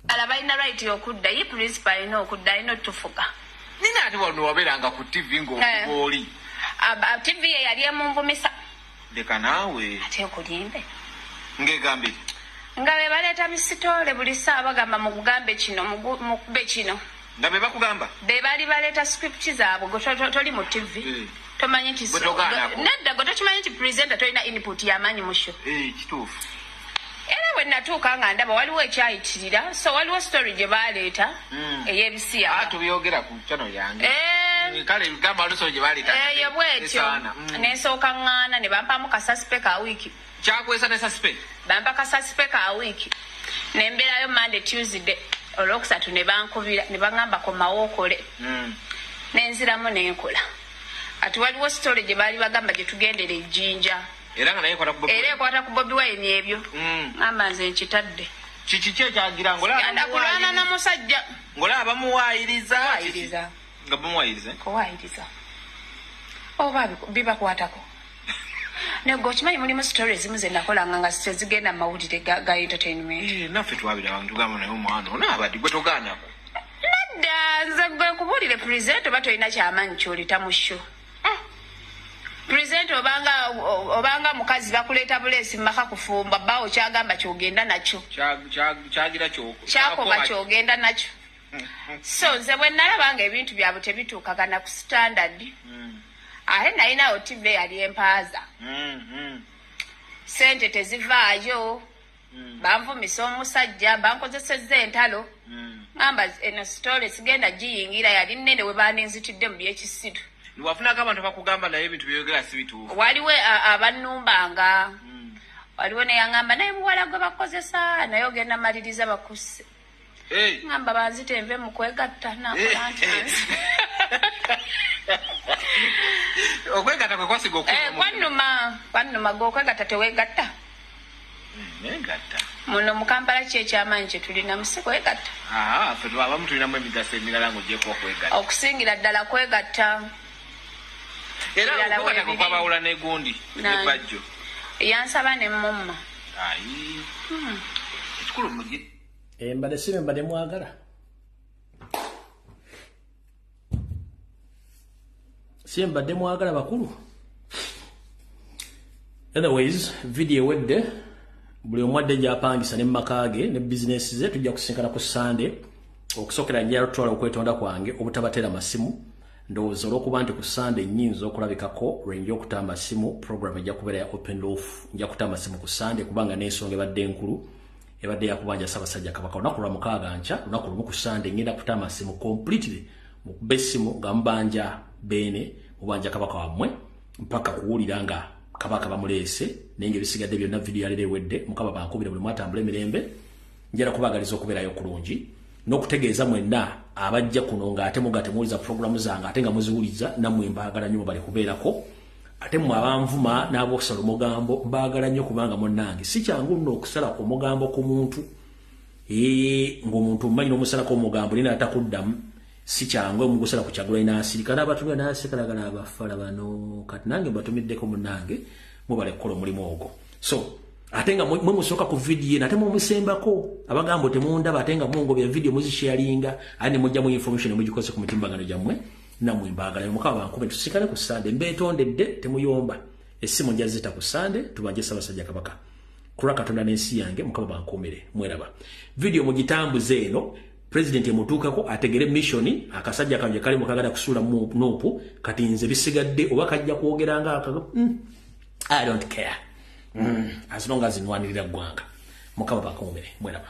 alabalina right yokudda yi principal ino okudda ino tufuga nina ati wano waberanga ku TV ng'okuboli TV yali emunvumisa leka naawe ate okulimbe ngegambe nga be baleeta bisitole buli saa bagamba mu kugambe kino mukube kino nga be bakugamba be bali baleeta script zaabwe gwe toli mu TV tomanyi nti nedda gwe tokimanyi nti presenter tolina input y'amaanyi mu show kituufu era bwe natuuka nga ndaba waliwo ekyayitirira so waliwo story gye baleeta ey'ebisi tubyogera ku channel yange kale gamba oluso gye baleeta eyo bwetyo nensooka ŋŋaana ne bampamu kasasipeka a wiiki kyakwesa ne suspect bampa kasasipeka a wiiki ne mbeerayo Monday Tuesday olwokusatu ne bankubira ne baŋŋamba komawo okole nenziramu nenkola ati waliwo story gye baali bagamba gye tugendera ejjinja era nga naye ekwata ku Bobi Wine ebyo ngamba nze nkitadde kiki ekyagira ngenda kulwana na musajja ng'olaba bamuwaayiriza nga bamuwaayiriza kuwaayiriza oba bibakwatako nego okimanyi mulimu stories ezimu ze nakolanga nga tezigenda mu mawulire ga entertainment naffe twabira abantu gamba naye omwana onaabadde gwe togaanako nadda nze gwe kubuulire present oba tolina kyamaanyi kyolita mu sho present obanga mukazi bakuleeta buleesi mumaka kufumba bbaawo kyagamba kyogenda nakyo kyakoba kyogenda nakyo so nze bwe nalaba nga ebintu byabwe tebituukagana ku standard ate nalinawo tibe yali empaaza sente tezivaayo banvumisa omusajja bankozesezza entalo ngamba eno story sigenda giyingira yali nnene we bandinzitidde mu byekisiru wafunako abantu bakugamba naye ebintu byogera si bituufu waliwo abannumbanga waliwo neyaŋŋamba naye muwala gwe bakozesa naye ogenda maliriza bakusse ngamba banzite nve mu kwegatta nakola nti okwegatta kwe kwasiga kwannuma gwe okwegatta teweegatta muno mu Kampala ki ekyamaanyi kye tulina musi kwegatta ffe abamu tulinamu emigaso emirala ng'ogyeko okwegatta okusingira ddala kwegatta era okwegatta kwe kwabawula n'egundi nebajjo yansaba ne mumma ekikulu mugye mbadde sibe mbadde mwagala sibe mbadde mwagala bakulu anyways video ewedde buli omwadde gyapangisa ne makage ne business ze tujja kusinkana ku Sunday okusokera njalo twala okwetonda kwange obutabatera masimu ndowooza olw'okuba nti ku Sunday nnyinza okulabikako lwenja okutamba masimu program ejja kubeera ya open roof nja kutamba masimu ku Sunday kubanga n'ensonga ebadde enkulu ebadde yakubanja Ssaabasajja Kabaka olunaku lwa mukaaga nkya lunaku lumu ku Sunday ngenda kutamba masimu completely mukube essimu nga mubanja Beene mubanja Kabaka wammwe mpaka kuwulira nga Kabaka bamuleese nenge bisigadde byonna video yalere ewedde mukaba bankubira buli mwatambula emirembe njera kubagaliza okubeerayo kulungi n'okutegeeza mwenna abajja kuno ng'ate mugate muwuliza programu zange ate nga muziwuliza nammwe mbaagala nnyo bali kubeerako ate mmwe abanvuma n'ab'okusala omugambo mbaagala nnyo kubanga munnange si kyangu nno okusala omugambo ku muntu ng'omuntu mmanyi n'omusalako omugambo nina atakuddamu si kyangu omugusala ku Kyagulanyi n'asirika n'abatumira n'asekalagala abafala bano kati nange mbatumiddeko munnange mubale kukola omulimu ogwo so ate nga mwe musooka ku video nate mumusembako abagambo temundaba ate nga mungobya video muzisharinga ane mujja mu information mujikose ku mitimbagano gyammwe namwe mbaagala mukaba bankube tusikale ku Sunday mbetondedde temuyomba essimu njazita ku Sunday tubanje Ssaabasajja Kabaka kula Katonda n'ensi yange mukaba bankomere mweraba video mugitambuze eno president emutuukako ategere mission akasajja kanje kali mukagala kusula nopu kati nze bisigadde oba kajja kwogera nga I don't care as long as nwanirira gwanga mukaba bakomere mweraba